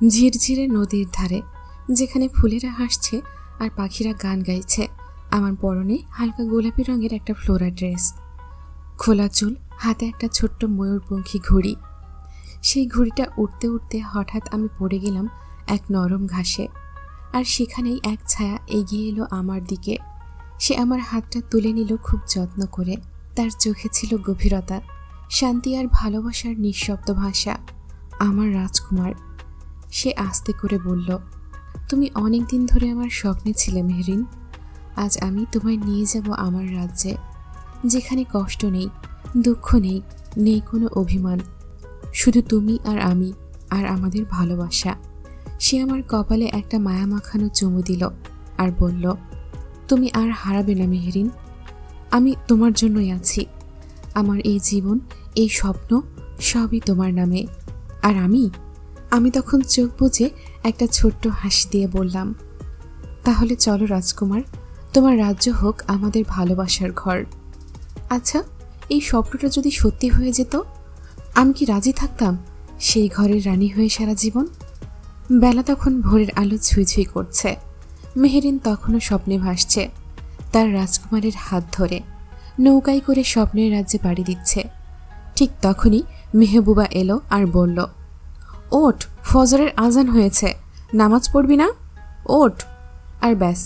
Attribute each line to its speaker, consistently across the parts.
Speaker 1: ঝিরঝিরে নদীর ধারে, যেখানে ফুলেরা হাসছে আর পাখিরা গান গাইছে। আমার পরনে হালকা গোলাপি রঙের একটা ফ্লোরা ড্রেস, খোলা চুল, হাতে একটা ছোট্ট ময়ূরপঙ্খী ঘড়ি। সেই ঘড়িটা উঠতে উঠতে হঠাৎ আমি পড়ে গেলাম এক নরম ঘাসে, আর সেখানেই এক ছায়া এগিয়ে এলো আমার দিকে। সে আমার হাতটা তুলে নিল খুব যত্ন করে। তার চোখে ছিল গভীরতা, শান্তি আর ভালোবাসার নিঃশব্দ ভাষা। আমার রাজকুমার। সে আস্তে করে বলল, তুমি অনেক দিন ধরে আমার স্বপ্নে ছিলে মেহরিন। আজ আমি তোমায় নিয়ে যাব আমার রাজ্যে, যেখানে কষ্ট নেই, দুঃখ নেই, নেই কোনো অভিমান, শুধু তুমি আর আমি আর আমাদের ভালোবাসা। সে আমার কপালে একটা মায়া মাখানো চুমু দিল আর বলল, তুমি আর হারাবে না মেহরিন। আমি তোমার জন্যই আছি। আমার এই জীবন, এই স্বপ্ন সবই তোমার নামে। আর আমি তখন চোখ বুজে একটা ছোট্ট হাসি দিয়ে বললাম, তাহলে চলো রাজকুমার, তোমার রাজ্য হোক আমাদের ভালোবাসার ঘর। আচ্ছা, এই স্বপ্নটা যদি সত্যি হয়ে যেত, আমি কি রাজি থাকতাম সেই ঘরের রানী হয়ে সারা জীবন? বেলা তখন ভোরের আলো ছুঁই ছুঁই করছে। মেহরিন তখনও স্বপ্নে ভাসছে, তার রাজকুমারের হাত ধরে নৌকায় করে স্বপ্নের রাজ্যে পাড়ি দিচ্ছে। ঠিক তখনই মেহবুবা এলো আর বলল, ওঠ, ফজরের আজান হয়েছে, নামাজ পড়বি না? ওঠ। আর ব্যাস,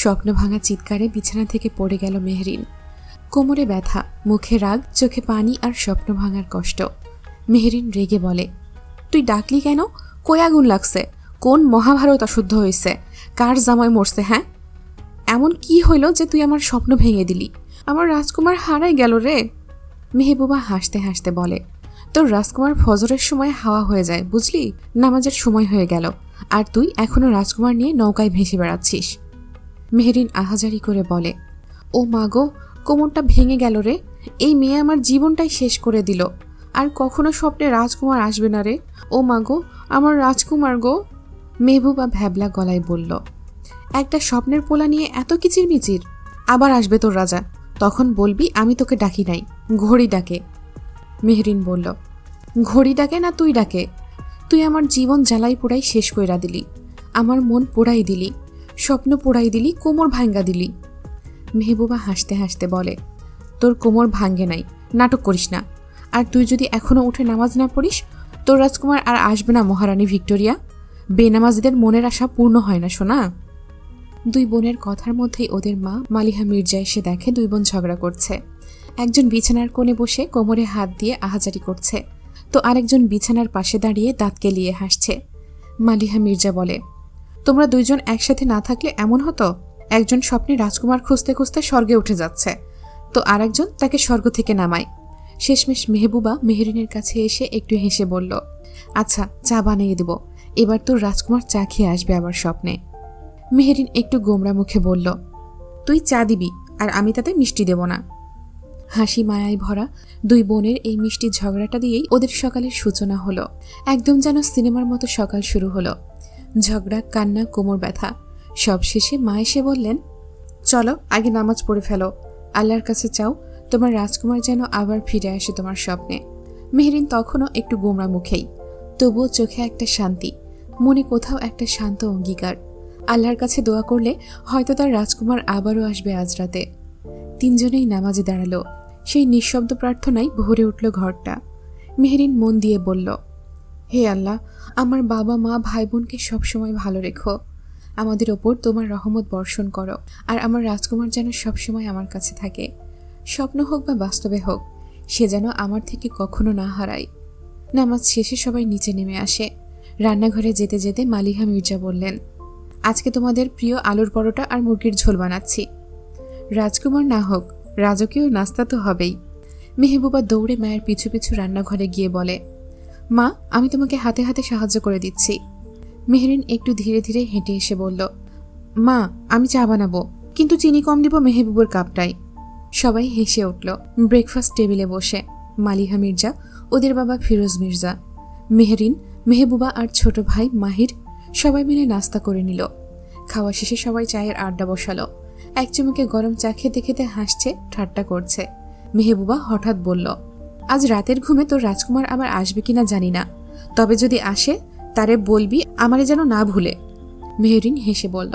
Speaker 1: স্বপ্ন ভাঙা চিৎকারে বিছানা থেকে পড়ে গেল মেহরিন। কোমরে ব্যথা, মুখে রাগ, চোখে পানি আর স্বপ্ন ভাঙার কষ্ট। মেহরিন রেগে বলে, তুই ডাকলি কেন? কই আগুন লাগছে? কোন মহাভারত অশুদ্ধ হয়েছে? কার জামাই মরছে? হ্যাঁ, এমন কি হইল যে তুই আমার স্বপ্ন ভেঙে দিলি? আমার রাজকুমার হারাই গেল রে। মেহবুবা হাসতে হাসতে বলে, তোর রাজকুমার ফজরের সময় হাওয়া হয়ে যায়, বুঝলি? নামাজের সময় হয়ে গেল, আর তুই এখনো রাজকুমার নিয়ে নৌকায় ভেসে বেড়াচ্ছিস। মেহরিন আহাজারি করে বলে, ও মা গো, কোমরটা ভেঙে গেল রে। এই মেয়ে আমার জীবনটাই শেষ করে দিল। আর কখনো স্বপ্নে রাজকুমার আসবে না রে। ও মা গো, আমার রাজকুমার গো। মেহবুবা ভ্যাবলা গলায় বলল, একটা স্বপ্নের পোলা নিয়ে এত কিচিরমিচির? আবার আসবে তোর রাজা, তখন বলবি আমি তোকে ডাকি নাই, ঘড়ি ডাকে। মেহরিন বলল, ঘড়ি ডাকে না তুই ডাকে? তুই আমার জীবন জ্বালাই পোড়াই শেষ কইরা দিলি, আমার মন পোড়াই দিলি, স্বপ্ন পোড়াই দিলি, কোমর ভাঙ্গা দিলি। মেহবুবা হাসতে হাসতে বলে, তোর কোমর ভাঙ্গে নাই, নাটক করিস না। আর তুই যদি এখনো উঠে নামাজ না পড়িস, তোর রাজকুমার আর আসবে না মহারানী ভিক্টোরিয়া। বেনামাজিদের মনের আশা পূর্ণ হয় না সোনা। দুই বোনের কথার মধ্যেই ওদের মা মালিহা মির্জা এসে দেখে দুই বোন ঝগড়া করছে। একজন বিছানার কোণে বসে কোমরে হাত দিয়ে আহাজারি করছে, তো আরেকজন বিছানার পাশে দাঁড়িয়ে দাঁত কেলিয়ে হাসছে। মালিহা মির্জা বলে, তোমরা দুইজন একসাথে না থাকলে এমন হতো, একজন স্বপ্নে রাজকুমার খুঁজতে খুঁজতে স্বর্গে উঠে যাচ্ছে, তো আরেকজন তাকে স্বর্গ থেকে নামায়। শেষমেশ মেহবুবা মেহরিনের কাছে এসে একটু হেসে বলল, আচ্ছা, চা বানিয়ে দেব, এবার তোর রাজকুমার চা খেয়ে আসবে আবার স্বপ্নে। মেহরিন একটু গোমরা মুখে বলল, তুই চা দিবি আর আমি তাতে মিষ্টি দেব না। হাসি মায়ায় ভরা দুই বোনের এই মিষ্টি ঝগড়াটা দিয়েই ওদের সকালের সূচনা হলো। একদম যেন সিনেমার মতো সকাল শুরু হলো। ঝগড়া, কান্না, কোমর ব্যথা, সব শেষে মা এসে বললেন, চলো আগে নামাজ পড়ে ফেলো, আল্লাহর কাছে চাও তোমার রাজকুমার যেন আবার ফিরে আসে তোমার স্বপ্নে। মেহরিন তখনও একটু গোমরা মুখেই, তবুও চোখে একটা শান্তি, মনে কোথাও একটা শান্ত অঙ্গীকার। আল্লাহর কাছে দোয়া করলে হয়তো তার রাজকুমার আবারও আসবে আজ রাতে। তিনজনেই নামাজে দাঁড়ালো। সেই নিঃশব্দ প্রার্থনায় ভরে উঠল ঘরটা। মেহরিন মন দিয়ে বলল, হে আল্লাহ, আমার বাবা মা ভাই বোনকে সবসময় ভালো রেখো, আমাদের ওপর তোমার রহমত বর্ষণ করো, আর আমার রাজকুমার যেন সবসময় আমার কাছে থাকে, স্বপ্ন হোক বা বাস্তবে হোক, সে যেন আমার থেকে কখনো না হারায়। নামাজ শেষে সবাই নিচে নেমে আসে। রান্নাঘরে যেতে যেতে মালিহা মির্জা বললেন, আজকে তোমাদের প্রিয় আলুর পরোটা আর মুরগির ঝোল বানাচ্ছি। রাজকুমার না হোক, রাজকীয় নাস্তা তো হবেই। মেহবুবা দৌড়ে মায়ের পিছু পিছু রান্নাঘরে গিয়ে বলে, মা, আমি তোমাকে হাতে হাতে সাহায্য করে দিচ্ছি। মেহরিন একটু ধীরে ধীরে হেঁটে এসে বলল, মা, আমি চা বানাবো, কিন্তু চিনি কম দিব মেহবুবের কাপটাই। সবাই হেসে উঠল। ব্রেকফাস্ট টেবিলে বসে মালিহা মির্জা, ওদের বাবা ফিরোজ মির্জা, মেহরিন, মেহবুবা আর ছোট ভাই মাহির সবাই মিলে নাস্তা করে নিল। খাওয়া শেষে সবাই চায়ের আড্ডা বসালো। এক চুমুকে গরম চা খেতে খেতে হাসছে, ঠাট্টা করছে। মেহবুবা হঠাৎ বলল, আজ রাতের ঘুমে তোর রাজকুমার আবার আসবে কিনা জানি না, তবে যদি আসে তারে বলবি আমারে যেন না ভুলে। মেহরিন হেসে বলল,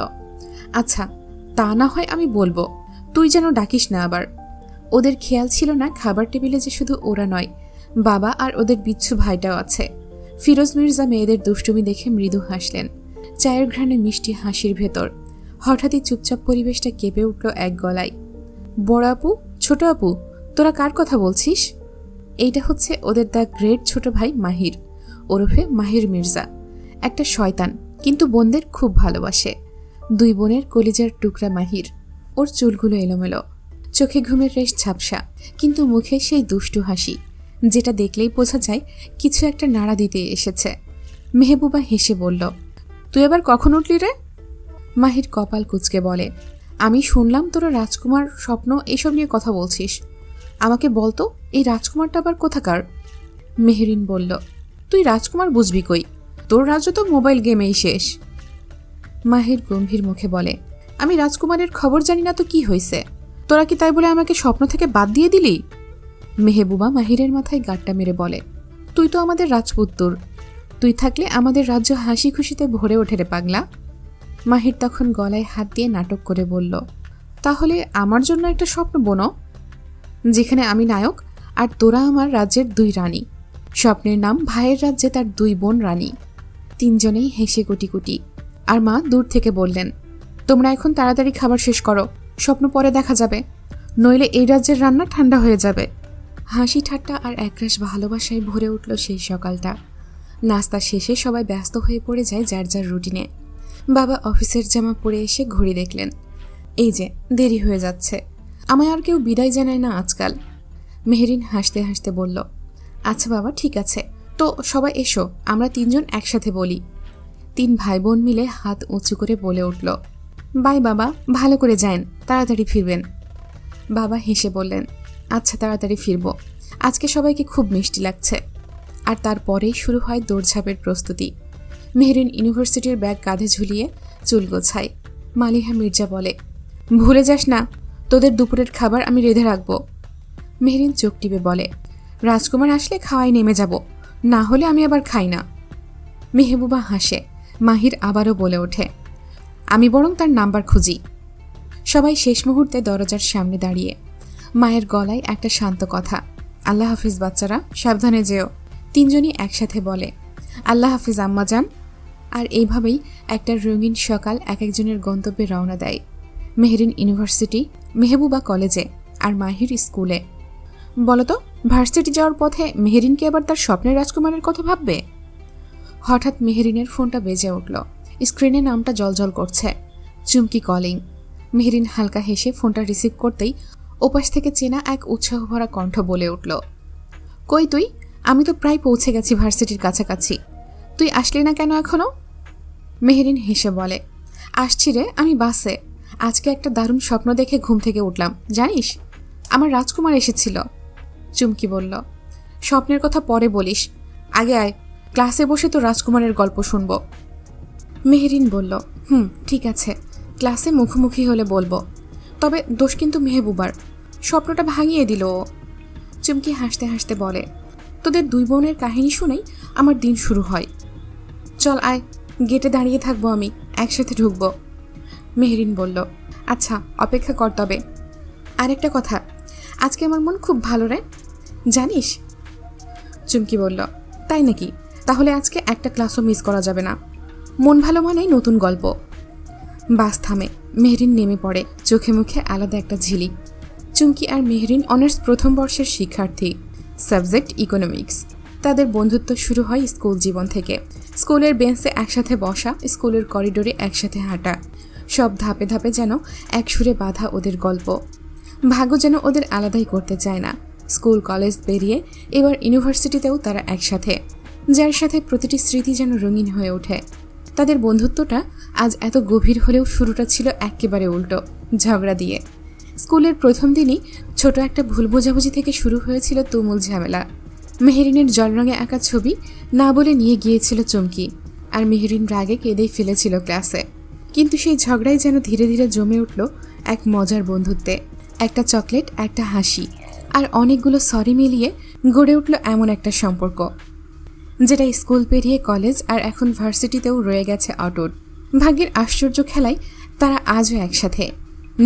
Speaker 1: আচ্ছা তা না হয় আমি বলবো, তুই যেন ডাকিস না আবার। ওদের খেয়াল ছিল না খাবার টেবিলে যে শুধু ওরা নয়, বাবা আর ওদের বিচ্ছু ভাইটাও আছে। ফিরোজ মির্জা মেয়েদের দুষ্টুমি দেখে মৃদু হাসলেন, চায়ের ঘ্রাণে মিষ্টি হাসির ভেতর। হঠাৎই চুপচাপ পরিবেশটা কেঁপে উঠল এক গলায়। বড় আপু, ছোট আপু, তোরা কার কথা বলছিস? এইটা হচ্ছে ওদের দ্য গ্রেট ছোট ভাই মাহির, ওরফে মাহির মির্জা। একটা শয়তান, কিন্তু বোনদের খুব ভালোবাসে। দুই বোনের কলিজার টুকরা মাহির। ওর চুলগুলো এলোমেলো, চোখে ঘুমের রেশ ঝাপসা, কিন্তু মুখে সেই দুষ্টু হাসি, যেটা দেখলেই বোঝা যায় কিছু একটা নাড়া দিতে এসেছে। মেহবুবা হেসে বলল, তুই এবার কখন উঠলি রে? মাহির কপাল কুঁচকে বলে, আমি শুনলাম তোরা রাজকুমার স্বপ্ন এসব নিয়ে কথা বলছিস। আমাকে বলতো এই রাজকুমারটা আবার কোথাকার? মেহরিন বলল, তুই রাজকুমার বুঝবি কই, তোর রাজ্য তো মোবাইল গেমেই শেষ। মাহির গম্ভীর মুখে বলে, আমি রাজকুমারের খবর জানি না তো কি হয়েছে? তোরা কি তাই বলে আমাকে স্বপ্ন থেকে বাদ দিয়ে দিলি? মেহবুবা মাহিরের মাথায় গাঁটটা মেরে বলে, তুই তো আমাদের রাজপুত্তর, তুই থাকলে আমাদের রাজ্য হাসি খুশিতে ভরে ওঠে রে পাগলা। মাহির তখন গলায় হাত দিয়ে নাটক করে বলল, তাহলে আমার জন্য একটা স্বপ্ন বোনো, যেখানে আমি নায়ক আর তোরা আমার রাজ্যের দুই রানী। স্বপ্নের নাম ভাইয়ের রাজ্যে তার দুই বোন রানী। তিনজনেই হেসে কুটি কুটি। আর মা দূর থেকে বললেন, তোমরা এখন তাড়াতাড়ি খাবার শেষ করো, স্বপ্ন পরে দেখা যাবে, নইলে এই রাজ্যের রান্না ঠান্ডা হয়ে যাবে। হাসি ঠাট্টা আর একরাশ ভালোবাসায় ভরে উঠল সেই সকালটা। নাস্তা শেষে সবাই ব্যস্ত হয়ে পড়ে যায় যার যার রুটিনে। বাবা অফিসের জামা পরে এসে ঘড়ি দেখলেন, এই যে দেরি হয়ে যাচ্ছে, আমায় আর কেউ বিদায় জানায় না আজকাল। মেহরিন হাসতে হাসতে বলল, আচ্ছা বাবা ঠিক আছে, তো সবাই এসো, আমরা তিনজন একসাথে বলি। তিন ভাই বোন মিলে হাত উঁচু করে বলে উঠল, বাই বাবা, ভালো করে যান, তাড়াতাড়ি ফিরবেন। বাবা হেসে বললেন, আচ্ছা তাড়াতাড়ি ফিরব, আজকে সবাইকে খুব মিষ্টি লাগছে। আর তারপরেই শুরু হয় দৌড়ঝাঁপের প্রস্তুতি। মেহরিন ইউনিভার্সিটির ব্যাগ কাঁধে ঝুলিয়ে চুল গোছায়। মালিহা মির্জা বলে, ভুলে যাস না, তোদের দুপুরের খাবার আমি রেঁধে রাখবো। মেহরিন চোখ টিপে বলে, রাজকুমার আসলে খাওয়াই নেমে যাব, না হলে আমি আবার খাই না। মেহবুবা হাসে। মাহির আবারও বলে ওঠে, আমি বরং তার নাম্বার খুঁজি। সবাই শেষ মুহূর্তে দরজার সামনে দাঁড়িয়ে। মায়ের গলায় একটা শান্ত কথা, আল্লাহ হাফিজ বাচ্চারা, সাবধানে যেও। তিনজনই একসাথে বলে, আল্লাহ হাফিজ আম্মাজান। আর এইভাবেই একটা রঙিন সকাল এক একজনের গন্তব্যে রওনা দেয়। মেহরিন ইউনিভার্সিটি, মেহবুবা কলেজে, আর মাহির স্কুলে। বলতো, ভার্সিটি যাওয়ার পথে মেহরিনকে আবার তার স্বপ্নের রাজকুমারের কথা ভাববে? হঠাৎ মেহরিনের ফোনটা বেজে উঠল। স্ক্রিনে নামটা জলজল করছে, চুমকি কলিং। মেহরিন হালকা হেসে ফোনটা রিসিভ করতেই ওপাশ থেকে চেনা এক উৎসাহ ভরা কণ্ঠ বলে উঠল, কই তুই? আমি তো প্রায় পৌঁছে গেছি ভার্সিটির কাছাকাছি, তুই আসলি না কেন এখনো? মেহরিন হেসে বলে, আসছি রে, আমি বাসে। আজকে একটা দারুণ স্বপ্ন দেখে ঘুম থেকে উঠলাম, জানিস, আমার রাজকুমার এসেছিল। চুমকি বলল, স্বপ্নের কথা পরে বলিস, আগে আয়, ক্লাসে বসে তো রাজকুমারের গল্প শুনব। মেহরিন বলল, ঠিক আছে, ক্লাসে মুখোমুখি হলে বলবো, তবে দোষ কিন্তু মেহবুবার, স্বপ্নটা ভাঙিয়ে দিল ও। চুমকি হাসতে হাসতে বলে, তোদের দুই বোনের কাহিনী শুনেই আমার দিন শুরু হয়। চল আয়, গেটে দাঁড়িয়ে থাকবো, আমি একসাথে ঢুকবো। মেহরিন বলল, আচ্ছা অপেক্ষা কর তবে। আরেকটা কথা, আজকে আমার মন খুব ভালো রে, জানিস? চুমকি বলল, তাই নাকি? তাহলে আজকে একটা ক্লাসও মিস করা যাবে না। মন ভালো মানেই নতুন গল্প। বাস থামে। মেহরিন নেমে পড়ে, চোখে মুখে আলাদা একটা ঝিলিক। চুমকি আর মেহরিন অনার্স প্রথম বর্ষের শিক্ষার্থী, সাবজেক্ট ইকোনমিক্স। তাদের বন্ধুত্ব শুরু হয় স্কুল জীবন থেকে। স্কুলের বেঞ্চে একসাথে বসা, স্কুলের করিডোরে একসাথে হাঁটা, সব ধাপে ধাপে যেন এক সুরে বাঁধা ওদের গল্প। ভাগ্য যেন ওদের আলাদাই করতে চায় না। স্কুল কলেজ পেরিয়ে এবার ইউনিভার্সিটিতেও তারা একসাথে, যার সাথে প্রতিটি স্মৃতি যেন রঙিন হয়ে ওঠে। তাদের বন্ধুত্বটা আজ এত গভীর হলেও শুরুটা ছিল একেবারে উল্টো, ঝগড়া দিয়ে। স্কুলের প্রথম দিনই ছোট একটা ভুল বোঝাবুঝি থেকে শুরু হয়েছিল তুমুল ঝামেলা। মেহরিনের জলরঙে আঁকা ছবি না বলে নিয়ে গিয়েছিল চুমকি, আর মেহরিন রাগে কেঁদেই ফেলেছিল ক্লাসে। কিন্তু সেই ঝগড়াই যেন ধীরে ধীরে জমে উঠল এক মজার বন্ধুত্বে। একটা চকলেট, একটা হাসি, আর অনেকগুলো সরি মিলিয়ে গড়ে উঠল এমন একটা সম্পর্ক। যেটা স্কুল পেরিয়ে কলেজ আর এখন ভার্সিটিতেও রয়ে গেছে অটুট। ভাগ্যের আশ্চর্য খেলায় তারা আজও একসাথে।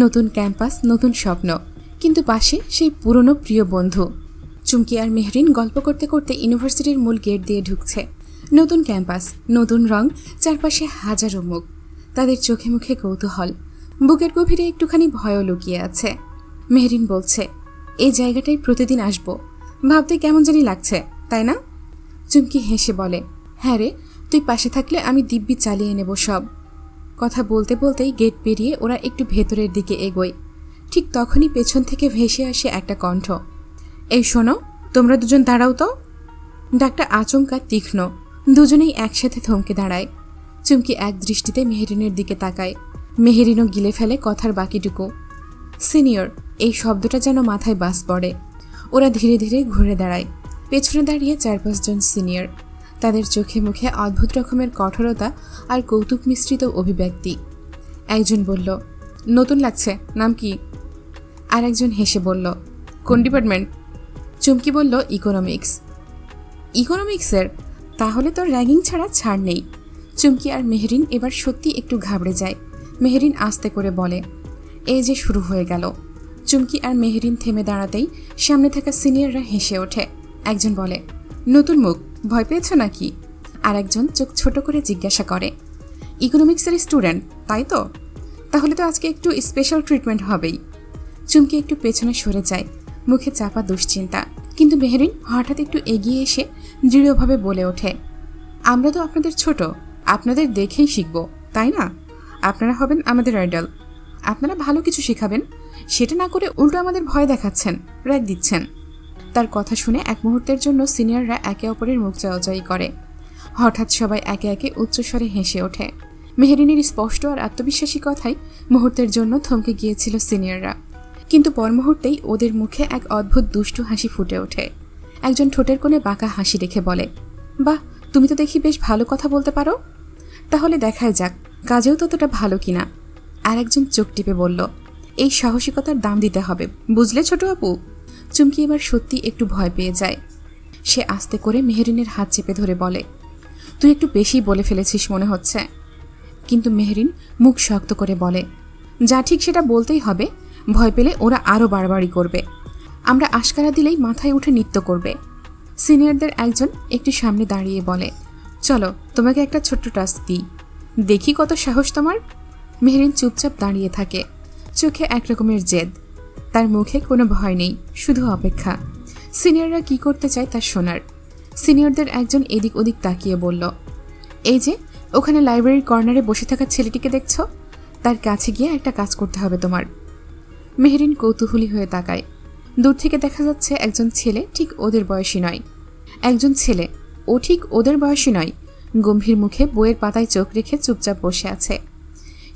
Speaker 1: নতুন ক্যাম্পাস, নতুন স্বপ্ন, কিন্তু পাশে সেই পুরনো প্রিয় বন্ধু। চুমকি আর মেহরিন গল্প করতে করতে ইউনিভার্সিটির মূল গেট দিয়ে ঢুকছে। নতুন ক্যাম্পাস, নতুন রং, চারপাশে হাজারো মুখ। তাদের চোখে মুখে কৌতূহল, বুকের গভীরে একটুখানি ভয়ও লুকিয়ে আছে। মেহরিন বলছে, এই জায়গাটায় প্রতিদিন আসবো, ভাবতে কেমন জানি লাগছে, তাই না? চুমকি হেসে বলে, হ্যাঁ রে, তুই পাশে থাকলে আমি দিব্যি চালিয়ে নেব সব। কথা বলতে বলতেই গেট পেরিয়ে ওরা একটু ভেতরের দিকে এগোয়। ঠিক তখনই পেছন থেকে ভেসে আসে একটা কণ্ঠ, এই শোনো, তোমরা দুজন দাঁড়াও তো। ডাকটা আচমকা তীক্ষ্ণ, দুজনেই একসাথে থমকে দাঁড়ায়। চুমকি এক দৃষ্টিতে মেহরিনের দিকে তাকায়। মেহরিনও গিলে ফেলে কথার বাকিটুকু। সিনিয়র, এই শব্দটা যেন মাথায় বাস পড়ে। ওরা ধীরে ধীরে ঘুরে দাঁড়ায়। পেছনে দাঁড়িয়ে 4-5 জন সিনিয়র। তাদের চোখে মুখে অদ্ভুত রকমের কঠোরতা আর কৌতুক মিশ্রিত অভিব্যক্তি। একজন বলল, নতুন লাগছে, নাম কি? আর একজন হেসে বলল, কোন ডিপার্টমেন্ট? চুমকি বলল, ইকোনমিক্স। ইকোনমিক্সের? তাহলে তো র্যাগিং ছাড়া ছাড় নেই। চুমকি আর মেহরিন এবার সত্যি একটু ঘাবড়ে যায়। মেহরিন আস্তে করে বলে, এই যে শুরু হয়ে গেল। চুমকি আর মেহরিন থেমে দাঁড়াতেই সামনে থাকা সিনিয়ররা হেসে ওঠে। একজন বলে, নতুন মুখ, ভয় পেয়েছ নাকি? আর একজন চোখ ছোট করে জিজ্ঞাসা করে, ইকোনমিক্সের স্টুডেন্ট তাই তো? তাহলে তো আজকে একটু স্পেশাল ট্রিটমেন্ট হবেই। চুমকি একটু পেছনে সরে যায়, মুখে চাপা দুশ্চিন্তা। কিন্তু মেহরিন হঠাৎ একটু এগিয়ে এসে দৃঢ়ভাবে বলে ওঠে, আমরা তো আপনাদের ছোট, আপনাদের দেখেই শিখব, তাই না? আপনারা হবেন আমাদের আইডল। আপনারা ভালো কিছু শেখাবেন, সেটা না করে উল্টো আমাদের ভয় দেখাচ্ছেন, র্যাগ দিচ্ছেন। তার কথা শুনে এক মুহূর্তের জন্য সিনিয়ররা একে অপরের মুখ চাওয়াচাই করে। হঠাৎ সবাই একে একে উচ্চস্বরে হেসে ওঠে। মেহরিনের স্পষ্ট আর আত্মবিশ্বাসী কথায় মুহূর্তের জন্য থমকে গিয়েছিল সিনিয়ররা, কিন্তু পর মুহূর্তেই ওদের মুখে এক অদ্ভুত দুষ্টু হাসি ফুটে ওঠে। একজন ঠোঁটের কোণে বাঁকা হাসি রেখে বলে, বাহ, তুমি তো দেখি বেশ ভালো কথা বলতে পারো। তাহলে দেখায় যাক কাজেও ততটা ভালো কিনা। আর একজন চোখ টিপে বলল, এই সাহসিকতার দাম দিতে হবে, বুঝলে ছোট আপু? চুমকি এবার সত্যি একটু ভয় পেয়ে যায়। সে আস্তে করে মেহরিনের হাত চেপে ধরে বলে, তুই একটু বেশি বলে ফেলেছিস মনে হচ্ছে। কিন্তু মেহরিন মুখ শক্ত করে বলে, যা ঠিক সেটা বলতেই হবে, ভয় পেলে ওরা আরও বাড়াবাড়ি করবে। আমরা আশকারা দিলেই মাথায় উঠে নৃত্য করবে। সিনিয়রদের একজন একটু সামনে দাঁড়িয়ে বলে, চলো তোমাকে একটা ছোট্ট টাস্ক দিই, দেখি কত সাহস তোমার। মেহরিন চুপচাপ দাঁড়িয়ে থাকে, চোখে একরকমের জেদ। তার মুখে কোনো ভয় নেই, শুধু অপেক্ষা সিনিয়ররা কি করতে চায় তা শোনার। সিনিয়রদের একজন এদিক ওদিক তাকিয়ে বলল, এই যে ওখানে লাইব্রেরির কর্নারে বসে থাকা ছেলেটিকে দেখছ, তার কাছে গিয়ে একটা কাজ করতে হবে তোমার। মেহরিন কৌতূহলী হয়ে তাকায়। দূর থেকে দেখা যাচ্ছে একজন ছেলে ঠিক ওদের বয়সী নয়। একজন ছেলে, ও ঠিক ওদের বয়সী নয়, গম্ভীর মুখে বইয়ের পাতায় চোখ রেখে চুপচাপ বসে আছে।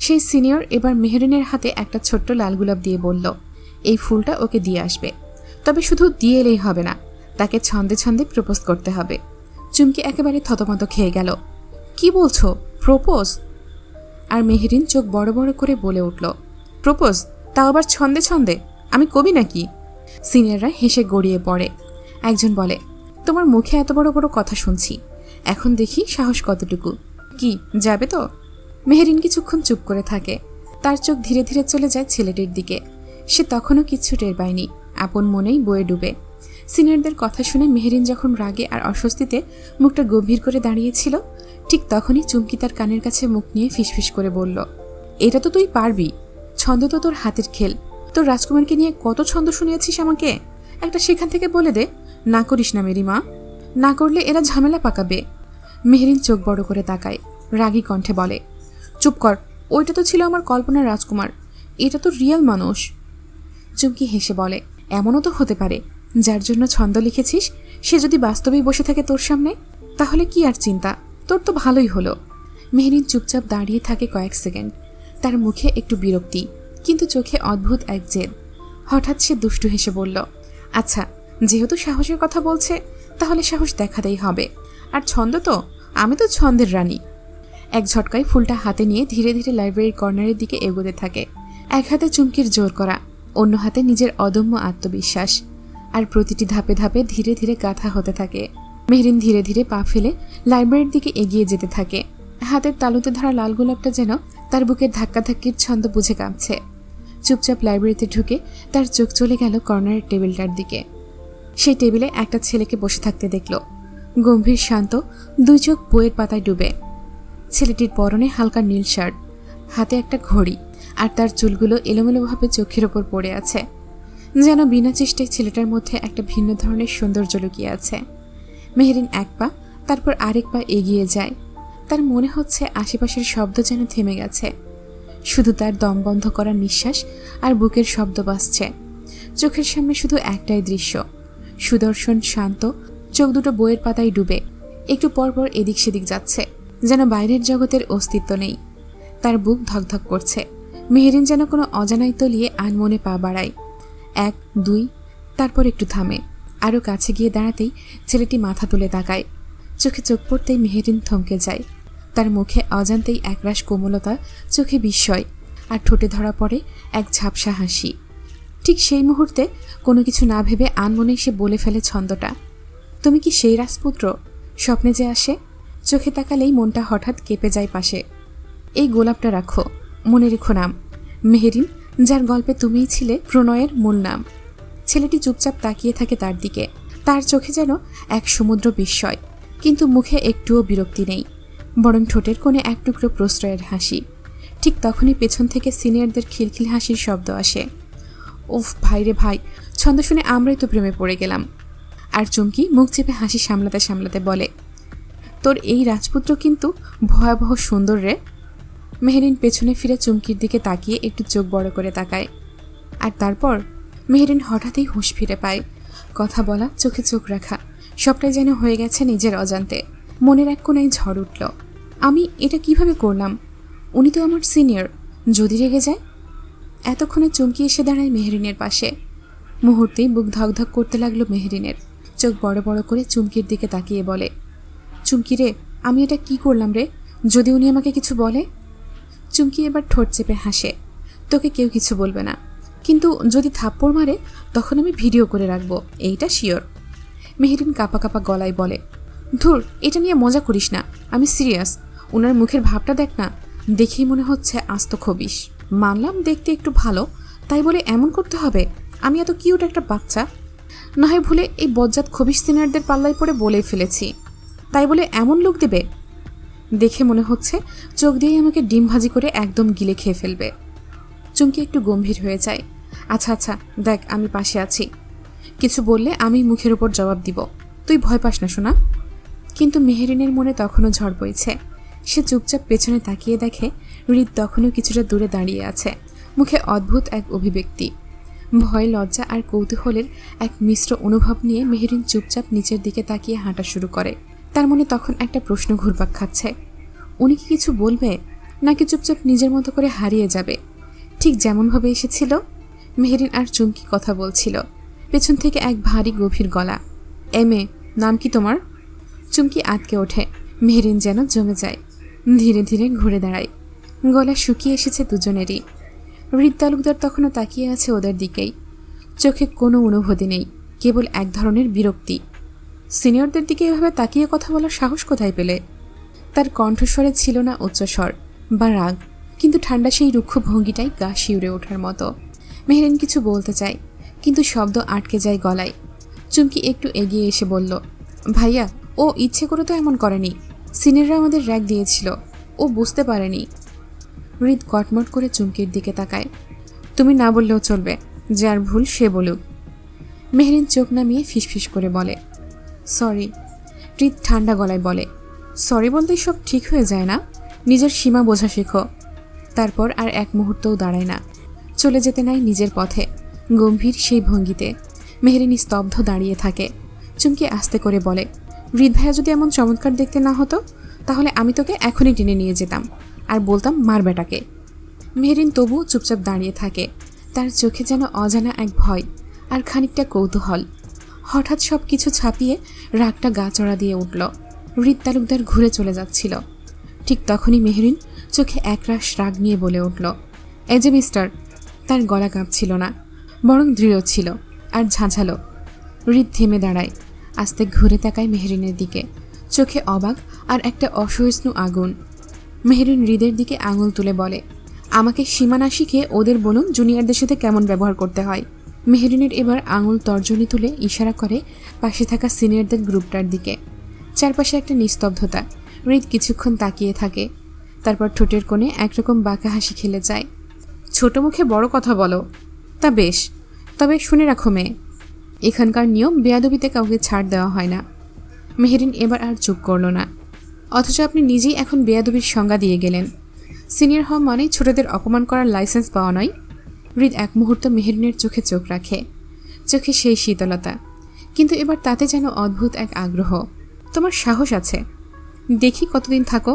Speaker 1: সেই সিনিয়র এবার মেহরিনের হাতে একটা ছোট্ট লাল গোলাপ দিয়ে বলল, এই ফুলটা ওকে দিয়ে আসবে, তবে শুধু দিয়ে এলেই হবে না, তাকে ছন্দে ছন্দে প্রপোজ করতে হবে। চুমকি একেবারে থতমত খেয়ে গেল, কি বলছো, প্রপোজ? আর মেহরিন চোখ বড় বড় করে বলে উঠল, প্রপোজ, তাও আবার ছন্দে ছন্দে? আমি কবি নাকি? সিনিয়ররা হেসে গড়িয়ে পড়ে। একজন বলে, তোমার মুখে এত বড় বড় কথা শুনছি, এখন দেখি সাহস কতটুকু। কি যাবে তো? মেহরিন কিছুক্ষণ চুপ করে থাকে। তার চোখ ধীরে ধীরে চলে যায় ছেলেটির দিকে। সে তখনও কিচ্ছু টের পায়নি, আপন মনেই বয়ে ডুবে। সিনিয়রদের কথা শুনে মেহরিন যখন রাগে আর অস্বস্তিতে মুখটা গম্ভীর করে দাঁড়িয়েছিল, ঠিক তখনই চুমকি তার কানের কাছে মুখ নিয়ে ফিসফিস করে বলল, এটা তো তুই পারবি, ছন্দ তো তোর হাতের খেল। তোর রাজকুমারকে নিয়ে কত ছন্দ শুনিয়েছিস আমাকে, একটা সেখান থেকে বলে দে। না করিস না মেরি মা, না করলে এরা ঝামেলা পাকাবে। মেহরিন চোখ বড় করে তাকায়, রাগী কণ্ঠে বলে, চুপ কর, ওইটা তো ছিল আমার কল্পনার রাজকুমার, এটা তো রিয়েল মানুষ। চুমকি হেসে বলে, এমনও তো হতে পারে, যার জন্য ছন্দ লিখেছিস সে যদি বাস্তবেই বসে থাকে তোর সামনে, তাহলে কি আর চিন্তা, তোর তো ভালোই হলো। মেহরিন চুপচাপ দাঁড়িয়ে থাকে কয়েক সেকেন্ড। তার মুখে একটু বিরক্তি, কিন্তু চোখে অদ্ভুত এক জেদ। হঠাৎ সে দুষ্টু হেসে বলল, আচ্ছা, যেহেতু সাহসের কথা বলছে তাহলে সাহস দেখাতেই হবে। আর ছন্দ তো, আমি তো ছন্দের রানী। এক ঝটকায় ফুলটা হাতে নিয়ে ধীরে ধীরে লাইব্রেরির কর্নারের দিকে এগোতে থাকে। এক হাতে চুমকির জোর করা, অন্য হাতে নিজের অদম্য আত্মবিশ্বাস। আর প্রতিটি ধাপে ধাপে ধীরে ধীরে গাঁথা হতে থাকে। মেহরিন ধীরে ধীরে পা ফেলে লাইব্রেরির দিকে এগিয়ে যেতে থাকে। হাতের তালুতে ধরা লাল গোলাপটা যেন তার বুকের ধাক্কাধাক্কির ছন্দ বুঝে কাঁপছে। চুপচাপ লাইব্রেরিতে ঢুকে তার চোখ চলে গেল কর্নারের টেবিলটার দিকে। সেই টেবিলে একটা ছেলেকে বসে থাকতে দেখল, গম্ভীর শান্ত, দুই চোখ বইয়ের পাতায় ডুবে। ছেলেটির পরনে হালকা নীল শার্ট, হাতে একটা ঘড়ি, আর তার চুলগুলো এলোমেলোভাবে চোখের ওপর পড়ে আছে। যেন বিনা চেষ্টায় ছেলেটার মধ্যে একটা ভিন্ন ধরনের সৌন্দর্য লুকিয়ে আছে। মেহরিন এক পা, তারপর আরেক পা এগিয়ে যায়। তার মনে হচ্ছে আশেপাশের শব্দ যেন থেমে গেছে, শুধু তার দম বন্ধ করা নিঃশ্বাস আর বুকের শব্দ বাজছে। চোখের সামনে শুধু একটাই দৃশ্য, সুদর্শন শান্ত, চোখ দুটো বইয়ের পাতায় ডুবে, একটু পরপর এদিক সেদিক যাচ্ছে, যেন বাইরের জগতের অস্তিত্ব নেই। তার বুক ধকধক করছে। মেহরিন যেন কোনো অজানায় তলিয়ে আনমনে পা বাড়ায়। 1, 2, তারপর একটু থামে। আরও কাছে গিয়ে দাঁড়াতেই ছেলেটি মাথা তুলে তাকায়। চোখে চোখ পড়তেই মেহরিন থমকে যায়। তার মুখে অজান্তেই একরাশ কোমলতা, চোখে বিস্ময়, আর ঠোঁটে ধরা পড়ে এক ঝাপসা হাসি। ঠিক সেই মুহূর্তে কোনো কিছু না ভেবে আনমনে সে বলে ফেলে ছন্দটা, তুমি কি সেই রাজপুত্র স্বপ্নে যে আসে? চোখে তাকালেই মনটা হঠাৎ কেঁপে যায় পাশে। এই গোলাপটা রাখো, মনে রেখো নাম মেহরিন, যার গল্পে তুমিই ছিলে প্রণয়ের মূল নাম। ছেলেটি চুপচাপ তাকিয়ে থাকে তার দিকে। তার চোখে যেন এক সমুদ্র বিস্ময়, কিন্তু মুখে একটুও বিরক্তি নেই, বরং ঠোঁটের কোণে এক টুকরো প্রশ্রয়ের হাসি। ঠিক তখনই পেছন থেকে সিনিয়রদের খিলখিল হাসির শব্দ আসে। উফ ভাই রে ভাই, ছন্দ শুনে আমরাই তো প্রেমে পড়ে গেলাম। আর চুমকি মুখ চেপে হাসি সামলাতে সামলাতে বলে, তোর এই রাজপুত্র কিন্তু ভয়াবহ সুন্দর রে। মেহরিন পেছনে ফিরে চুমকির দিকে তাকিয়ে একটু চোখ বড় করে তাকায়। আর তারপর মেহরিন হঠাৎই হুঁশ ফিরে পায়। কথা বলা, চোখে চোখ রাখা, সবটাই যেন হয়ে গেছে নিজের অজান্তে। মনের এক কোণায় ঝড় উঠল। আমি এটা কিভাবে করলাম? উনি তো আমার সিনিয়র, যদি রেগে যায়? এতক্ষণে চুমকি এসে দাঁড়ায় মেহরিনের পাশে। মুহূর্তেই বুক ধকধক করতে লাগলো মেহরিনের। চোখ বড় বড় করে চুমকির দিকে তাকিয়ে বলে, চুমকি রে, আমি এটা কি করলাম রে? যদি উনি আমাকে কিছু বলে? চুমকি এবার ঠোঁট চেপে হাসে, তোকে কেউ কিছু বলবে না, কিন্তু যদি থাপ্পড় মারে তখন আমি ভিডিও করে রাখবো, এইটা শিওর। মেহরিন কাঁপা কাঁপা গলায় বলে, ধুর, এটা নিয়ে মজা করিস না, আমি সিরিয়াস। ওনার মুখের ভাবটা দেখ না, দেখেই মনে হচ্ছে আস্ত খবিস। মানলাম দেখতে একটু ভালো, তাই বলে এমন করতে হবে? আমি এত কিউট একটা বাচ্চা, না হয় ভুলে এই বজ্জাত খবিস সিনিয়রদের পাল্লায় পড়ে বলেই ফেলেছি, তাই বলে এমন লোক দেবে? দেখে মনে হচ্ছে চোখ দিয়েই আমাকে ডিম ভাজি করে একদম গিলে খেয়ে ফেলবে। চুমকি একটু গম্ভীর হয়ে যায়। আচ্ছা আচ্ছা দেখ, আমি পাশে আছি, কিছু বললে আমি মুখের উপর জবাব দিব, তুই ভয় পাস না শোনা। কিন্তু মেহরিনের মনে তখনও ঝড় বইছে। সে চুপচাপ পেছনে তাকিয়ে দেখে হৃদ তখনও কিছুটা দূরে দাঁড়িয়ে আছে, মুখে অদ্ভুত এক অভিব্যক্তি। ভয়, লজ্জা আর কৌতূহলের এক মিশ্র অনুভব নিয়ে মেহরিন চুপচাপ নিচের দিকে তাকিয়ে হাঁটা শুরু করে। তার মনে তখন একটা প্রশ্ন ঘুরপাক খাচ্ছে, উনি কি কিছু বলবে, নাকি চুপচাপ নিজের মতো করে হারিয়ে যাবে, ঠিক যেমনভাবে এসেছিল? মেহরিন আর চুমকি কথা বলছিল। পেছন থেকে এক ভারী গভীর গলা, এমএ, নাম কি তোমার? চুমকি আটকে ওঠে। মেহরিন যেন জমে যায়, ধীরে ধীরে ঘুরে দাঁড়ায়। গলা শুকিয়ে এসেছে দুজনেরই। হৃদ তালুকদার তখনও তাকিয়ে আছে ওদের দিকেই। চোখে কোনো অনুভূতি নেই, কেবল এক ধরনের বিরক্তি। সিনিয়রদের দিকে এভাবে তাকিয়ে কথা বলার সাহস কোথায় পেলে? তার কণ্ঠস্বরে ছিল না উচ্চস্বর বা রাগ, কিন্তু ঠান্ডা সেই রুক্ষ ভঙ্গিটাই গা শিউরে ওঠার মতো। মেহরিন কিছু বলতে চায়, কিন্তু শব্দ আটকে যায় গলায়। চুমকি একটু এগিয়ে এসে বলল, ভাইয়া, ও ইচ্ছে করে তো এমন করেনি, সিনিয়ররা আমাদের র্যাক দিয়েছিল, ও বুঝতে পারেনি। হৃদ কটমট করে চুমকির দিকে তাকায়। তুমি না বললেও চলবে, যার ভুল সে বলুক। মেহরিন চোখ নামিয়ে ফিসফিস করে বলে, সরি। হৃদ ঠান্ডা গলায় বলে, সরি বলতেই সব ঠিক হয়ে যায় না, নিজের সীমা বোঝা শেখো। তারপর আর এক মুহূর্তও দাঁড়ায় না, চলে যেতে নাই নিজের পথে। গম্ভীর সেই ভঙ্গিতে মেহরিন স্তব্ধ দাঁড়িয়ে থাকে। চুমকি আস্তে করে বলে, হৃদ ভাইয়া যদি এমন চমৎকার দেখতে না হতো, তাহলে আমি তোকে এখনই টেনে নিয়ে যেতাম আর বলতাম মার বেটাকে। মেহরিন তবুও চুপচাপ দাঁড়িয়ে থাকে। তার চোখে যেন অজানা এক ভয় আর খানিকটা কৌতূহল। হঠাৎ সব কিছু ছাপিয়ে রাগটা গা চড়া দিয়ে উঠল। হৃদ তালুকদার ঘুরে চলে যাচ্ছিল। ঠিক তখনই মেহরিন চোখে একরাশ রাগ নিয়ে বলে উঠল, এই যে মিস্টার। তার গলা কাঁপছিল না, বরং দৃঢ় ছিল আর ঝাঁঝালো। হৃদ থেমে দাঁড়ায়, আস্তে ঘুরে তাকায় মেহরিনের দিকে, চোখে অবাক আর একটা অসহিষ্ণু আগুন। মেহরিন হৃদের দিকে আঙুল তুলে বলে, আমাকে সীমানা শিখে ওদের বলুন জুনিয়রদের সাথে কেমন ব্যবহার করতে হয়। মেহরিনের এবার আঙুল তর্জনী তুলে ইশারা করে পাশে থাকা সিনিয়রদের গ্রুপটার দিকে। চারপাশে একটা নিস্তব্ধতা। হৃদ কিছুক্ষণ তাকিয়ে থাকে, তারপর ঠোঁটের কোণে একরকম বাঁকা হাসি খেলে যায়। ছোট মুখে বড় কথা বলো, তা বেশ, তবে শুনে রাখো মেয়ে, এখানকার নিয়ম বেয়াদবিতে কাউকে ছাড় দেওয়া হয় না। মেহরিন এবার আর চুপ করল না। অথচ আপনি নিজেই এখন বেয়াদবির সংজ্ঞা দিয়ে গেলেন। সিনিয়র হওয়া মানেই ছোটদের অপমান করার লাইসেন্স পাওয়া নয়। হৃদ এক মুহূর্ত মেহরিনের চোখে চোখ রাখে, চোখে সেই শীতলতা, কিন্তু এবার তাতে যেন অদ্ভুত এক আগ্রহ। তোমার সাহস আছে, দেখি কতদিন থাকো।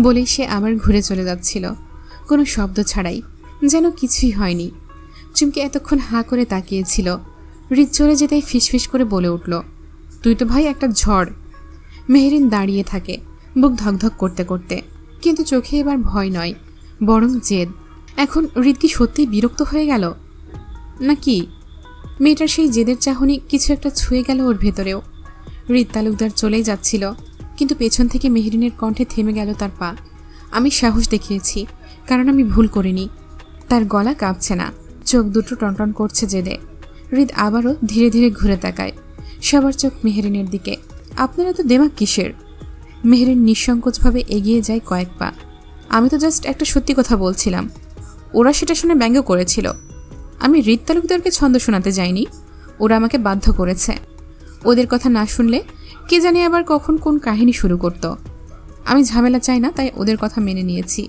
Speaker 1: বলেই সে আবার ঘুরে চলে যাচ্ছিল, কোনো শব্দ ছাড়াই, যেন কিছুই হয়নি। চুমকি এতক্ষণ হাঁ করে তাকিয়েছিল। হৃদ চলে যেতেই ফিসফিস করে বলে উঠল, তুই তো ভাই একটা ঝড়। মেহরিন দাঁড়িয়ে থাকে, বুক ধকধক করতে করতে, কিন্তু চোখে এবার ভয় নয়, বরং জেদ। এখন হৃদ কি সত্যিই বিরক্ত হয়ে গেল নাকি? মেয়েটার সেই জেদের চাহনি কিছু একটা ছুঁয়ে গেল ওর ভেতরেও। হৃদ তালুকদার চলেই যাচ্ছিল, কিন্তু পেছন থেকে মেহরিনের কণ্ঠে থেমে গেল তার পা। আমি সাহস দেখিয়েছি, কারণ আমি ভুল করিনি। তার গলা কাঁপছে না, চোখ দুটো টনটন করছে জেদে। হৃদ আবারও ধীরে ধীরে ঘুরে তাকায়, সবার চোখ মেহরিনের দিকে। আপনারা তো দেমাগ কিসের? মেহরিন নিঃসংকোচভাবে এগিয়ে যায় কয়েক পা। আমি তো জাস্ট একটা সত্যি কথা বলছিলাম, ওরা সেটা শুনে ব্যঙ্গ করেছিল। আমি হৃদ তালুকদারকে ছন্দ শোনাতে যাইনি, ওরা আমাকে বাধ্য করেছে। ওদের কথা না শুনলে কে জানি আবার কখন কোন কাহিনী শুরু করত। আমি ঝামেলা চাই না, তাই ওদের কথা মেনে নিয়েছি।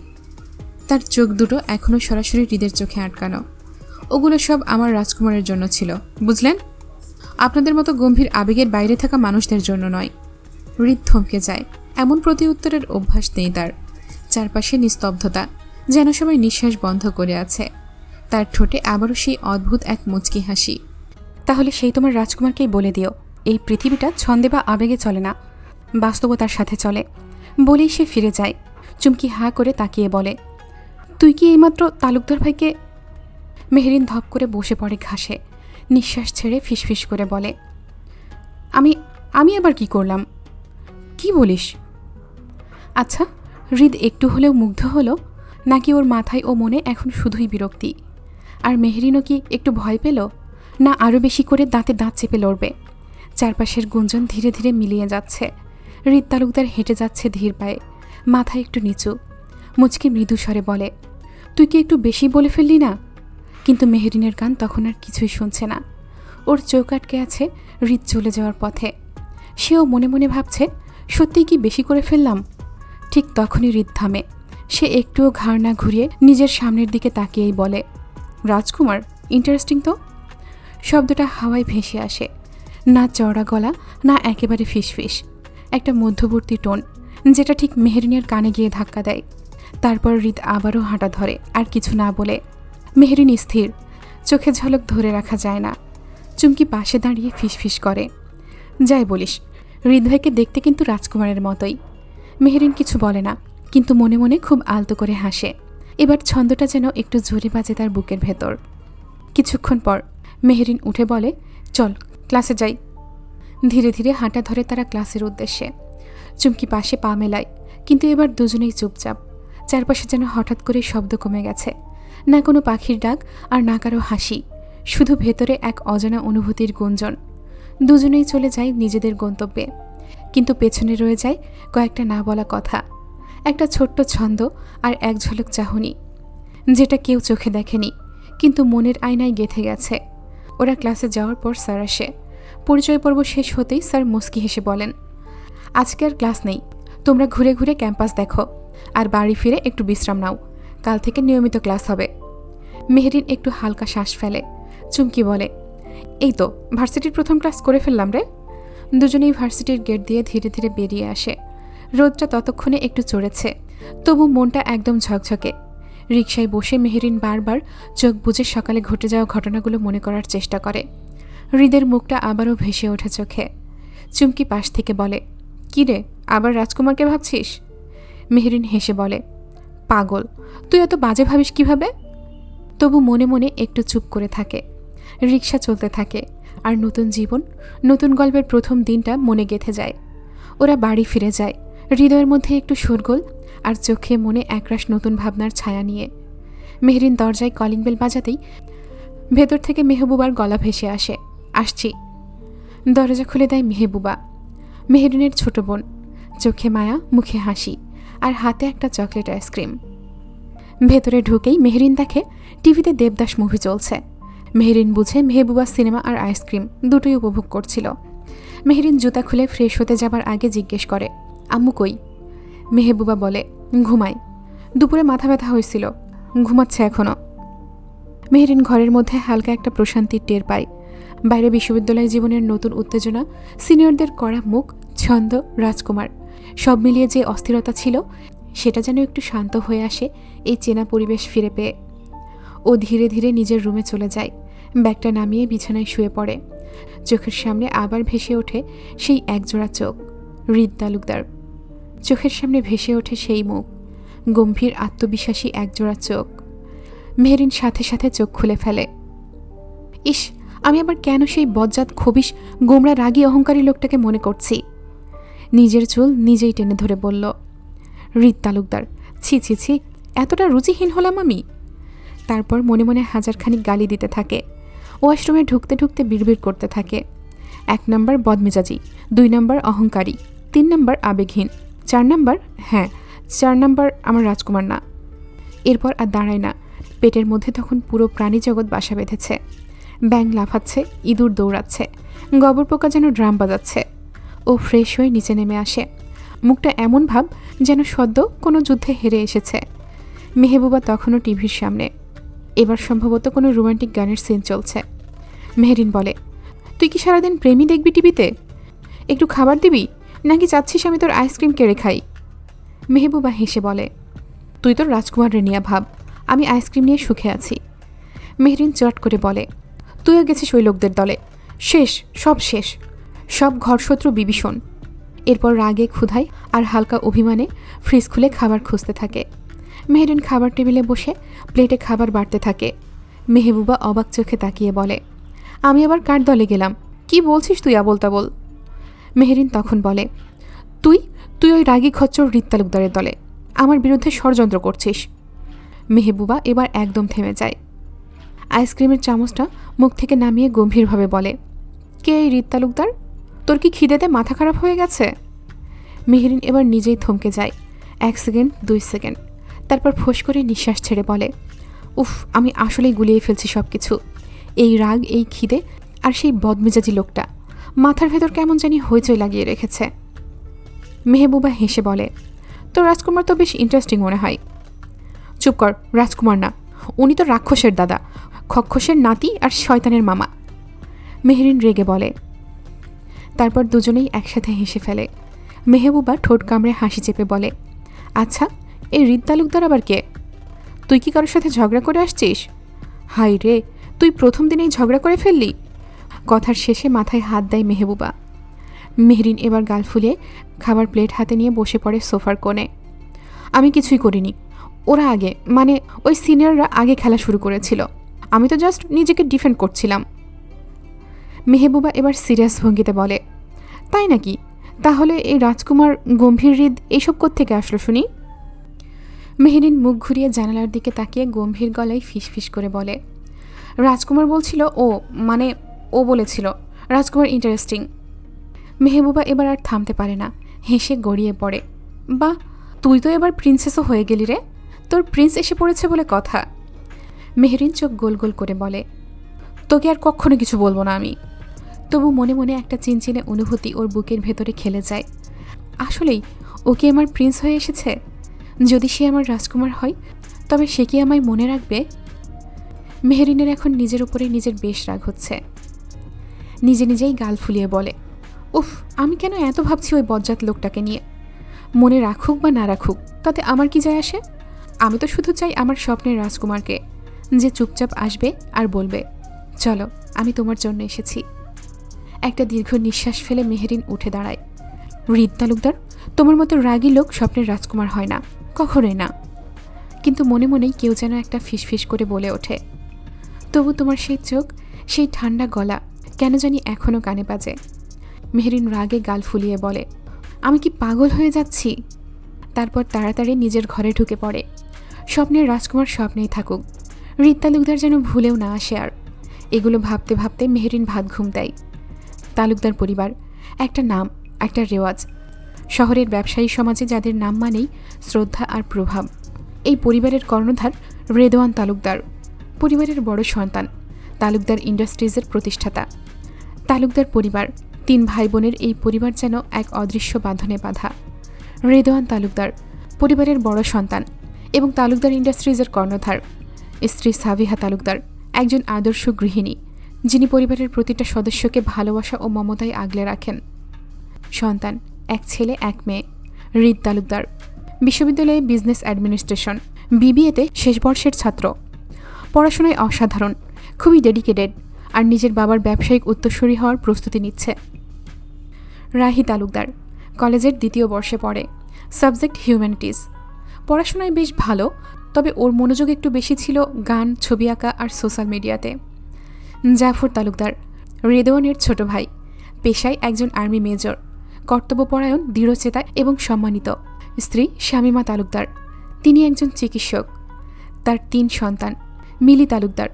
Speaker 1: তার চোখ দুটো এখনও সরাসরি হৃদের চোখে আটকানো। ওগুলো সব আমার রাজকুমারের জন্য ছিল, বুঝলেন? আপনাদের মতো গম্ভীর আবেগের বাইরে থাকা মানুষদের জন্য নয়। হৃদ থমকে যায়, এমন প্রতি উত্তরের অভ্যাস নেই তার। চারপাশে নিস্তব্ধতা, যেন সবাই নিঃশ্বাস বন্ধ করে আছে। তার ঠোঁটে আবারও সেই অদ্ভুত এক মুচকি হাসি।
Speaker 2: তাহলে সেই তোমার রাজকুমারকেই বলে দিও, এই পৃথিবীটা ছন্দে বা আবেগে চলে না, বাস্তবতার সাথে চলে। বলেই সে ফিরে যায়। চুমকি হাঁ করে তাকিয়ে বলে, তুই কি এইমাত্র তালুকদার ভাইকে? মেহরিন ধপ করে বসে পড়ে ঘাসে, নিঃশ্বাস ছেড়ে ফিসফিস করে বলে, আমি আমি আবার কি করলাম? কি বলিস? আচ্ছা, হৃদ একটু হলেও মুগ্ধ হলো, নাকি ওর মাথায় ও মনে এখন শুধুই বিরক্তি? আর মেহরিনও কি একটু ভয় পেল, না আরও বেশি করে দাঁতে দাঁত চেপে লড়বে? চারপাশের গুঞ্জন ধীরে ধীরে মিলিয়ে যাচ্ছে। হৃদ তালুকদার হেঁটে যাচ্ছে ধীর পায়ে, মাথা একটু নিচু। মুচকি মৃদু স্বরে বলে, তুই কি একটু বেশি বলে ফেললি না? কিন্তু মেহরিনের কান তখন আর কিছুই শুনছে না। ওর চোখ আটকে আছে হৃদ চলে যাওয়ার পথে। সেও মনে মনে ভাবছে, সত্যিই কি বেশি করে ফেললাম? ঠিক তখনই হৃদ থামে। সে একটুও ঘাড় না ঘুরিয়ে নিজের সামনের দিকে তাকিয়েই বলে, রাজকুমার, ইন্টারেস্টিং তো। শব্দটা হাওয়ায় ভেসে আসে, না চওড়া গলা, না একেবারে ফিসফিস, একটা মধ্যবর্তী টোন, যেটা ঠিক মেহরিনের কানে গিয়ে ধাক্কা দেয়। তারপর হৃদ আবারও হাঁটা ধরে, আর কিছু না বলে। মেহরিন স্থির, চোখে ঝলক ধরে রাখা যায় না। চুমকি পাশে দাঁড়িয়ে ফিসফিস করে, যাই বলিস, হৃদ ভাইকে দেখতে কিন্তু রাজকুমারের মতোই। মেহরিন কিছু বলে না, কিন্তু মনে মনে খুব আলতো করে হাসে। এবার ছন্দটা যেন একটু জোরে বাজে তার বুকের ভেতর। কিছুক্ষণ পর মেহরিন উঠে বলে, চল ক্লাসে যাই। ধীরে ধীরে হাঁটা ধরে তারা ক্লাসের উদ্দেশ্যে। চুমকি পাশে পা মেলায়, কিন্তু এবার দুজনেই চুপচাপ। চারপাশে যেন হঠাৎ করে শব্দ কমে গেছে, না কোনো পাখির ডাক আর না কারো হাসি, শুধু ভেতরে এক অজানা অনুভূতির গুঞ্জন। দুজনেই চলে যায় নিজেদের গন্তব্যে, কিন্তু পেছনে রয়ে যায় কয়েকটা না বলা কথা, একটা ছোট্ট ছন্দ আর এক ঝলক চাহনি, যেটা কেউ চোখে দেখেনি কিন্তু মনের আয়নায় গেঁথে গেছে। ওরা ক্লাসে যাওয়ার পর স্যার আসে। পরিচয় পর্ব শেষ হতেই স্যার মুস্কি হেসে বলেন, আজকে আর ক্লাস নেই, তোমরা ঘুরে ঘুরে ক্যাম্পাস দেখো আর বাড়ি ফিরে একটু বিশ্রাম নাও, কাল থেকে নিয়মিত ক্লাস হবে। মেহরিন একটু হালকা শ্বাস ফেলে। চুমকি বলে, এই তো ভার্সিটির প্রথম ক্লাস করে ফেললাম রে। দুজনেই ভার্সিটির গেট দিয়ে ধীরে ধীরে বেরিয়ে আসে। রোদটা ততক্ষণে একটু চড়েছে, তবু মনটা একদম ঝকঝকে। রিকশায় বসে মেহরিন বারবার চোখ বুজে সকালে ঘটে যাওয়া ঘটনাগুলো মনে করার চেষ্টা করে। হৃদের মুখটা আবারও ভেসে ওঠে চোখে। চুমকি পাশ থেকে বলে, কি রে, আবার রাজকুমারকে ভাবছিস? মেহরিন হেসে বলে, পাগল, তুই এত বাজে ভাবিস কিভাবে? তবু মনে মনে একটু চুপ করে থাকে। রিকশা চলতে থাকে, আর নতুন জীবন, নতুন গল্পের প্রথম দিনটা মনে গেঁথে যায়। ওরা বাড়ি ফিরে যায়, হৃদয়ের মধ্যে একটু শোরগোল আর চোখে মনে একরাশ নতুন ভাবনার ছায়া নিয়ে। মেহরিন দরজায় কলিং বেল বাজাতেই ভেতর থেকে মেহবুবার গলা ভেসে আসে, আসছি। দরজা খুলে দেয় মেহবুবা, মেহরিনের ছোট বোন। চোখে মায়া, মুখে হাসি, আর হাতে একটা চকলেট আইসক্রিম। ভেতরে ঢুকেই মেহরিন দেখে টিভিতে দেবদাস মুভি চলছে। মেহরিন বুঝে মেহবুবা সিনেমা আর আইসক্রিম দুটোই উপভোগ করছিল। মেহরিন জুতা খুলে ফ্রেশ হতে যাবার আগে জিজ্ঞেস করে, আম্মু কই? মেহবুবা বলে, ঘুমাই। দুপুরে মাথা ব্যথা হয়েছিল, ঘুমাচ্ছে এখনও। মেহরিন ঘরের মধ্যে হালকা একটা প্রশান্তির টের পায়। বাইরে বিশ্ববিদ্যালয় জীবনের নতুন উত্তেজনা, সিনিয়রদের কড়া মুখ, ছন্দ, রাজকুমার, সব মিলিয়ে যে অস্থিরতা ছিল সেটা যেন একটু শান্ত হয়ে আসে এই চেনা পরিবেশ ফিরে পেয়ে। ও ধীরে ধীরে নিজের রুমে চলে যায়, ব্যাগটা নামিয়ে বিছানায় শুয়ে পড়ে। চোখের সামনে আবার ভেসে ওঠে সেই একজোড়া চোখ, হৃদ তালুকদার। চোখের সামনে ভেসে ওঠে সেই মুখ, গম্ভীর আত্মবিশ্বাসী একজোড়া চোখ। মেহরিন সাথে সাথে চোখ খুলে ফেলে। ইস, আমি আবার কেন সেই বজ্জাত খবিশ গোমরা রাগী অহংকারী লোকটাকে মনে করছি? নিজের চুল নিজেই টেনে ধরে বলল, হৃদ তালুকদার, ছি ছি ছি, এতটা রুচিহীন হলাম আমি। তারপর মনে মনে হাজারখানিক গালি দিতে থাকে। ওয়াশরুমে ঢুকতে ঢুকতে বিড়বিড় করতে থাকে, 1 নম্বর বদমেজাজি, 2 নম্বর অহংকারী, 3 নম্বর আবেগহীন, 4 নম্বর, হ্যাঁ 4 নম্বর আমার রাজকুমার না। এরপর আর দাঁড়ায় না। পেটের মধ্যে তখন পুরো প্রাণী জগৎ বাসা বেঁধেছে। ব্যাঙ লাফাচ্ছে, ইঁদুর দৌড়াচ্ছে, গবর পোকা যেন ড্রাম বাজাচ্ছে। ও ফ্রেশ হয়ে নিচে নেমে আসে, মুখটা এমন ভাব যেন সদ্য কোনো যুদ্ধে হেরে এসেছে। মেহবুবা তখনও টিভির সামনে। এবার সম্ভবত কোনো রোমান্টিক গানের সিন চলছে। মেহরিন বলে, তুই কি সারাদিন প্রেমই দেখবি টিভিতে? একটু খাবার দিবি, নাকি চাচ্ছিস আমি তোর আইসক্রিম কেড়ে খাই? মেহবুবা হেসে বলে, তুই তোর রাজকুমারের নিয়ে ভাব, আমি আইসক্রিম নিয়ে সুখে আছি। মেহরিন চট করে বলে, তুইও গেছিস ওই লোকদের দলে, শেষ, সব শেষ, সব ঘরশত্রু বিভীষণ। এরপর রাগে, ক্ষুধায় আর হালকা অভিমানে ফ্রিজ খুলে খাবার খুঁজতে থাকে। মেহরিন খাবার টেবিলে বসে প্লেটে খাবার বাড়তে থাকে। মেহবুবা অবাক চোখে তাকিয়ে বলে, আমি আবার কার দলে গেলাম? কি বলছিস তুই আবোল তাবোল? মেহরিন তখন বলে, তুই তুই ওই রাগী খচ্চর হৃদ তালুকদারের দলে, আমার বিরুদ্ধে ষড়যন্ত্র করছিস। মেহবুবা এবার একদম থেমে যায়। আইসক্রিমের চামচটা মুখ থেকে নামিয়ে গম্ভীরভাবে বলে, কে এই হৃদ তালুকদার? তোর কি খিদেতে মাথা খারাপ হয়ে গেছে? মেহরিন এবার নিজেই থমকে যায়, 1 সেকেন্ড, 2 সেকেন্ড, তারপর ফোঁস করে নিঃশ্বাস ছেড়ে বলে, উফ, আমি আসলেই গুলিয়ে ফেলছি সব কিছু। এই রাগ, এই খিদে আর সেই বদমেজাজি লোকটা মাথার ভেতর কেমন জানি হইচই লাগিয়ে রেখেছে। মেহবুবা হেসে বলে, তোর রাজকুমার তো বেশ ইন্টারেস্টিং মনে হয়। চুপ কর, রাজকুমার না, উনি তো রাক্ষসের দাদা, খক্ষসের নাতি আর শয়তানের মামা। মেহরিন রেগে বলে। তারপর দুজনেই একসাথে হেসে ফেলে। মেহবুবা ঠোঁট কামড়ে হাসি চেপে বলে, আচ্ছা, এই হৃদ তালুকদার আবার কে? তুই কি কারোর সাথে ঝগড়া করে আসছিস? হাই রে, তুই প্রথম দিনেই ঝগড়া করে ফেললি। কথার শেষে মাথায় হাত দেয় মেহবুবা। মেহরিন এবার গাল ফুলিয়ে খাবার প্লেট হাতে নিয়ে বসে পড়ে সোফার কোণে। আমি কিছুই করিনি, ওরা আগে, মানে ওই সিনিয়ররা আগে খেলা শুরু করেছিল, আমি তো জাস্ট নিজেকে ডিফেন্ড করছিলাম। মেহবুবা এবার সিরিয়াস ভঙ্গিতে বলে, তাই নাকি? তাহলে এই রাজকুমার, গম্ভীর হৃদ এইসব কোত্থেকে আসলো শুনি? মেহরিন মুখ ঘুরিয়ে জানালার দিকে তাকিয়ে গম্ভীর গলায় ফিসফিস করে বলে, রাজকুমার বলছিল, ও বলেছিল রাজকুমার ইন্টারেস্টিং। মেহবুবা এবার আর থামতে পারে না, হেসে গড়িয়ে পড়ে, বাহ, তুই তো এবার প্রিন্সেসও হয়ে গেলি রে, তোর প্রিন্স এসে পড়েছে বলে কথা। মেহরিন চোখ গোল গোল করে বলে, তোকে আর কখনো কিছু বলবো না আমি। তবু মনে মনে একটা চিনচিনে অনুভূতি ওর বুকের ভেতরে খেলে যায়। আসলেই ও কি আমার প্রিন্স হয়ে এসেছে? যদি সে আমার রাজকুমার হয়, তবে সে কি আমায় মনে রাখবে? মেহরিনের এখন নিজের উপরে নিজের বেশ রাগ হচ্ছে। নিজে নিজেই গাল ফুলিয়ে বলে, উফ, আমি কেন এত ভাবছি ওই বজ্জাত লোকটাকে নিয়ে? মনে রাখুক বা না রাখুক, তাতে আমার কি যায় আসে? আমি তো শুধু চাই আমার স্বপ্নের রাজকুমারকে, যে চুপচাপ আসবে আর বলবে, চলো, আমি তোমার জন্য এসেছি। একটা দীর্ঘ নিঃশ্বাস ফেলে মেহরিন উঠে দাঁড়ায়। হৃদ তালুকদার, তোমার মতো রাগী লোক স্বপ্নের রাজকুমার হয় না, কখনোই না। কিন্তু মনে মনেই কেউ যেন একটা ফিসফিস করে বলে ওঠে, তবু তোমার সেই চোখ, সেই ঠান্ডা গলা, কেন জানি এখনও কানে বাজে। মেহরিন রাগে গাল ফুলিয়ে বলে, আমি কি পাগল হয়ে যাচ্ছি? তারপর তাড়াতাড়ি নিজের ঘরে ঢুকে পড়ে। স্বপ্নের রাজকুমার স্বপ্নেই থাকুক, হৃদ তালুকদার যেন ভুলেও না আসে আর। এগুলো ভাবতে ভাবতে মেহরিন ভাত ঘুম দেয়। তালুকদার পরিবার, একটা নাম, একটা রেওয়াজ। শহরের ব্যবসায়ী সমাজে যাদের নাম মানেই শ্রদ্ধা আর প্রভাব। এই পরিবারের কর্ণধার রেদওয়ান তালুকদার, পরিবারের বড় সন্তান, তালুকদার ইন্ডাস্ট্রিজের প্রতিষ্ঠাতা। তালুকদার পরিবার, 3 ভাই বোনের এই পরিবার যেন এক অদৃশ্য বাঁধনে বাঁধা। রেদওয়ান তালুকদার পরিবারের বড় সন্তান এবং তালুকদার ইন্ডাস্ট্রিজের কর্ণধার। স্ত্রী সাবিহা তালুকদার একজন আদর্শ গৃহিণী, যিনি পরিবারের প্রতিটা সদস্যকে ভালোবাসা ও মমতায় আগলে রাখেন। সন্তান, 1 ছেলে 1 মেয়ে। হৃদ তালুকদার বিশ্ববিদ্যালয়ে বিজনেস অ্যাডমিনিস্ট্রেশন BBA-তে শেষ বর্ষের ছাত্র। পড়াশোনায় অসাধারণ, খুবই ডেডিকেটেড আর নিজের বাবার ব্যবসায়িক উত্তরসূরি হওয়ার প্রস্তুতি নিচ্ছে। রাহি তালুকদার কলেজের 2য় বর্ষে পড়ে, সাবজেক্ট হিউম্যানিটিজ। পড়াশোনায় বেশ ভালো, তবে ওর মনোযোগ একটু বেশি ছিল গান, ছবি আঁকা আর সোশ্যাল মিডিয়াতে। জাফর তালুকদার রেদওয়ানের ছোট ভাই, পেশায় একজন আর্মি মেজর, কর্তব্যপরায়ণ, দৃঢ়চেতা এবং সম্মানিত। স্ত্রী শামীমা তালুকদার, তিনি একজন চিকিৎসক। তার 3 সন্তান। মিলি তালুকদার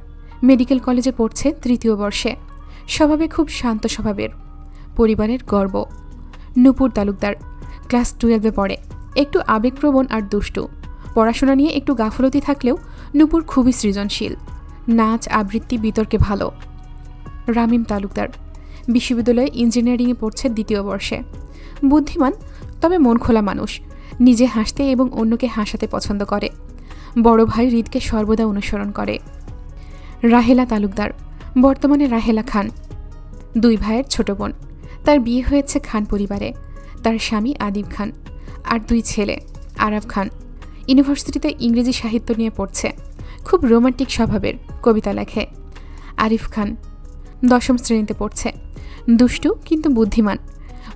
Speaker 2: মেডিকেল কলেজে পড়ছে 3য় বর্ষে, স্বভাবে খুব শান্ত স্বভাবের, পরিবারের গর্ব। নূপুর তালুকদার ক্লাস 12-এ পড়ে, একটু আবেগপ্রবণ আর দুষ্টু। পড়াশোনা নিয়ে একটু গাফলতি থাকলেও নূপুর খুবই সৃজনশীল, নাচ, আবৃত্তি, বিতর্কে ভালো। রামিম তালুকদার বিশ্ববিদ্যালয়ে ইঞ্জিনিয়ারিংয়ে পড়ছে 2য় বর্ষে, বুদ্ধিমান তবে মন খোলা মানুষ, নিজে হাসতে এবং অন্যকে হাসাতে পছন্দ করে। বড় ভাই হৃদকে সর্বদা অনুসরণ করে। রাহেলা তালুকদার বর্তমানে রাহেলা খান, 2 ভাইয়ের ছোট বোন। তার বিয়ে হয়েছে খান পরিবারে। তার স্বামী আদিব খান আর 2 ছেলে। আরাফ খান ইউনিভার্সিটিতে ইংরেজি সাহিত্য নিয়ে পড়ছে, খুব রোমান্টিক স্বভাবের, কবিতা লেখে। আরিফ খান 10ম শ্রেণীতে পড়ছে, দুষ্টু কিন্তু বুদ্ধিমান,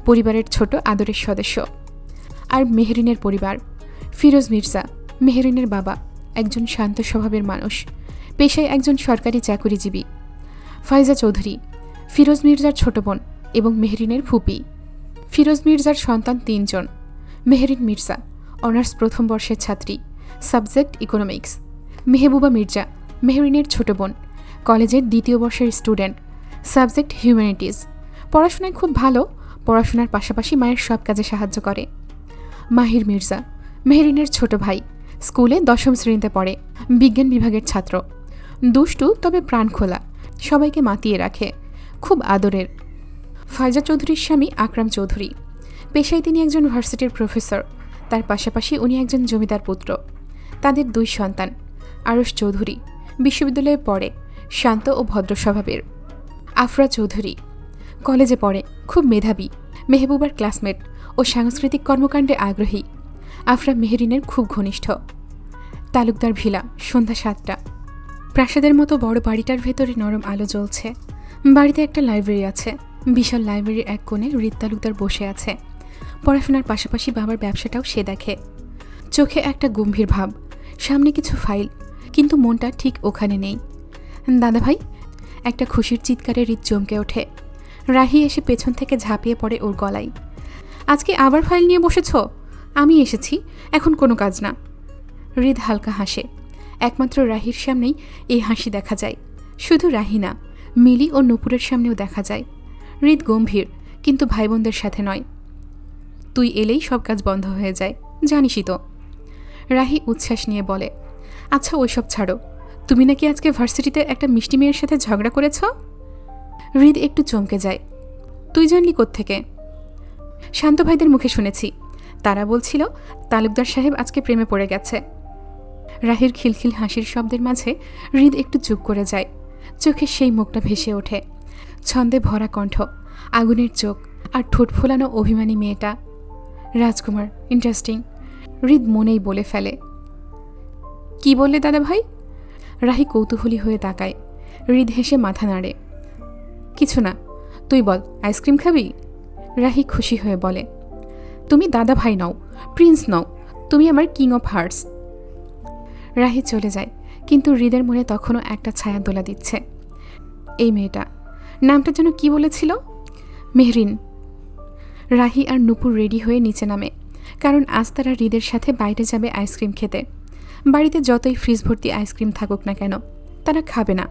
Speaker 2: পরিবারের ছোট আদরের সদস্য। আর মেহরিনের পরিবার, ফিরোজ মির্জা মেহরিনের বাবা, একজন শান্ত স্বভাবের মানুষ, পেশায় একজন সরকারি চাকুরিজীবী। ফাইজা চৌধুরী ফিরোজ মির্জার ছোট বোন এবং মেহরিনের ফুপি। ফিরোজ মির্জার সন্তান 3 জন। মেহরিন মির্জা অনার্স 1ম বর্ষের ছাত্রী, সাবজেক্ট ইকোনমিক্স। মেহবুবা মির্জা মেহরিনের ছোট বোন, কলেজের 2য় বর্ষের স্টুডেন্ট, সাবজেক্ট হিউম্যানিটিজ। পড়াশোনায় খুব ভালো, পড়াশোনার পাশাপাশি মায়ের সব কাজে সাহায্য করে। মাহির মির্জা মেহরিনের ছোট ভাই, স্কুলে 10ম শ্রেণীতে পড়ে, বিজ্ঞান বিভাগের ছাত্র, দুষ্টু তবে প্রাণখোলা, সবাইকে মাতিয়ে রাখে, খুব আদরের। ফাইজা চৌধুরীর স্বামী আকরাম চৌধুরী, পেশায় তিনি একজন ভার্সিটির প্রফেসর, তার পাশাপাশি উনি একজন জমিদার পুত্র। তাদের 2 সন্তান। আরশ চৌধুরী বিশ্ববিদ্যালয়ে পড়ে, শান্ত ও ভদ্র স্বভাবের। আফরা চৌধুরী কলেজে পড়ে, খুব মেধাবী, মেহবুবার ক্লাসমেট ও সাংস্কৃতিক কর্মকাণ্ডে আগ্রহী। আফরা মেহরিনের খুব ঘনিষ্ঠ। তালুকদার ভিলা, সন্ধ্যা 7টা। প্রাসাদের মতো বড় বাড়িটার ভেতরে নরম আলো জ্বলছে। বাড়িতে একটা লাইব্রেরি আছে, বিশাল লাইব্রেরির এক কোণে হৃদ তালুকদার বসে আছে। পড়াশোনার পাশাপাশি বাবার ব্যবসাটাও সে দেখে। চোখে একটা গম্ভীর ভাব, সামনে কিছু ফাইল, কিন্তু মনটা ঠিক ওখানে নেই। দাদাভাই, একটা খুশির চিৎকারে হৃদ চমকে ওঠে। রাহি এসে পেছন থেকে ঝাঁপিয়ে পড়ে ওর গলায়। আজকে আবার ফাইল নিয়ে বসেছ? আমি এসেছি, এখন কোনো কাজ না। হৃদ হালকা হাসে। একমাত্র রাহির সামনেই এই হাসি দেখা যায়। শুধু রাহি না, মিলি ও নূপুরের সামনেও দেখা যায়। হৃদ গম্ভীর, কিন্তু ভাই বোনদের সাথে নয়। তুই এলেই সব কাজ বন্ধ হয়ে যায়, জানিসই তো। রাহি উচ্ছ্বাস নিয়ে বলে, আচ্ছা ওইসব ছাড়ো, তুমি নাকি আজকে ভার্সিটিতে একটা মিষ্টি মেয়ের সাথে ঝগড়া করেছ? হৃদ একটু চমকে যায়। তুই জানলি কোত্থেকে? শান্ত ভাইদের মুখে শুনেছি, তারা বলছিল তালুকদার সাহেব আজকে প্রেমে পড়ে গেছে। রাহির খিলখিল হাসির শব্দের মাঝে হৃদ একটু চুপ করে যায়। চোখে সেই মুখটা ভেসে ওঠে, ছন্দে ভরা কণ্ঠ, আগুনের চোখ আর ঠোঁট ফোলানো অভিমানী মেয়েটা। রাজকুমার, ইন্টারেস্টিং, হৃদ মনেই বলে ফেলে। কি বললে দাদা ভাই? রাহি কৌতূহলী হয়ে তাকায়। হৃদ হেসে মাথা নাড়ে। কিছু না, তুই বল, আইসক্রিম খাবি? রাহি খুশি হয়ে বলে, তুমি দাদা ভাই নও, প্রিন্স নও, তুমি আমার কিং অফ হার্টস। রাহি চলে যায়, কিন্তু হৃদের মনে তখনও একটা ছায়া দোলা দিচ্ছে। এই মেয়েটা, নামটা যেন কি বলেছিল? মেহরিন। রাহি আর নূপুর রেডি হয়ে নিচে নামে, কারণ আজ তারা হৃদের সাথে বাইরে যাবে আইসক্রিম খেতে। বাড়িতে যতই ফ্রিজ ভর্তি আইসক্রিম থাকুক না কেন, তারা খাবে না।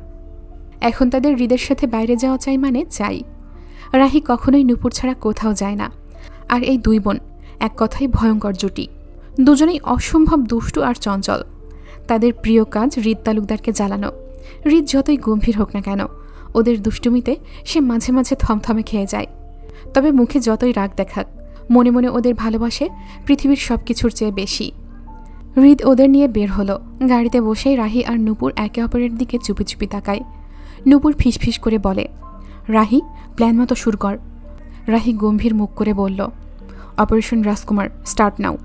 Speaker 2: এখন তাদের হৃদের সাথে বাইরে যাওয়া চাই মানে চাই। রাহি কখনোই নূপুর ছাড়া কোথাও যায় না। আর এই দুই বোন এক কথাই ভয়ঙ্কর জুটি। দুজনেই অসম্ভব দুষ্টু আর চঞ্চল। তাদের প্রিয় কাজ হৃদ তালুকদারকে জ্বালানো। হৃদ যতই গম্ভীর হোক না কেন, ওদের দুষ্টুমিতে সে মাঝে মাঝে থমথমে খেয়ে যায়। তবে মুখে যতই রাগ দেখাক, মনে মনে ওদের ভালোবাসে পৃথিবীর সব কিছুর চেয়ে বেশি। হৃদ ওদের নিয়ে বের হলো। গাড়িতে বসেই রাহি আর নূপুর একে অপরের দিকে চুপি চুপি তাকায়। নূপুর ফিসফিস করে বলে, রাহি, প্ল্যান মতো শুরু কর। রাহি গম্ভীর মুখ করে বলল, অপারেশন রাজকুমার, স্টার্ট নাও।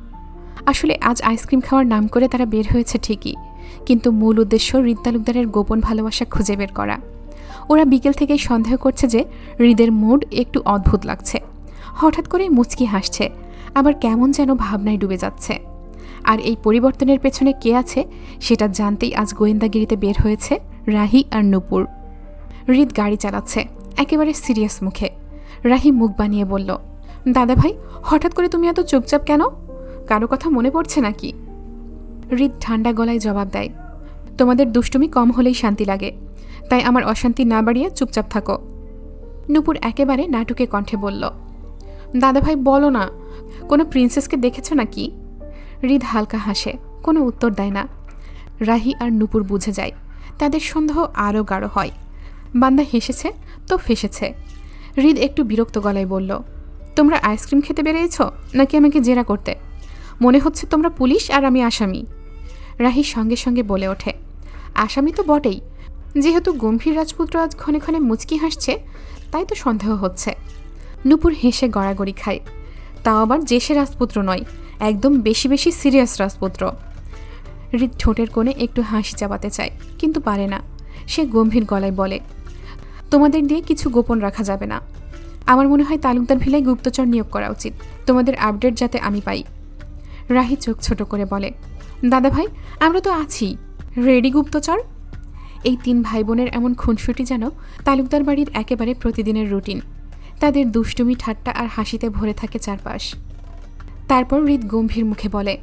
Speaker 2: আসলে আজ আইসক্রিম খাওয়ার নাম করে তারা বের হয়েছে ঠিকই, কিন্তু মূল উদ্দেশ্য হৃদ তালুকদারের গোপন ভালোবাসা খুঁজে বের করা। ওরা বিকেল থেকেই সন্দেহ করছে যে হৃদের মুড একটু অদ্ভুত লাগছে। হঠাৎ করে মুচকি হাসছে, আবার কেমন যেন ভাবনায় ডুবে যাচ্ছে। আর এই পরিবর্তনের পেছনে কে আছে সেটা জানতেই আজ গোয়েন্দাগিরিতে বের হয়েছে রাহি আর নূপুর। হৃদ গাড়ি চালাচ্ছে একেবারে সিরিয়াস মুখে। রাহি মুখ বানিয়ে বলল, দাদা ভাই, হঠাৎ করে তুমি এত চুপচাপ কেন? কারো কথা মনে পড়ছে নাকি? হৃদ ঠান্ডা গলায় জবাব দেয়, তোমাদের দুষ্টুমি কম হলেই শান্তি লাগে, তাই আমার অশান্তি না বাড়িয়ে চুপচাপ থাকো। নূপুর একেবারে নাটুকে কণ্ঠে বলল, দাদা ভাই বলো না, কোনো প্রিন্সেসকে দেখেছ নাকি? হৃদ হালকা হাসে, কোনো উত্তর দেয় না। রাহি আর নূপুর বুঝে যায়, তাদের সন্দেহ আরও গাঢ় হয়। বান্দা হেসেছে তো ফেসেছে। হৃদ একটু বিরক্ত গলায় বলল, তোমরা আইসক্রিম খেতে বেরিয়েছ নাকি আমাকে জেরা করতে? মনে হচ্ছে তোমরা পুলিশ আর আমি আসামি। রাহি সঙ্গে সঙ্গে বলে ওঠে, আসামি তো বটেই, যেহেতু গম্ভীর রাজপুত্র আজ ক্ষণে ক্ষণে মুচকি হাসছে, তাই তো সন্দেহ হচ্ছে। নূপুর হেসে গড়াগড়ি খায়, তাও আবার যে সে রাজপুত্র নয়, একদম বেশি বেশি সিরিয়াস রাজপুত্র। হৃদ ঠোঁটের কোণে একটু হাসি চাপাতে চায়, কিন্তু পারে না। সে গম্ভীর গলায় বলে, তোমাদের দিয়ে কিছু গোপন রাখা যাবে না। আমার মনে হয় তালুকদার ভিলায় গুপ্তচর নিয়োগ করা উচিত, তোমাদের আপডেট যাতে আমি পাই। রাহি চোখ ছোট করে বলে, দাদা ভাই, আমরা তো আছি রেডি গুপ্তচর। এই তিন ভাই বোনের এমন খুনসুটি যেন তালুকদার বাড়ির একেবারে প্রতিদিনের রুটিন। তাদের দুষ্টুমি, ঠাট্টা আর হাসিতে ভরে থাকে চারপাশ। তারপর হৃদ গম্ভীর মুখে বলে,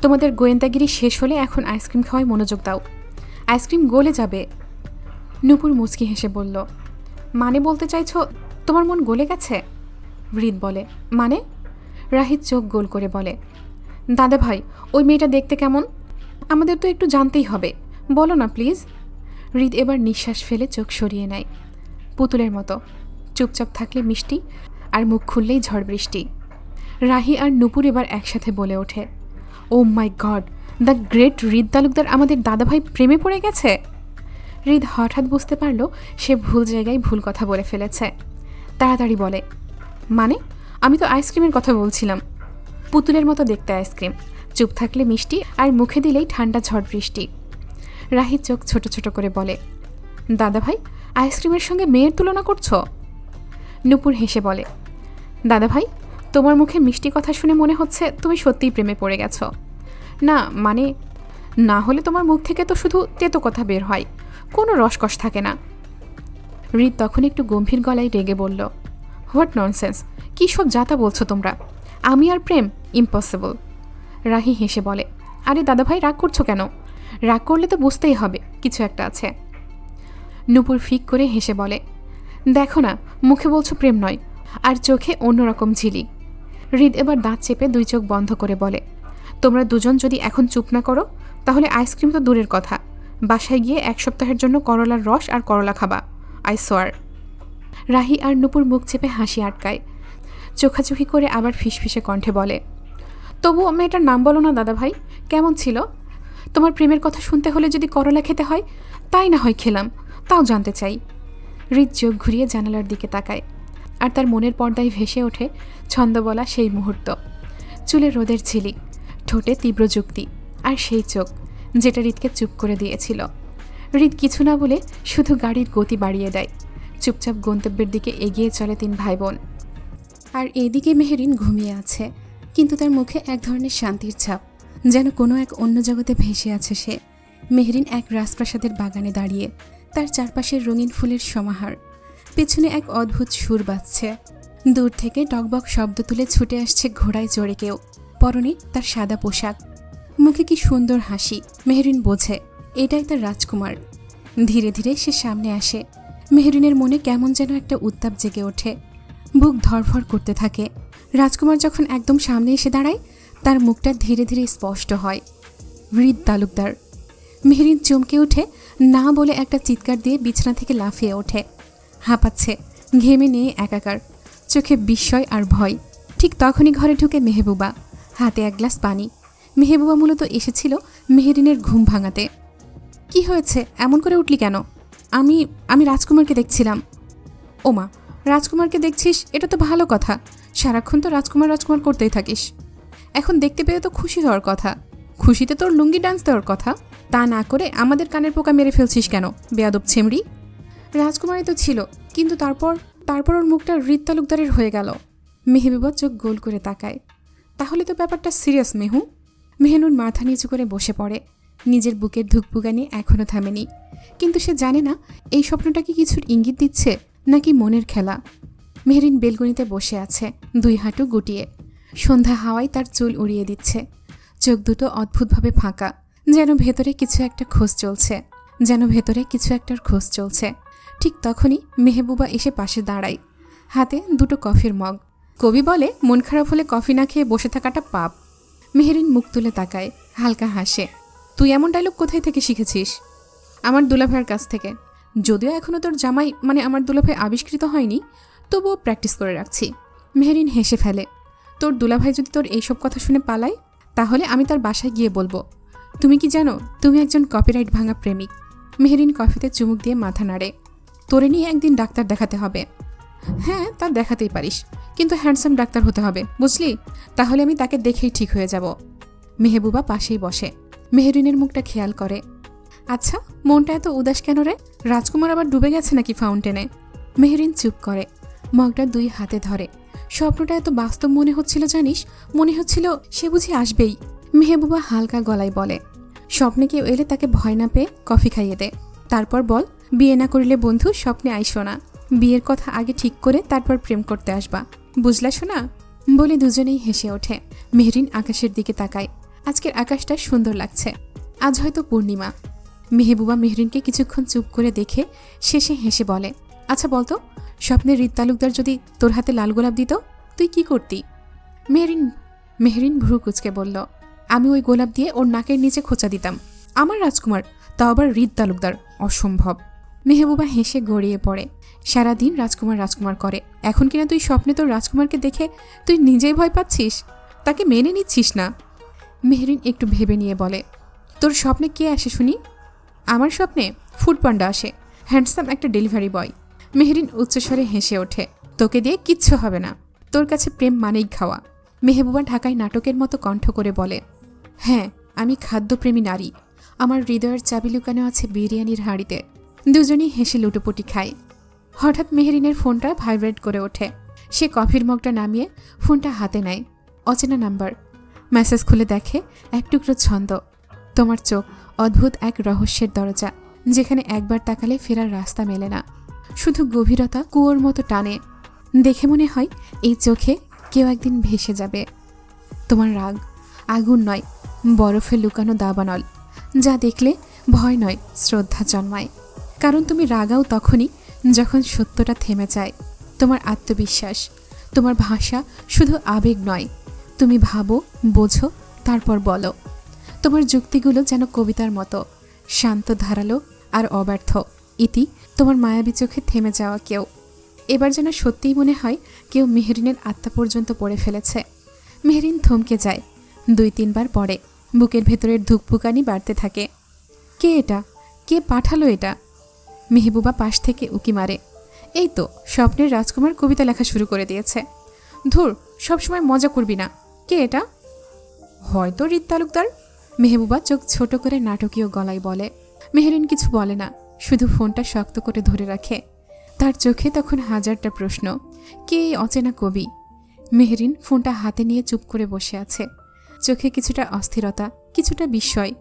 Speaker 2: তোমাদের গোয়েন্দাগিরি শেষ হলে এখন আইসক্রিম খাওয়ায় মনোযোগ দাও, আইসক্রিম গলে যাবে। নূপুর মুচকি হেসে বলল, মানে বলতে চাইছো তোমার মন গলে গেছে? হৃদ বলে, মানে? রাহিদ চোখ গোল করে বলে, দাদা ভাই, ওই মেয়েটা দেখতে কেমন? আমাদের তো একটু জানতেই হবে, বলো না প্লিজ। হৃদ এবার নিঃশ্বাস ফেলে চোখ সরিয়ে নেয়, পুতুলের মতো। চুপচাপ থাকলে মিষ্টি, আর মুখ খুললেই ঝড় বৃষ্টি। রাহি আর নূপুর এবার একসাথে বলে ওঠে, ও মাই গড, দ্য গ্রেট হৃদ তালুকদার আমাদের দাদাভাই প্রেমে পড়ে গেছে। হৃদ হঠাৎ বুঝতে পারল সে ভুল জায়গায় ভুল কথা বলে ফেলেছে। তাড়াতাড়ি বলে, মানে? আমি তো আইসক্রিমের কথা বলছিলাম। পুতুলের মতো দেখতে আইসক্রিম, চুপ থাকলে মিষ্টি, আর মুখে দিলেই ঠান্ডা ঝড় বৃষ্টি। রাহি চোখ ছোট ছোট করে বলে, দাদা ভাই, আইসক্রিমের সঙ্গে মেয়ের তুলনা করছো? নূপুর হেসে বলে, দাদা ভাই, তোমার মুখে মিষ্টি কথা শুনে মনে হচ্ছে তুমি সত্যিই প্রেমে পড়ে গেছো। না মানে, না হলে তোমার মুখ থেকে তো শুধু তেতো কথা বের হয়, কোনো রসকস থাকে না। হৃদ তখন একটু গম্ভীর গলায় রেগে বলল, হোয়াট ননসেন্স, কী সব যাতা বলছো তোমরা? আমি আর প্রেম, ইম্পসিবল। রাহি হেসে বলে, আরে দাদাভাই, রাগ করছো কেন? রাগ করলে তো বুঝতেই হবে কিছু একটা আছে। নূপুর ফিক করে হেসে বলে, দেখো না, মুখে বলছো প্রেম নয়, আর চোখে অন্যরকম ঝিলিক। হৃদ এবার দাঁত চেপে দুই চোখ বন্ধ করে বলে, তোমরা দুজন যদি এখন চুপ না করো, তাহলে আইসক্রিম তো দূরের কথা, বাসায় গিয়ে 1 সপ্তাহের জন্য করলার রস আর করলা খাবা, আই সোয়ার। রাহি আর নূপুর মুখ চেপে হাসি আটকায়, চোখাচোখি করে আবার ফিসফিসে কণ্ঠে বলে, তবু মেয়েটার নাম বলো না দাদা ভাই, কেমন ছিল? তোমার প্রেমের কথা শুনতে হলে যদি করলা খেতে হয়, তাই না হয় খেলাম, তাও জানতে চাই। হৃদ চোখ ঘুরিয়ে জানালার দিকে তাকায়, আর তার মনের পর্দায় ভেসে ওঠে ছন্দবলা সেই মুহূর্ত। চুলে রোদের ঝিলিক, ঠোঁটে তীব্র যুক্তি, আর সেই চোখ যেটা হৃদকে চুপ করে দিয়েছিল। হৃদ কিছু না বলে শুধু গাড়ির গতি বাড়িয়ে দেয়। চুপচাপ গন্তব্যের দিকে এগিয়ে চলে 3 ভাই বোন। আর এদিকে মেহরিন ঘুমিয়ে আছে, কিন্তু তার মুখে এক ধরনের শান্তির ছাপ, যেন কোনো এক অন্য জগতে ভেসে আছে সে। মেহরিন এক রাজপ্রাসাদের বাগানে দাঁড়িয়ে, তার চারপাশের রঙিন ফুলের সমাহার,
Speaker 1: পেছনে এক অদ্ভুত সুর বাজছে। দূর থেকে টকবক শব্দ তুলে ছুটে আসছে ঘোড়ায় চড়ে কেউ, পরনে তার সাদা পোশাক, মুখে কি সুন্দর হাসি। মেহরিন বোঝে এটাই তার রাজকুমার। ধীরে ধীরে সে সামনে আসে। মেহরিনের মনে কেমন যেন একটা উত্তাপ জেগে ওঠে, বুক ধড়ফড় করতে থাকে। রাজকুমার যখন একদম সামনে এসে দাঁড়ায়, তার মুখটা ধীরে ধীরে স্পষ্ট হয়। হৃদ তালুকদার। মেহরিন চমকে উঠে না বলে একটা চিৎকার দিয়ে বিছানা থেকে লাফিয়ে ওঠে। হাঁপাচ্ছে, ঘেমে নিয়ে একাকার, চোখে বিস্ময় আর ভয়। ঠিক তখনই ঘরে ঢুকে মেহবুবা, হাতে এক গ্লাস পানি। মেহবুবা মূলত এসেছিল মেহরিনের ঘুম ভাঙাতে। কি হয়েছে, এমন করে উঠলি কেন? আমি আমি রাজকুমারকে দেখছিলাম। ওমা, রাজকুমারকে দেখছিস? এটা তো ভালো কথা। সারাক্ষণ তো রাজকুমার রাজকুমার করতেই থাকিস। এখন দেখতে পেয়ে তো খুশি হওয়ার কথা। খুশিতে তোর লুঙ্গি ডান্স দেওয়ার কথা। তা না করে আমাদের কানের পোকা মেরে ফেলছিস কেন, বেয়াদব ছেমড়ি? রাজকুমারই তো ছিল, কিন্তু তারপর ওর মুখটা হৃদ তালুকদারের হয়ে গেল। মেহবুবা চোখ গোল করে তাকায়। তাহলে তো ব্যাপারটা সিরিয়াস মেহু। মেহনুর মাথা নিচু করে বসে পড়ে। নিজের বুকের ধুকপুকানি এখনও থামেনি, কিন্তু সে জানে না এই স্বপ্নটা কি কিছুর ইঙ্গিত দিচ্ছে নাকি মনের খেলা। মেহরিন বেলকনিতে বসে আছে, দুই হাঁটু গুটিয়ে। সন্ধ্যা হাওয়ায় তার চুল উড়িয়ে দিচ্ছে। চোখ দুটো অদ্ভুতভাবে ফাঁকা, যেন ভেতরে কিছু একটা খোঁজ চলছে। ঠিক তখনই মেহবুবা এসে পাশে দাঁড়ায়, হাতে দুটো কফির মগ। কবি বলে মন খারাপ হলে কফি না খেয়ে বসে থাকাটা পাপ। মেহরিন মুখ তুলে তাকায়, হালকা হাসে। তুই এমন ডায়লগ কোথায় থেকে শিখেছিস? আমার দুলাভাইয়ের কাছ থেকে। যদিও এখনও তোর জামাই মানে আমার দুলাভাই আবিষ্কৃত হয়নি, তবুও প্র্যাকটিস করে রাখছি। মেহরিন হেসে ফেলে। তোর দুলাভাই যদি তোর এইসব কথা শুনে পালায়, তাহলে আমি তার বাসায় গিয়ে বলবো। তুমি কি জানো তুমি একজন কপিরাইট ভাঙা প্রেমিক? মেহরিন কফিতে চুমুক দিয়ে মাথা নাড়ে। তোরে নিয়ে একদিন ডাক্তার দেখাতে হবে। হ্যাঁ, তা দেখাতেই পারিস, কিন্তু হ্যান্ডসাম ডাক্তার হতে হবে, বুঝলি? তাহলে আমি তাকে দেখেই ঠিক হয়ে যাব। মেহবুবা পাশেই বসে, মেহরিনের মুখটা খেয়াল করে। আচ্ছা, মনটা এত উদাস কেন রে? রাজকুমার আবার ডুবে গেছে নাকি ফাউন্টেনে? মেহরিন চুপ করে, মগটা দুই হাতে ধরে। স্বপ্নটা এত বাস্তব মনে হচ্ছিল জানিস, মনে হচ্ছিল সে বুঝি আসবেই। মেহবুবা হালকা গলায় বলে, স্বপ্নে কেউ এলে তাকে ভয় না পেয়ে কফি খাইয়ে দে। তারপর বল, বিয়ে না করিলে বন্ধু স্বপ্নে আইসো না। বিয়ের কথা আগে ঠিক করে তারপর প্রেম করতে আসবা, বুঝলা শোনা? বলে দুজনেই হেসে ওঠে। মেহরিন আকাশের দিকে তাকায়। আজকের আকাশটা সুন্দর লাগছে, আজ হয়তো পূর্ণিমা। মেহবুবা মেহরিনকে কিছুক্ষণ চুপ করে দেখে শেষে হেসে বলে, আচ্ছা বলতো, স্বপ্নে হৃদ তালুকদার যদি তোর হাতে লাল গোলাপ দিত, তুই কি করতি? মেহরিন ভ্রু কুচকে বলল, আমি ওই গোলাপ দিয়ে ওর নাকের নিচে খোঁচা দিতাম। আমার রাজকুমার, তাও আবার হৃদ তালুকদার, অসম্ভব। মেহবুবা হেসে গড়িয়ে পড়ে। সারাদিন রাজকুমার করে, এখন কিনা তুই স্বপ্নে তোর রাজকুমারকে দেখে তুই নিজেই ভয় পাচ্ছিস, তাকে মেনে নিচ্ছিস না। মেহরিন একটু ভেবে নিয়ে বলে, তোর স্বপ্নে কে আসে শুনি? আমার স্বপ্নে ফুড পান্ডা আসে, হ্যান্ডসাম একটা ডেলিভারি বয়। মেহরিন উচ্চস্বরে হেসে ওঠে, তোকে দিয়ে কিচ্ছু হবে না, তোর কাছে প্রেম মানেই খাওয়া। মেহবুবা ঢাকায় নাটকের মতো কণ্ঠ করে বলে, হ্যাঁ, আমি খাদ্যপ্রেমী নারী। আমার হৃদয়ের চাবি লুকানো আছে বিরিয়ানির হাঁড়িতে। দুজনেই হেসে লুটোপুটি খায়। হঠাৎ মেহরিনের ফোনটা ভাইব্রেট করে ওঠে। সে কফির মগটা নামিয়ে ফোনটা হাতে নেয়। অচেনা নাম্বার। মেসেজ খুলে দেখে এক টুকরো ছন্দ। তোমার চোখ অদ্ভুত এক রহস্যের দরজা, যেখানে একবার তাকালে ফেরার রাস্তা মেলে না, শুধু গভীরতা কুয়োর মতো টানে। দেখে মনে হয় এই চোখে কেউ একদিন ভেসে যাবে। তোমার রাগ আগুন নয়, বরফে লুকানো দাবানল, যা দেখলে ভয় নয় শ্রদ্ধা জন্মায়। কারণ তুমি রাগাও তখনই যখন সত্যটা থেমে যায়। তোমার আত্মবিশ্বাস, তোমার ভাষা শুধু আবেগ নয়, তুমি ভাবো, বোঝো, তারপর বলো। তোমার যুক্তিগুলো যেন কবিতার মতো, শান্ত, ধারালো আর অব্যর্থ। ইতি তোমার মায়াবী চোখে থেমে যাওয়া কেউ। এবার যেন সত্যিই মনে হয় কেউ মেহরিনের আত্মা পর্যন্ত পড়ে ফেলেছে। মেহরিন থমকে যায়, 2-3 বার পড়ে। বুকের ভেতরের ধুকপুকানি বাড়তে থাকে। কে এটা? কে পাঠালো এটা? মেহবুবা পাশ থেকে উকি মারে। এই তো স্বপ্নের রাজকুমার কবিতা লেখা শুরু করে দিয়েছে। ধুর, সবসময় মজা করবি না। কে এটা? হয়তো হৃদ তালুকদার। মেহবুবা চোখ ছোট করে নাটকীয় গলায় বলে। মেহরিন কিছু বলে না, শুধু ফোনটা শক্ত করে ধরে রাখে। তার চোখে তখন হাজারটা প্রশ্ন। কে এই অচেনা কবি? মেহরিন ফোনটা হাতে নিয়ে চুপ করে বসে আছে। চোখে কিছুটা অস্থিরতা, কিছুটা বিস্ময়।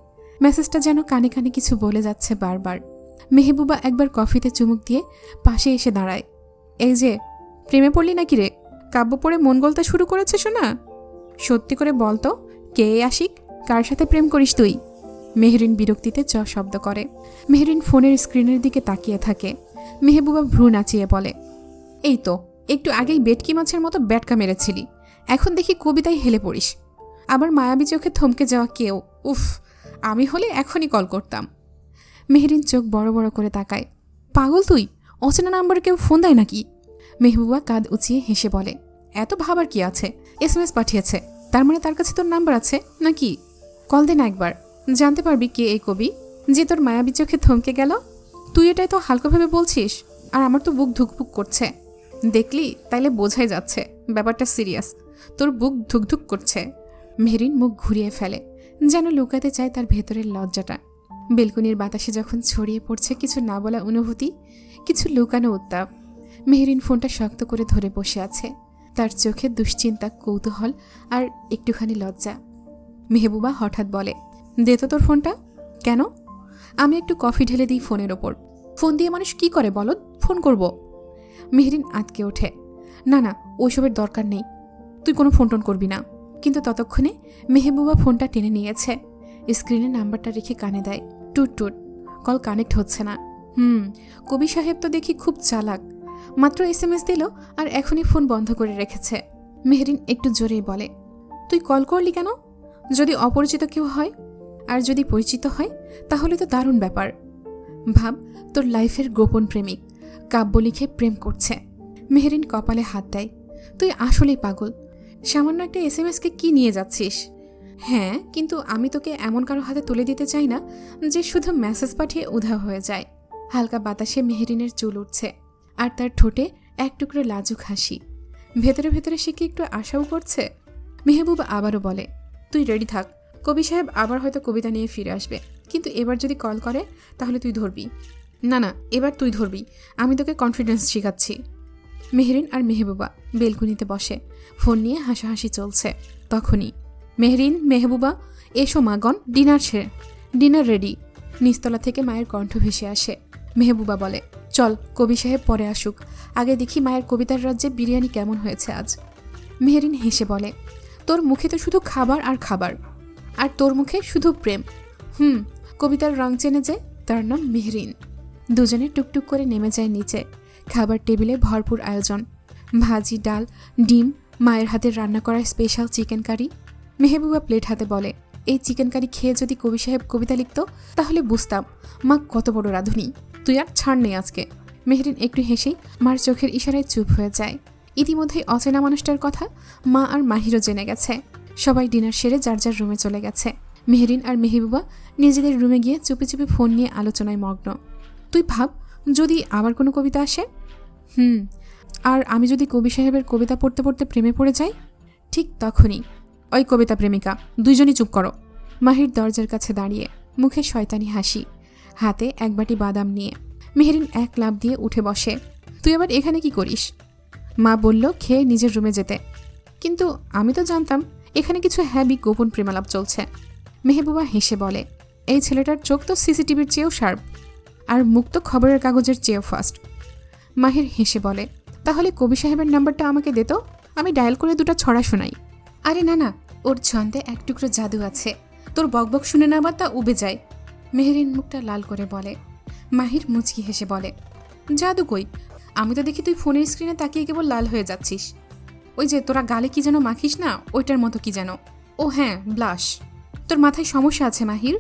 Speaker 1: মেসেজটা যেন কানে কানে কিছু বলে যাচ্ছে বারবার। মেহবুবা একবার কফিতে চুমুক দিয়ে পাশে এসে দাঁড়ায়। এই যে, প্রেমে পড়লি নাকি রে? কাব্য পড়ে মন গলতে শুরু করেছে শোনা। সত্যি করে বল তো, কে আশিক? কার সাথে প্রেম করিস তুই? মেহরিন বিরক্তিতে শব্দ করে। মেহরিন ফোনের স্ক্রিনের দিকে তাকিয়ে থাকে। মেহবুবা ভ্রু নাচিয়ে বলে, এই তো একটু আগেই বেটকি মাছের মতো ব্যাটকা মেরেছিলি, এখন দেখি কবিতায় হেলে পড়িস। আবার মায়াবী চোখে থমকে যাওয়া কেউ, উফ, আমি হলে এখনই কল করতাম। মেহরিন চোখ বড় বড় করে তাকায়। পাগল তুই? অচেনা নাম্বারে কেউ ফোন দেয় নাকি? মেহবুবা কাঁধ উঁচিয়ে হেসে বলে, এত ভাবার কি আছে? SMS পাঠিয়েছে, তার মানে তার কাছে তোর নাম্বার আছে নাকি? কল দে না একবার, জানতে পারবি কে এই কবি যে তোর মায়াবী চোখে থমকে গেল। তুই এটাই তো হালকাভাবে বলছিস, আর আমার তো বুক ধুকপুক করছে। দেখলি, তাইলে বোঝাই যাচ্ছে ব্যাপারটা সিরিয়াস। তোর বুক ধুকধুক করছে। মেহরিন মুখ ঘুরিয়ে ফেলে, যেন লুকাতে চায় তার ভেতরের লজ্জাটা। বেলকনির বাতাসে যখন ছড়িয়ে পড়ছে কিছু না বলা অনুভূতি, কিছু লুকানো উত্তাপ। মেহরিন ফোনটা শক্ত করে ধরে বসে আছে, তার চোখে দুশ্চিন্তা, কৌতূহল আর একটুখানি লজ্জা। মেহবুবা হঠাৎ বলে, দে তো তোর ফোনটা। কেন? আমি একটু কফি ঢেলে দিই ফোনের ওপর। ফোন দিয়ে মানুষ কি করে বলো? ফোন করব। মেহরিন আঁতকে ওঠে, না না, ওইসবের দরকার নেই, তুই কোনো ফোন টোন করবি না। কিন্তু ততক্ষণে মেহবুবা ফোনটা টেনে নিয়েছে, স্ক্রিনে নাম্বারটা রেখে কানে দেয়। টুট টুট, কল কানেক্ট হচ্ছে না। কবি সাহেব তো দেখি খুব চালাক, মাত্র SMS দিল আর এখনই ফোন বন্ধ করে রেখেছে। মেহরিন একটু জোরেই বলে, তুই কল করলি কেন? যদি অপরিচিত কেউ হয়, আর যদি পরিচিত হয় তাহলে তো দারুণ ব্যাপার। ভাব, তোর লাইফের গোপন প্রেমিক কাব্য লিখে প্রেম করছে। মেহরিন কপালে হাত দেয়, তুই আসলেই পাগল। সামান্য একটা SMS-কে কি নিয়ে যাচ্ছিস? হ্যাঁ, কিন্তু আমি তোকে এমন কারো হাতে তুলে দিতে চাই না যে শুধু মেসেজ পাঠিয়ে উধাও হয়ে যায়। হালকা বাতাসে মেহরিনের চুল উঠছে, আর তার ঠোঁটে এক টুকরো লাজুক হাসি। ভেতরে ভেতরে সে কি একটু আশাও করছে। মেহবুবা আবারও বলে, তুই রেডি থাক, কবি সাহেব আবার হয়তো কবিতা নিয়ে ফিরে আসবে, কিন্তু এবার যদি কল করে তাহলে তুই ধরবি। না না, এবার তুই ধরবি, আমি তোকে কনফিডেন্স শিখাচ্ছি। মেহরিন আর মেহবুবা বেলকুনিতে বসে, ফোন নিয়ে হাসাহাসি চলছে। তখনই, মেহরিন, মেহবুবা, এসো মাগন, ডিনার রেডি। নিচতলা থেকে মায়ের কণ্ঠ ভেসে আসে। মেহবুবা বলে, চল, কবি সাহেব পরে আসুক, আগে দেখি মায়ের কবিতার রাজ্যে বিরিয়ানি কেমন হয়েছে আজ। মেহরিন হেসে বলে, তোর মুখে তো শুধু খাবার আর খাবার, আর তোর মুখে শুধু প্রেম। কবিতার রং চেনে যে, তার নাম মেহরিন। দুজনে টুকটুক করে নেমে যায় নিচে। খাবার টেবিলে ভরপুর আয়োজন, ভাজি, ডাল, ডিম, মায়ের হাতের রান্না করা special chicken curry. Mehbooba plate হাতে বলে, এই চিকেন কারি খেয়ে যদি কবি সাহেব কবিতা লিখত তাহলে বুঝতাম মা কত বড় রাঁধুনি। তুই আর ছাড় নেই আজকে। মেহরিন একটু হেসেই মার চোখের ইশারায় চুপ হয়ে যায়। ইতিমধ্যেই অচেনা মানুষটার কথা মা আর মাহিরও জেনে গেছে। সবাই ডিনার সেরে যার যার রুমে চলে গেছে। মেহরিন আর মেহবুবা নিজেদের রুমে গিয়ে চুপি চুপি ফোন নিয়ে আলোচনায় মগ্ন। তুই ভাব, যদি আবার কোনো কবিতা আসে। আর আমি যদি কবি সাহেবের কবিতা পড়তে পড়তে প্রেমে পড়ে যাই। ঠিক তখনই, ওই কবিতা প্রেমিকা, দুইজনই চুপ করো। মাহির দরজার কাছে দাঁড়িয়ে, মুখে শয়তানি হাসি, হাতে এক বাটি বাদাম নিয়ে। মেহরিন এক লাফ দিয়ে উঠে বসে, তুই আবার এখানে কি করিস? মা বলল খেয়ে নিজের রুমে যেতে, কিন্তু আমি তো জানতাম এখানে কিছু হ্যাবি গোপন প্রেমালাপ চলছে। মেহবুবা হেসে বলে, এই ছেলেটার চোখ তো CCTVর চেয়েও শার্প, আর মুখ তো খবরের কাগজের চেয়েও ফাস্ট। মাহির হেসে বলে, তাহলে কবি সাহেবের নাম্বারটা আমাকে দে তো, আমি ডায়াল করে দুটো ছড়া শোনাই। আরে না না, ওর ছন্দে এক টুকরো জাদু আছে, তোর বকবক শুনে না আবার তা উবে যায়। মেহরিন মুখটা লাল করে বলে। মাহির মুচকি হেসে বলে, জাদু কই? আমি তো দেখি তুই ফোনের স্ক্রিনে তাকিয়ে কেবল লাল হয়ে যাচ্ছিস। ওই যে তোরা গালে কি যেন মাখিস না, ওইটার মতো কি যেন। ও হ্যাঁ, ব্লাশ। তোর মাথায় সমস্যা আছে মাহির।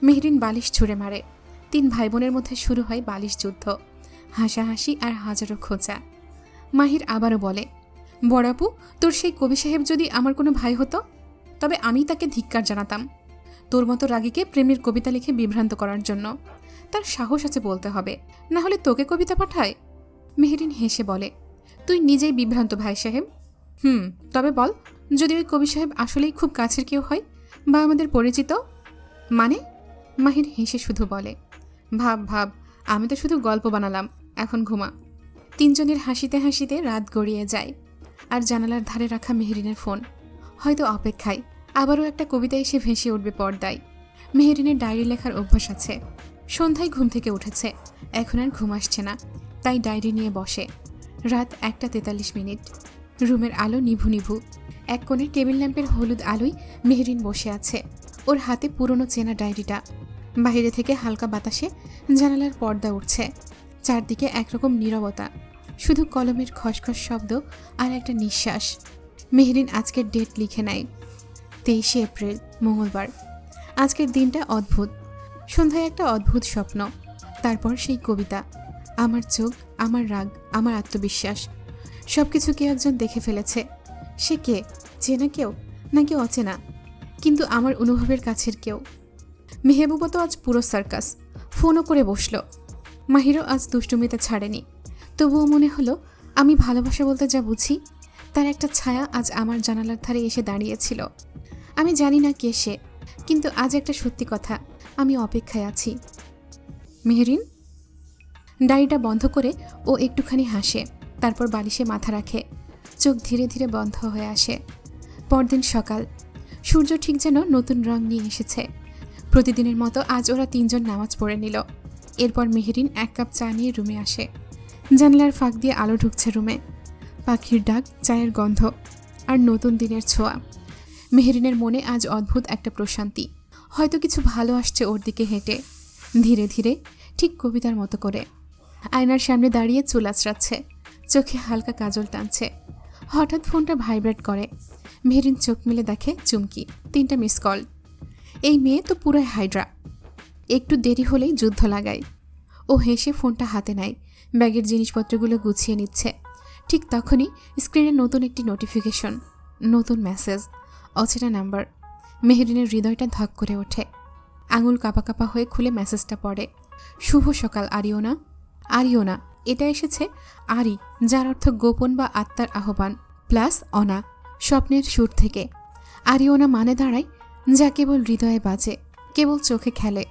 Speaker 1: মেহরিন বালিশ ছুঁড়ে মারে। 3 ভাই বোনের মধ্যে শুরু হয় বালিশ যুদ্ধ, হাসাহাসি আর হাজারো খোঁচা। মাহির আবারও বলে, বড়াপু, তোর সেই কবি সাহেব যদি আমার কোনো ভাই হতো, তবে আমি তাকে ধিক্কার জানাতাম, তোর মতো রাগীকে প্রেমের কবিতা লিখে বিভ্রান্ত করার জন্য। তার সাহস আছে বলতে হবে, না হলে তোকে কবিতা পাঠায়। মেহরিন হেসে বলে, তুই নিজেই বিভ্রান্ত ভাই সাহেব। তবে বল, যদি ওই কবি সাহেব আসলেই খুব কাছের কেউ হয় বা আমাদের পরিচিত। মানে? মাহির হেসে শুধু বলে, ভাব, আমি তো শুধু গল্প বানালাম, এখন ঘুমা। 3 জনের হাসিতে হাসিতে রাত গড়িয়ে যায়, আর জানালার ধারে রাখা মেহরিনের ফোন হয়তো অপেক্ষায় আবারও একটা কবিতা এসে ভেসে উঠবে পর্দায়। মেহরিনের ডায়েরি লেখার অভ্যাস আছে। সন্ধ্যায় ঘুম থেকে উঠেছে, এখন আর ঘুম আসছে না, তাই ডায়েরি নিয়ে বসে। রাত 1:43। রুমের আলো নিভু নিভু। এক কোণে টেবিল ল্যাম্পের হলুদ আলোয় মেহরিন বসে আছে, ওর হাতে পুরনো চেনা ডায়েরিটা। বাইরে থেকে হালকা বাতাসে জানালার পর্দা উঠছে। চারদিকে একরকম নীরবতা, শুধু কলমের খসখস শব্দ আর একটা নিঃশ্বাস। মেহরিন আজকের ডেট লিখে নেয়, 23শে এপ্রিল, মঙ্গলবার। আজকের দিনটা অদ্ভুত। সন্ধ্যায় একটা অদ্ভুত স্বপ্ন, তারপর সেই কবিতা। আমার চোখ, আমার রাগ, আমার আত্মবিশ্বাস, সব কিছু কেউ একজন দেখে ফেলেছে। সে কে? চেনা কেউ নাকি অচেনা, কিন্তু আমার অনুভবের কাছের কেউ। মেহবুবা তো আজ পুরো সার্কাস। ফোনও করে বসল। মাহিরও আজ দুষ্টুমিতে ছাড়েনি। তবুও মনে হলো আমি ভালোবাসা বলতে যা বুঝি তার একটা ছায়া আজ আমার জানালার ধারে এসে দাঁড়িয়েছিল। আমি জানি না কে সে, কিন্তু আজ একটা সত্যি কথা, আমি অপেক্ষায় আছি। মেহরিন। ডায়েরিটা বন্ধ করে ও একটুখানি হাসে, তারপর বালিশে মাথা রাখে। চোখ ধীরে ধীরে বন্ধ হয়ে আসে। পরদিন সকাল। সূর্য ঠিক যেন নতুন রং নিয়ে এসেছে। প্রতিদিনের মতো আজ ওরা তিনজন নামাজ পড়ে নিল। এরপর মেহরিন 1 কাপ চা নিয়ে রুমে আসে। জানলার ফাঁক দিয়ে আলো ঢুকছে রুমে। পাখির ডাক, চায়ের গন্ধ আর নতুন দিনের ছোঁয়া। মেহরিনের মনে আজ অদ্ভুত একটা প্রশান্তি। হয়তো কিছু ভালো আসছে ওর দিকে হেঁটে, ধীরে ধীরে, ঠিক কবিতার মতো করে। আয়নার সামনে দাঁড়িয়ে চুল আঁচড়াচ্ছে, চোখে হালকা কাজল টানছে। হঠাৎ ফোনটা ভাইব্রেট করে। মেহরিন চোখ মেলে দেখে চুমকি। 3টা মিস কল। এই মেয়ে তো পুরো হাইড্রা, একটু দেরি হলেই যুদ্ধ লাগায়। ও হেসে ফোনটা হাতে নেয়, ব্যাগের জিনিসপত্রগুলো গুছিয়ে নিচ্ছে। ঠিক তখনই স্ক্রিনে নতুন একটি নোটিফিকেশন, নতুন মেসেজ, অচেনা নাম্বার। মেহরিনের হৃদয়টা ধক করে ওঠে। আঙুল কাঁপা কাঁপা হয়ে খুলে মেসেজটা পড়ে। শুভ সকাল আরিওনা। আরিওনা, এটা এসেছে আরি, যার অর্থ গোপন বা আত্মার আহ্বান, প্লাস অনা, স্বপ্নের সুর থেকে। আরিওনা মানে দাঁড়ায় যা কেবল হৃদয়ে বাজে, কেবল চোখে খেলে,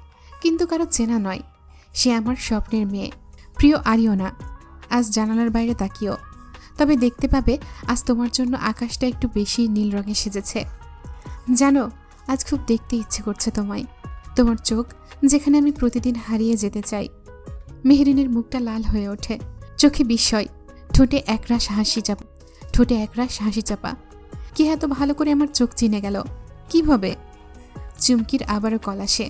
Speaker 1: কিন্তু কারো চেনা নয়। সে আমার স্বপ্নের মেয়ে। প্রিয় আরিওনা, আজ জানালার বাইরে তাকিও, তবে দেখতে পাবে আজ তোমার জন্য আকাশটা একটু বেশি নীল রঙে সেজেছে। জানো, আজ খুব দেখতে ইচ্ছে করছে তোমায়, তোমার চোখ যেখানে আমি প্রতিদিন হারিয়ে যেতে চাই। মেহরিনের মুখটা লাল হয়ে ওঠে, চোখে বিস্ময়, ঠোঁটে একরাশ হাসি চাপা। কি এত ভালো করে আমার চোখ চিনে গেল? কিভাবে? চুমকির আবারও কল আসে।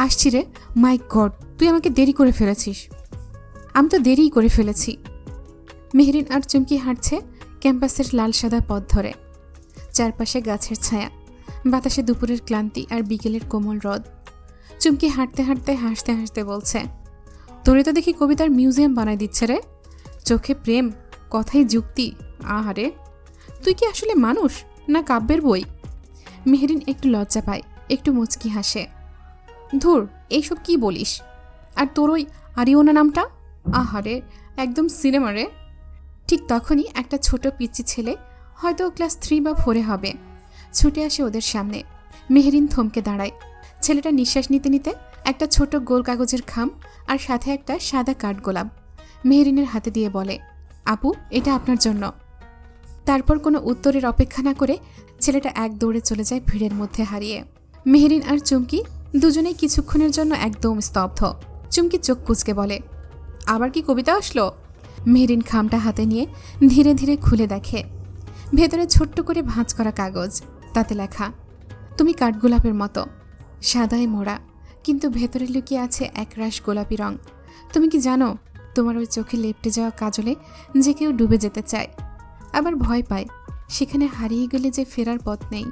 Speaker 1: আসছি রে। মাই গড, তুই আমাকে দেরি করে ফেলেছিস। আমি তো দেরিই করে ফেলেছি। মেহরিন আর চুমকি হাঁটছে ক্যাম্পাসের লাল সাদা পথ ধরে। চারপাশে গাছের ছায়া, বাতাসে দুপুরের ক্লান্তি আর বিকেলের কোমল রোদ। চুমকি হাঁটতে হাঁটতে হাসতে হাসতে বলছে, তোরে তো দেখি কবিতার মিউজিয়াম বানাই দিচ্ছে রে। চোখে প্রেম, কথাই যুক্তি। আহারে, তুই কি আসলে মানুষ না কাব্যের বই? মেহরিন একটু লজ্জা পায়, একটু মুচকি হাসে। ধুর, এইসব কি বলিস? আর তোর ওই আরিওনা নামটা? আহারে, একদম সিনেমা রে। ঠিক তখনই একটা ছোট পিচ্চি ছেলে, হয়তো ক্লাস 3 বা 4 হবে, ছুটে আসে ওদের সামনে। মেহরিন থমকে দাঁড়ায়। ছেলেটা নিঃশ্বাস নিতে নিতে একটা ছোট গোল কাগজের খাম আর সাথে একটা সাদা কাঠগোলাপ মেহরিনের হাতে দিয়ে বলে, আপু, এটা আপনার জন্য। তারপর কোনো উত্তরের অপেক্ষা না করে ছেলেটা এক দৌড়ে চলে যায় ভিড়ের মধ্যে হারিয়ে। মেহরিন আর চুমকি দুজনেই কিছুক্ষণের জন্য একদম স্তব্ধ। চুমকি চোখ কুঁচকে বলে, আবার কি কবিতা আসলো? মেহরিন খামটা হাতে নিয়ে ধীরে ধীরে খুলে দেখে। ভেতরে ছোট্ট করে ভাঁজ করা কাগজ, তাতে লেখা, তুমি কাঠগোলাপের মতো, সাদায় মোড়া, কিন্তু ভেতরে লুকিয়ে আছে একরাশ গোলাপি রং। তুমি কি জানো, তোমার ওই চোখে লেপটে যাওয়া কাজলে যে কেউ ডুবে যেতে চায়, আবার ভয় পায় সেখানে হারিয়ে গেলে যে ফেরার পথ নেই।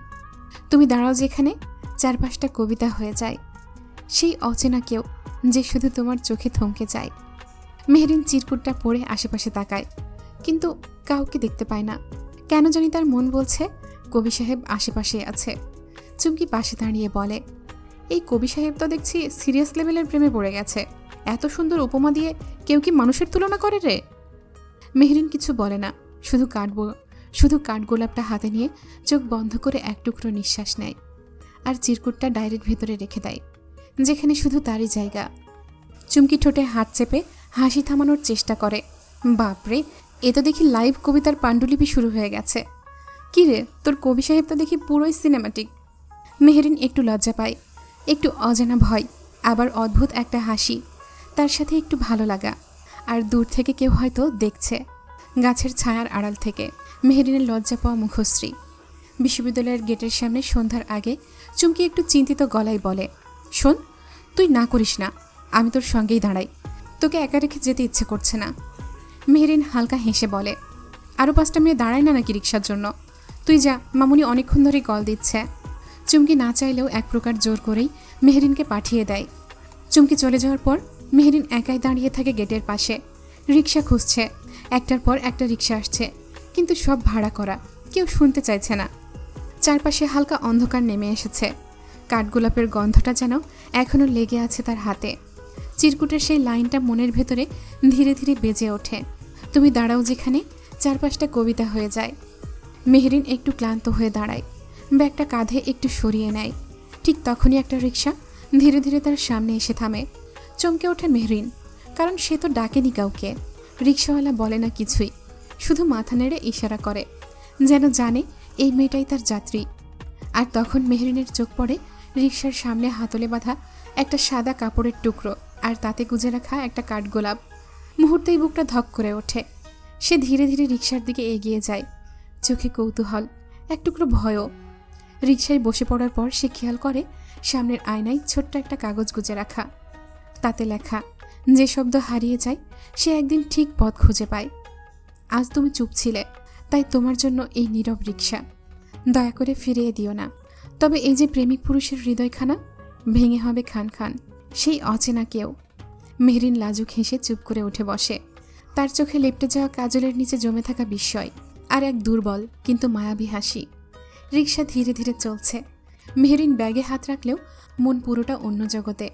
Speaker 1: তুমি দাঁড়াও যেখানে, চারপাশটা কবিতা হয়ে যায়। সেই অচেনা কেউ যে শুধু তোমার চোখে থমকে যায়। মেহরিন চিরকুটটা পড়ে আশেপাশে তাকায়, কিন্তু কাউকে দেখতে পায় না। কেন জানি তার মন বলছে কবি সাহেব আশেপাশে আছে। চুমকি পাশে দাঁড়িয়ে বলে, এই কবি সাহেব তো দেখছি সিরিয়াস লেভেলের প্রেমে পড়ে গেছে। এত সুন্দর উপমা দিয়ে কেউ কি মানুষের তুলনা করে রে? মেহরিন কিছু বলে না, শুধু কাঠগোলাপটা হাতে নিয়ে চোখ বন্ধ করে এক টুকরো নিঃশ্বাস নেয় আর চিরকুটটা ডায়েরির ভেতরে রেখে দেয়, যেখানে শুধু তারই জায়গা। চুমকি ঠোঁটে হাত চেপে হাসি থামানোর চেষ্টা করে। বাপরে, এ তো দেখি লাইভ কবিতার পাণ্ডুলিপি শুরু হয়ে গেছে। কি রে, তোর কবি সাহেব তো দেখি পুরোই সিনেমাটিক। মেহরিন একটু লজ্জা পায়, একটু অজানা ভয়, আবার অদ্ভুত একটা হাসি, তার সাথে একটু ভালো লাগা, আর দূর থেকে কেউ হয়তো দেখছে।
Speaker 2: গাছের ছায়ার আড়াল থেকে মেহেরিনের লজ্জা পাওয়া মুখশ্রী। বিশ্ববিদ্যালয়ের গেটের সামনে সন্ধ্যার আগে চুমকি একটু চিন্তিত গলায় বলে, শোন, তুই না করিস না, আমি তোর সঙ্গেই দাঁড়াই। তোকে একা রেখে যেতে ইচ্ছে করছে না। মেহেরিন হালকা হেসে বলে, আরও 5টা মেয়ে দাঁড়ায় না নাকি রিক্সার জন্য? তুই যা, মামুনি অনেকক্ষণ ধরেই কল দিচ্ছে। চুমকি না চাইলেও এক প্রকার জোর করেই মেহেরিনকে পাঠিয়ে দেয়। চুমকি চলে যাওয়ার পর মেহেরিন একাই দাঁড়িয়ে থাকে গেটের পাশে। রিক্সা খুঁজছে, একটার পর একটা রিক্সা আসছে, কিন্তু সব ভাড়া করা, কেউ শুনতে চাইছে না। চারপাশে হালকা অন্ধকার নেমে এসেছে। কাঠগোলাপের গন্ধটা যেন এখনও লেগে আছে তার হাতে। চিরকুটের সেই লাইনটা মনের ভেতরে ধীরে ধীরে বেজে ওঠে, তুমি দাঁড়াও যেখানে, চারপাশটা কবিতা হয়ে যায়। মেহেরিন একটু ক্লান্ত হয়ে দাঁড়ায়, ব্যাগটা কাঁধে একটু সরিয়ে নেয়। ঠিক তখনই একটা রিক্সা ধীরে ধীরে তার সামনে এসে থামে। চমকে ওঠে মেহরিন, কারণ সে তো ডাকেনি কাউকে। রিক্সাওয়ালা বলে না কিছুই, শুধু মাথা নেড়ে ইশারা করে, যেন জানে এই মেয়েটাই তার যাত্রী। আর তখন মেহরিনের চোখ পড়ে রিক্সার সামনে হাতলে বাঁধা একটা সাদা কাপড়ের টুকরো, আর তাতে গুজে রাখা একটা কাঠগোলাপ। মুহূর্তেই বুকটা ধক করে ওঠে। সে ধীরে ধীরে রিক্সার দিকে এগিয়ে যায়, চোখে কৌতূহল, এক টুকরো ভয়ও। রিক্সায় বসে পড়ার পর সে খেয়াল করে সামনের আয়নায় ছোট্ট একটা কাগজ গুজে রাখা। তাতে লেখা, যে শব্দ হারিয়ে যায় সে একদিন ঠিক পথ খুঁজে পায়। আজ তুমি চুপ ছিলে, তাই তোমার জন্য এই নীরব রিক্সা। দয়া করে ফিরিয়ে দিও না, তবে এই যে প্রেমিক পুরুষের হৃদয়খানা, ভেঙে হবে খান খান। সেই অচেনা কেউ। মেহরিন লাজুক হেসে চুপ করে উঠে বসে। তার চোখে লেপ্টে যাওয়া কাজলের নিচে জমে থাকা বিস্ময় আর এক দুর্বল কিন্তু মায়াবী হাসি। রিক্সা ধীরে ধীরে চলছে। মেহরিন ব্যাগে হাত রাখলেও মন পুরোটা অন্য জগতে।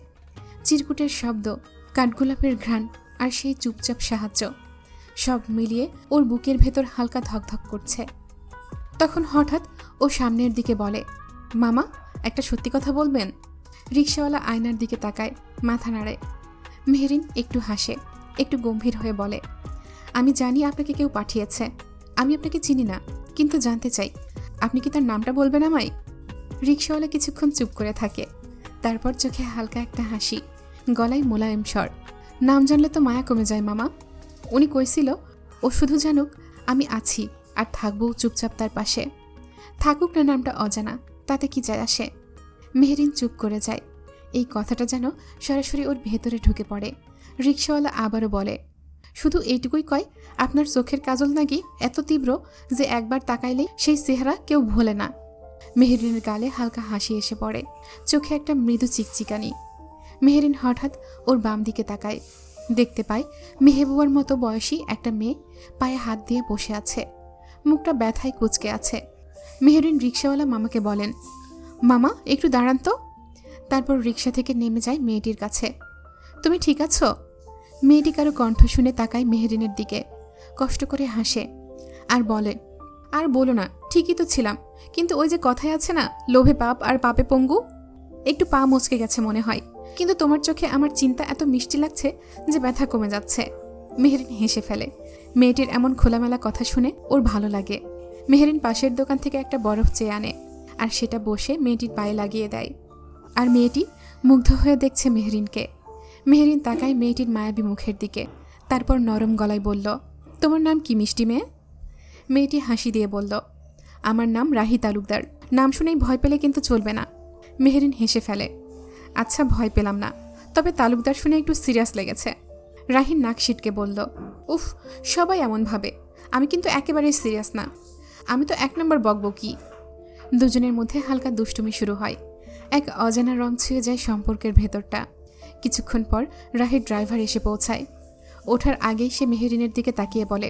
Speaker 2: চিরকুটের শব্দ, কাঠগোলাপের ঘ্রাণ আর সেই চুপচাপ সাহায্য, সব মিলিয়ে ওর বুকের ভেতর হালকা ধকধক করছে। তখন হঠাৎ ও সামনের দিকে বলে, মামা, একটা সত্যি কথা বলবেন? রিক্সাওয়ালা আয়নার দিকে তাকায়, মাথা নাড়ে। মেহরিন একটু হাসে, একটু গম্ভীর হয়ে বলে, আমি জানি আপনাকে কেউ পাঠিয়েছে। আমি আপনাকে চিনি না, কিন্তু জানতে চাই, আপনি কি তার নামটা বলবেন আমায়? রিক্সাওয়ালা কিছুক্ষণ চুপ করে থাকে, তারপর চোখে হালকা একটা হাসি, গলায় মোলায়েম স্বর, নাম জানলে তো মায়া কমে যায় মামা। উনি কইছিল ও শুধু জানুক আমি আছি আর থাকবো চুপচাপ তার পাশে। থাকুক না নামটা অজানা, তাতে কি যায় আসে। মেহরিন চুপ করে যায়। এই কথাটা যেন সরাসরি ওর ভেতরে ঢুকে পড়ে। রিক্সাওয়ালা আবারও বলে, শুধু এইটুকুই কয়, আপনার চোখের কাজল নাকি এত তীব্র যে একবার তাকাইলেই সেই চেহারা কেউ ভোলে না। মেহরিনের গালে হালকা হাসি এসে পড়ে, চোখে একটা মৃদু চিকচিকানি। মেহরিন হঠাৎ ওর বাম দিকে তাকায়, দেখতে পায় মেহবুবার মতো বয়সী একটা মেয়ে পায়ে হাত দিয়ে বসে আছে, মুখটা ব্যথায় কুঁচকে আছে। মেহরিন রিক্সাওয়ালা মামাকে বলেন, মামা একটু দাঁড়ান তো। তারপর রিক্সা থেকে নেমে যায় মেয়েটির কাছে। তুমি ঠিক আছো? মেয়েটি কারো কণ্ঠ শুনে তাকায় মেহরিনের দিকে, কষ্ট করে হাসে আর বলে, আর বলো না, ঠিকই তো ছিলাম, কিন্তু ওই যে কথায় আছে না, লোভে পাপ আর পাপে পঙ্গু। একটু পা মচকে গেছে মনে হয়, কিন্তু তোমার চোখে আমার চিন্তা এত মিষ্টি লাগছে যে ব্যথা কমে যাচ্ছে। মেহরিন হেসে ফেলে। মেয়েটির এমন খোলামেলা কথা শুনে ওর ভালো লাগে। মেহরিন পাশের দোকান থেকে একটা বরফ চেয়ে আনে আর সেটা বসে মেয়েটির পায়ে লাগিয়ে দেয়। আর মেয়েটি মুগ্ধ হয়ে দেখছে মেহরিনকে। মেহরিন তাকায় মেয়েটির মায়াবী মুখের দিকে, তারপর নরম গলায় বলল, তোমার নাম কি মিষ্টি মেয়ে? মেয়েটি হাসি দিয়ে বলল, আমার নাম রাহি তালুকদার। নাম শুনেই ভয় পেলে কিন্তু চলবে না। মেহরিন হেসে ফেলে, আচ্ছা ভয় পেলাম না, তবে তালুকদার শুনে একটু সিরিয়াস লেগেছে। রাহির নাক সিটকে বলল, উফ, সবাই এমন ভাবে, আমি কিন্তু একেবারেই সিরিয়াস না, আমি তো 1 নম্বর বকবকি। দুজনের মধ্যে হালকা দুষ্টুমি শুরু হয়। এক অজানা রং ছুঁয়ে যায় সম্পর্কের ভেতরটা। কিছুক্ষণ পর রাহির ড্রাইভার এসে পৌঁছায়। ওঠার আগেই সে মেহরিনের দিকে তাকিয়ে বলে,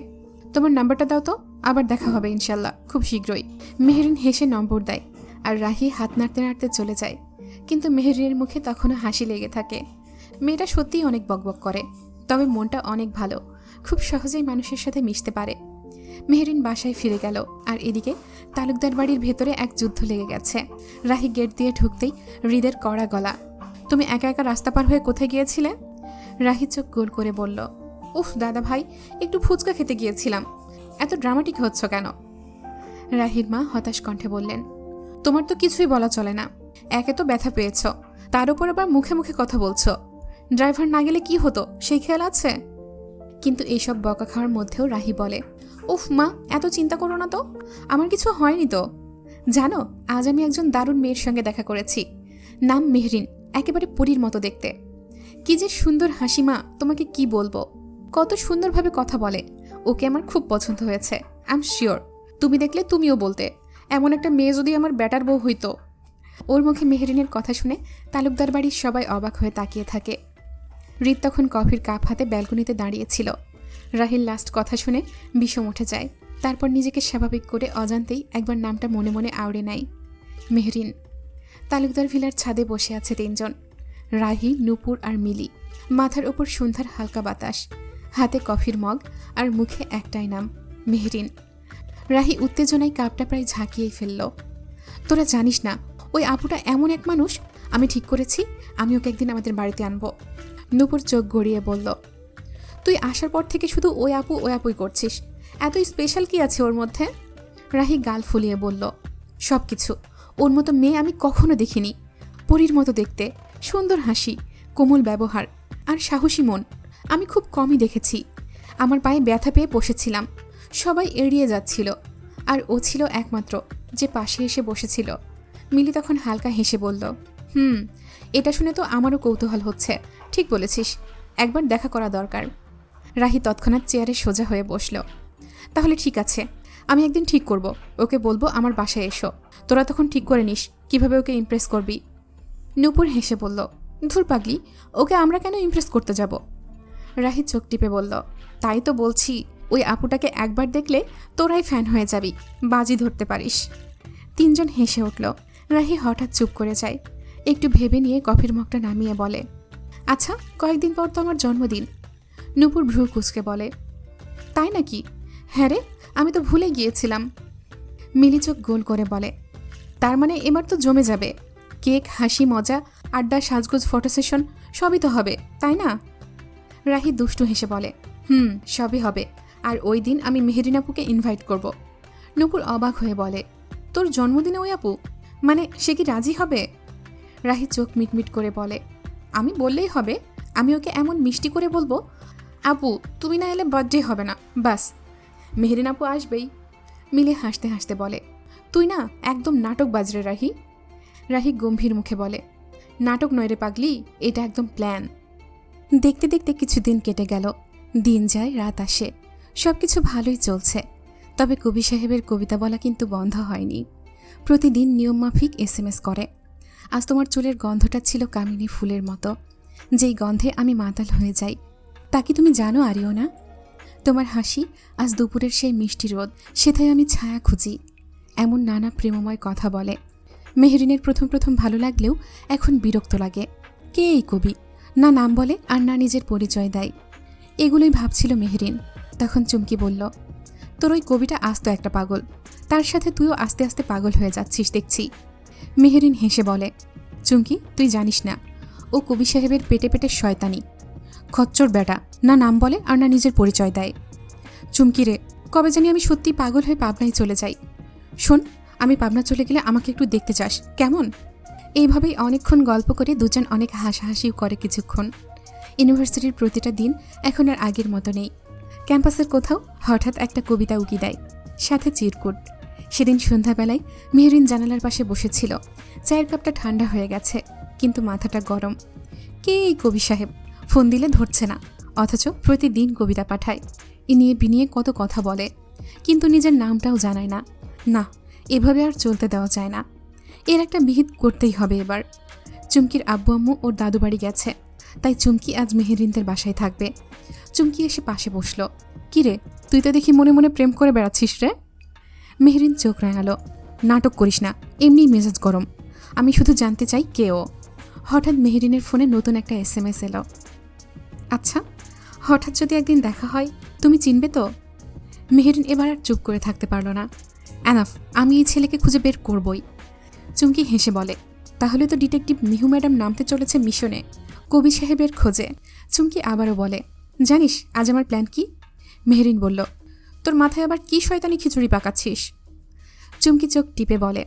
Speaker 2: তোমার নাম্বারটা দাও তো, আবার দেখা হবে ইনশাল্লাহ খুব শীঘ্রই। মেহরিন হেসে নম্বর দেয় আর রাহি হাত নাড়তে নাড়তে চলে যায়। কিন্তু মেহরিনের মুখে তখনও হাসি লেগে থাকে। মেয়েটা সত্যিই অনেক বকবক করে, তবে মনটা অনেক ভালো, খুব সহজেই মানুষের সাথে মিশতে পারে। মেহরিন বাসায় ফিরে গেল, আর এদিকে তালুকদার বাড়ির ভেতরে এক যুদ্ধ লেগে গেছে। রাহি গেট দিয়ে ঢুকতেই হৃদের কড়া গলা, তুমি একা একা রাস্তা পার হয়ে কোথায় গিয়েছিলে? রাহি চোখ গোল করে বলল, উফ দাদা ভাই, একটু ফুচকা খেতে গিয়েছিলাম। এত ড্রামাটিক হচ্ছ কেন? রাহির মা হতাশ কণ্ঠে বললেন, তোমার তো কিছুই বলা চলে না, একে তো ব্যথা পেয়েছ, তার উপর আবার মুখে মুখে কথা বলছো। ড্রাইভার না গেলে কি হতো সেই খেয়াল আছে? কিন্তু এইসব বকা খাওয়ার মধ্যেও রাহি বলে, উফ মা, এত চিন্তা করো না তো, আমার কিছু হয়নি তো। জানো, আজ আমি একজন দারুণ মেয়ের সঙ্গে দেখা করেছি। নাম মেহরিন, একেবারে পরীর মতো দেখতে। কি যে সুন্দর হাসি মা, তোমাকে কি বলবো। কত সুন্দরভাবে কথা বলে। ওকে আমার খুব পছন্দ হয়েছে। আই এম শিওর তুমি দেখলে তুমিও বলতে, এমন একটা মেয়ে যদি আমার ব্যাটার বউ হইতো। ওর মুখে মেহরিনের কথা শুনে তালুকদার বাড়ির সবাই অবাক হয়ে তাকিয়ে থাকে। রিত তখন কফির কাপ হাতে ব্যালকনিতে দাঁড়িয়েছিল। রাহিল লাস্ট কথা শুনে বিষম উঠে যায়। তারপর নিজেকে স্বাভাবিক করে অজান্তেই একবার নামটা মনে মনে আওড়ে নেয়, মেহরিন। তালুকদার ভিলার ছাদে বসে আছে তিনজন, রাহি, নূপুর আর মিলি। মাথার ওপর সন্ধ্যার হালকা বাতাস, হাতে কফির মগ আর মুখে একটাই নাম, মেহরিন। রাহি উত্তেজনায় কাপটা প্রায় ঝাঁকিয়েই ফেলল। তোরা জানিস না, ওই আপুটা এমন এক মানুষ, আমি ঠিক করেছি আমি ওকে একদিন আমাদের বাড়িতে আনবো। নূপুর চোখ গড়িয়ে বলল, তুই আসার পর থেকে শুধু ওই আপুই করছিস, এত স্পেশাল কি আছে ওর মধ্যে? রাহি গাল ফুলিয়ে বলল, সব কিছু। ওর মতো মেয়ে আমি কখনো দেখিনি। পরীর মতো দেখতে, সুন্দর হাসি, কোমল ব্যবহার আর সাহসী মন আমি খুব কমই দেখেছি। আমার পায়ে ব্যথা পেয়ে বসেছিলাম, সবাই এড়িয়ে যাচ্ছিল, আর ও ছিল একমাত্র যে পাশে এসে বসেছিল। মিলি তখন হালকা হেসে বলল, এটা শুনে তো আমারও কৌতূহল হচ্ছে। ঠিক বলেছিস, একবার দেখা করা দরকার। রাহি তৎক্ষণাৎ চেয়ারে সোজা হয়ে বসল। তাহলে ঠিক আছে, আমি একদিন ঠিক করব, ওকে বলবো আমার বাসায় এসো। তোরা তখন ঠিক করে নিস কিভাবে ওকে ইমপ্রেস করবি। নূপুর হেসে বলল, ধুর পাগলি, ওকে আমরা কেন ইমপ্রেস করতে যাব? রাহি চোখ টিপে বলল, তাই তো বলছি, ওই আপুটাকে একবার দেখলে তোরাই ফ্যান হয়ে যাবি, বাজি ধরতে পারিস। তিনজন হেসে উঠল। রাহি হঠাৎ চুপ করে যায়, একটু ভেবে নিয়ে কফির মগটা নামিয়ে বলে, আচ্ছা, কয়েকদিন পর তো আমার জন্মদিন। নূপুর ভ্রু কুঁচকে বলে, তাই নাকি? হ্যাঁ রে, আমি তো ভুলে গিয়েছিলাম। মিলি চোখ গোল করে বলে, তার মানে এবার তো জমে যাবে। কেক, হাসি, মজা, আড্ডা, সাজগোজ, ফটো সেশন সবই তো হবে, তাই না? রাহি দুষ্টু হেসে বলে, সবই হবে। আর ওই দিন আমি মেহরিন আপুকে ইনভাইট করব। নূপুর অবাক হয়ে বলে, তোর জন্মদিনে ওই আপু? মানে সে কি রাজি হবে? রাহি চোখ মিটমিট করে বলে, আমি বললেই হবে। আমি ওকে এমন মিষ্টি করে বলবো, আপু তুমি না এলে বার্থডে হবে না, বাস। মেহরিন আপু আসবেই। মিলে হাসতে হাসতে বলে, তুই না একদম নাটক বাজরে রাহি। রাহি গম্ভীর মুখে বলে, নাটক নয় রে পাগলি, এটা একদম প্ল্যান। দেখতে দেখতে কিছুদিন কেটে গেল। দিন যায়, রাত আসে, সব কিছু ভালোই চলছে। তবে কবি সাহেবের কবিতা বলা কিন্তু বন্ধ হয়নি। প্রতিদিন নিয়মমাফিক SMS করে। আজ তোমার চুলের গন্ধটা ছিল কামিনী ফুলের মতো, যেই গন্ধে আমি মাতাল হয়ে যাই। তা কি তুমি জানো আরিওনা? তোমার হাসি আজ দুপুরের সেই মিষ্টি রোদ, সেটাই আমি ছায়া খুঁজি। এমন নানা প্রেমময় কথা বলে। মেহরিনের প্রথম প্রথম ভালো লাগলেও এখন বিরক্ত লাগে। কে এই কবি? না নাম বলে আর না নিজের পরিচয় দেয়। এগুলোই ভাবছিল মেহরিন। তখন চুমকি বলল, তোর ওই কবিটা আস্ত একটা পাগল, তার সাথে তুইও আস্তে আস্তে পাগল হয়ে যাচ্ছিস দেখছি। মেহরিন হেসে বলে, চুমকি তুই জানিস না, ও কবি সাহেবের পেটে পেটে শয়তানি, খচ্চর বেটা, না নাম বলে আর না নিজের পরিচয় দেয়। চুমকি রে, কবে জানি আমি সত্যি পাগল হয়ে পাবনায় চলে যাই। শোন, আমি পাবনা চলে গেলে আমাকে একটু দেখতে চাস কেমন? এইভাবেই অনেকক্ষণ গল্প করে দুজন অনেক হাসাহাসিও করে কিছুক্ষণ। ইউনিভার্সিটির প্রতিটা দিন এখন আর আগের মতো নেই। ক্যাম্পাসের কোথাও হঠাৎ একটা কবিতা উকি দেয়, সাথে চিরকুট। সেদিন সন্ধ্যাবেলায় মেহরিন জানালার পাশে বসেছিল। চায়ের কাপটা ঠান্ডা হয়ে গেছে, কিন্তু মাথাটা গরম। কে এই কবি সাহেব? ফোন দিলে ধরছে না, অথচ প্রতিদিন কবিতা পাঠায়। ইনিয়ে বিনিয়ে কত কথা বলে, কিন্তু নিজের নামটাও জানায় না। না, এভাবে আর চলতে দেওয়া যায় না। এর একটা বিহিত করতেই হবে এবার। চুমকির আব্বু আম্মু ওর দাদু বাড়ি গেছে, তাই চুমকি আজ মেহরিনদের বাসায় থাকবে। চুমকি এসে পাশে বসল। কিরে, তুই তো দেখি মনে মনে প্রেম করে বেড়াচ্ছিস রে। মেহরিন চোখ রাঙালো। নাটক করিস না, এমনিই মেজাজ গরম। আমি শুধু জানতে চাই কে ও। হঠাৎ মেহরিনের ফোনে নতুন একটা SMS এলো। আচ্ছা, হঠাৎ যদি একদিন দেখা হয়, তুমি চিনবে তো? মেহরিন এবার আর চুপ করে থাকতে পারল না। এনাফ, আমি এই ছেলেকে খুঁজে বের করবই। চুমকি হেসে বলে, তাহলে তো ডিটেকটিভ মিহু ম্যাডাম নামতে চলেছে মিশনে, কবি সাহেবের খোঁজে। চুমকি আবারও বলে, জানিস আজ আমার প্ল্যান কি? মেহরিন বলল, তোর মাথায় আবার কি শয়তানি খিচুড়ি পাকাচ্ছিস? চুমকি চোখ টিপে বলে,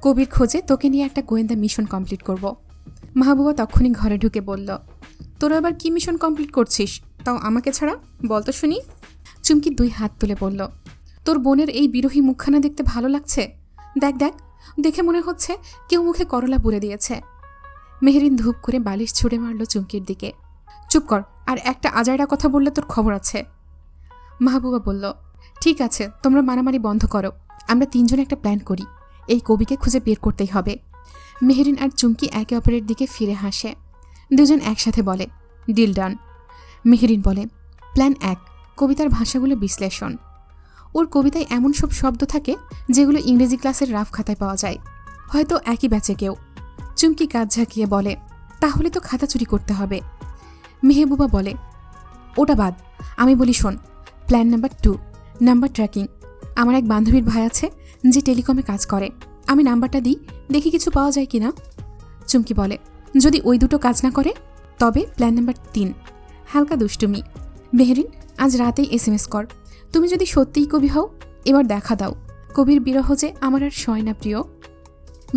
Speaker 2: কবির খোঁজে তোকে নিয়ে একটা গোয়েন্দা মিশন কমপ্লিট করব। মাহবুবা তখনই ঘরে ঢুকে বলল, তোরা আবার কি মিশন কমপ্লিট করছিস? তাও আমাকে ছাড়া, বল তো শুনি। চুমকি 2 হাত তুলে বলল, তোর বোনের এই বিরহী মুখখানা দেখতে ভালো লাগছে? দেখ দেখ, দেখে মনে হচ্ছে কেউ মুখে করলা পুড়ে দিয়েছে। মেহেরিন ধূপ করে বালিশ ছুঁড়ে মারল চুমকির দিকে। চুপ কর, আর একটা আজাইরা কথা বললে তোর খবর আছে। মাহবুবা বলল, ঠিক আছে, তোমরা মারামারি বন্ধ করো, আমরা 3 জন একটা প্ল্যান করি। এই কবিকে খুঁজে বের করতেই হবে। মেহেরিন আর চুমকি একে অপরের দিকে ফিরে হাসে। দুজন একসাথে বলে, ডিল ডান। মেহেরিন বলে, প্ল্যান 1, কবিতার ভাষাগুলো বিশ্লেষণ। ওর কবিতায় এমন সব শব্দ থাকে যেগুলো ইংরেজি ক্লাসের রাফ খাতায় পাওয়া যায়, হয়তো একই ব্যাচে কেউ। চুমকি কাজ ঝাঁকিয়ে বলে, তাহলে তো খাতা চুরি করতে হবে। মেহবুবা বলে, ওটা বাদ, আমি বলি শোন, প্ল্যান নাম্বার 2, নাম্বার ট্র্যাকিং। আমার এক বান্ধবীর ভাই আছে যে টেলিকমে কাজ করে, আমি নাম্বারটা দিই, দেখি কিছু পাওয়া যায় কিনা। চুমকি বলে, যদি ওই দুটো কাজ না করে তবে প্ল্যান নাম্বার 3, হালকা দুষ্টুমি। মেহরিন, আজ রাতেই SMS কর, তুমি যদি সত্যিই কবি হও, এবার দেখা দাও। কবির বিরহ যে আমার আর সয় না প্রিয়।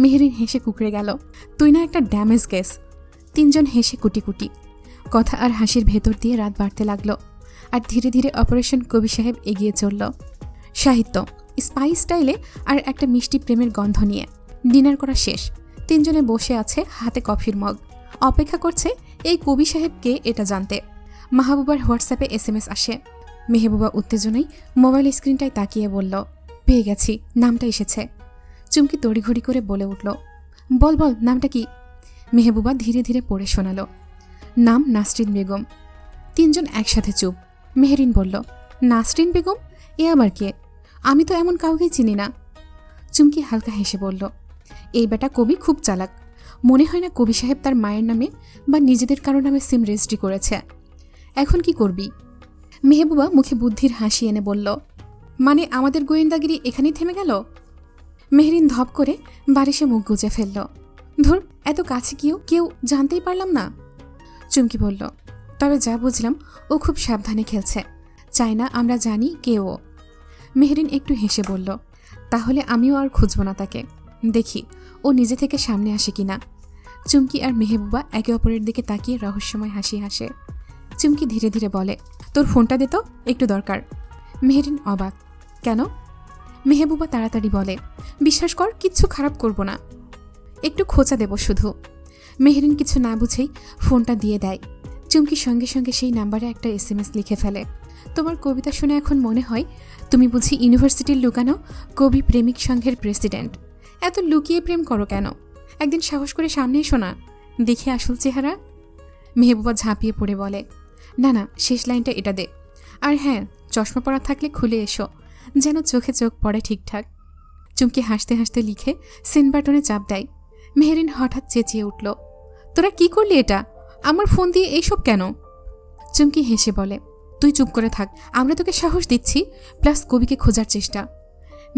Speaker 2: মেহরিন হেসে কুকড়ে গেল, তুই না একটা ড্যামেজ কেস। 3 জন হেসে কুটি কুটি। কথা আর হাসির ভেতর দিয়ে রাত বাড়তে লাগলো, আর ধীরে ধীরে অপারেশন কবি সাহেব এগিয়ে চলল। সাহিত্য, স্পাইস স্টাইলে আর একটা মিষ্টি প্রেমের গন্ধ নিয়ে। ডিনার করা শেষ, 3 জনে বসে আছে, হাতে কফির মগ, অপেক্ষা করছে এই কবি সাহেবকে এটা জানতে। মাহবুবার হোয়াটসঅ্যাপে SMS আসে। মেহবুবা উত্তেজনায় মোবাইল স্ক্রিনটায় তাকিয়ে বলল, পেয়ে গেছি, নামটা এসেছে। চুমকি তড়িঘড়ি করে বলে উঠল, বল বল, নামটা কি? মেহবুবা ধীরে ধীরে পড়ে শোনালো, নাম নাসরিন বেগম। 3 জন একসাথে চুপ। মেহরিন বলল, নাসরিন বেগম? এ আবার কে? আমি তো এমন কাউকেই চিনি না। চুমকি হালকা হেসে বলল, এই বেটা কবি খুব চালাক, মনে হয় না কবি সাহেব তার মায়ের নামে বা নিজেদের কারো নামে সিম রেজিস্ট্রি করেছে। এখন কি করবি? মেহবুবা মুখে বুদ্ধির হাসি এনে বলল, মানে আমাদের গোয়েন্দাগিরি এখানেই থেমে গেল? মেহরিন ধপ করে বারিশে মুখ গুজে ফেলল, ধুর, এত কাছে গিয়েও কেউ জানতেই পারলাম না। চুমকি বলল, তবে যা বুঝলাম ও খুব সাবধানে খেলছে, চাই না আমরা জানি কে ও। মেহরিন একটু হেসে বলল, তাহলে আমিও আর খুঁজব না তাকে, দেখি ও নিজে থেকে সামনে আসে কিনা। চুমকি আর মেহবুবা একে অপরের দিকে তাকিয়ে রহস্যময় হাসি হাসে। চুমকি ধীরে ধীরে বলে, তোর ফোনটা দে তো, একটু দরকার। মেহরিন অবাক, কেন? মেহবুবা তাড়াতাড়ি বলে, বিশ্বাস কর, কিচ্ছু খারাপ করব না, একটু খোঁচা দেব শুধু। মেহরিন কিছু না বুঝেই ফোনটা দিয়ে দেয়। চুমকি সঙ্গে সঙ্গে সেই নাম্বারে একটা SMS লিখে ফেলে, তোমার কবিতা শুনে এখন মনে হয় তুমি বুঝি ইউনিভার্সিটির লুকানো কবি প্রেমিক সংঘের প্রেসিডেন্ট। এত লুকিয়ে প্রেম করো কেন? একদিন সাহস করে সামনে এসো না, দেখে আসল চেহারা। মেহবুবা ঝাঁপিয়ে পড়ে বলে, না না, শেষ লাইনটা এটা দে, আর হ্যাঁ, চশমা পরা থাকলে খুলে এসো, যেন চোখে চোখ পড়ে ঠিকঠাক। চুমকি হাসতে হাসতে লিখে সেন্ড বাটনে চাপ দেয়। মেহরিন হঠাৎ চেঁচিয়ে উঠল, তোরা কি করলি এটা? আমার ফোন দিয়ে এইসব কেন? চুমকি হেসে বলে, তুই চুপ করে থাক, আমরা তোকে সাহস দিচ্ছি, প্লাস কবিকে খোঁজার চেষ্টা।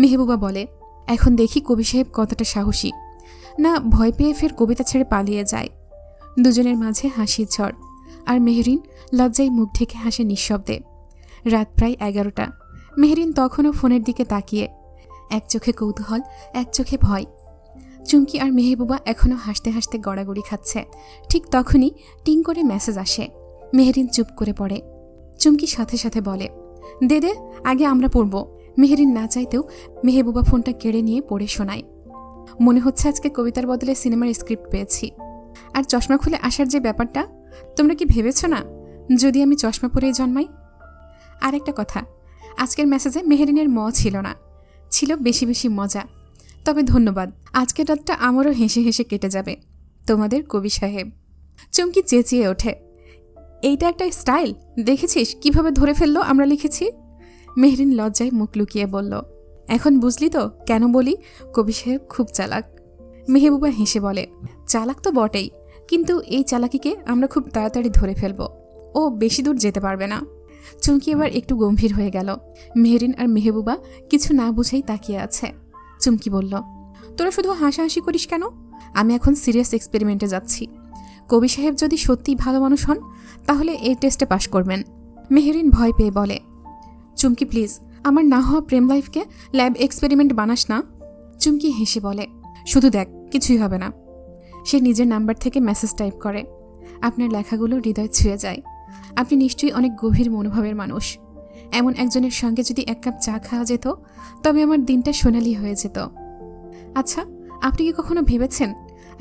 Speaker 2: মেহবুবা বলে, এখন দেখি কবি সাহেব কতটা সাহসী, না ভয় পেয়ে ফের কবিতা ছেড়ে পালিয়ে যায়। দুজনের মাঝে হাসির ঝড়, আর মেহরিন লজ্জায় মুখ ঢেকে হাসে নিঃশব্দে। রাত প্রায় 11টা। মেহরিন তখনও ফোনের দিকে তাকিয়ে, এক চোখে কৌতূহল, এক চোখে ভয়। চুমকি আর মেহবুবা এখনও হাসতে হাসতে গড়াগড়ি খাচ্ছে। ঠিক তখনই টিং করে মেসেজ আসে। মেহরিন চুপ করে পড়ে। চুমকি সাথে সাথে বলে, দে দে, আগে আমরা পড়ব। মেহরিন না চাইতেও মেহবুবা ফোনটা কেড়ে নিয়ে পড়ে শোনায়, মনে হচ্ছে আজকে কবিতার বদলে সিনেমার স্ক্রিপ্ট পেয়েছি। আর চশমা খুলে আসার যে ব্যাপারটা, তোমরা কি ভেবেছ না যদি আমি চশমা পরেই জন্মাই? আর একটা কথা, আজকের মেসেজে মেহরিনের ছিল না, ছিল বেশি বেশি মজা। তবে ধন্যবাদ, আজকের রাতটা আমারও হেসে হেসে কেটে যাবে। তোমাদের কবি সাহেব। চুমকি চেঁচিয়ে ওঠে, এইটা একটা স্টাইল, দেখেছিস কিভাবে ধরে ফেললো আমরা লিখেছি? মেহরিন লজ্জায় মুখ লুকিয়ে বলল, এখন বুঝলি তো কেন বলি কবি সাহেব খুব চালাক? মেহবুবা হেসে বলে, চালাক তো বটেই, কিন্তু এই চালাকিকে আমরা খুব তাড়াতাড়ি ধরে ফেলব, ও বেশি দূর যেতে পারবে না। চুমকি এবার একটু গম্ভীর হয়ে গেল। মেহরিন আর মেহবুবা কিছু না বুঝেই তাকিয়ে আছে। চুমকি বলল, তোরা শুধু হাসাহাসি করিস কেন? আমি এখন সিরিয়াস এক্সপেরিমেন্টে যাচ্ছি। কবি সাহেব যদি সত্যিই ভালো মানুষ হন তাহলে এই টেস্টে পাশ করবেন। মেহরিন ভয় পেয়ে বলে, চুমকি প্লিজ, আমার না হওয়া প্রেম লাইফকে ল্যাব এক্সপেরিমেন্ট বানাস না। চুমকি হেসে বলে, শুধু দেখ, কিছুই হবে না। সে নিজের নাম্বার থেকে মেসেজ টাইপ করে, আপনার লেখাগুলো হৃদয় ছুঁয়ে যায়,
Speaker 1: আপনি নিশ্চয়ই অনেক গভীর মনোভাবের মানুষ। এমন একজনের সঙ্গে যদি এক কাপ চা খাওয়া যেত তবে আমার দিনটা সোনালি হয়ে যেত। আচ্ছা, আপনি কি কখনো ভেবেছেন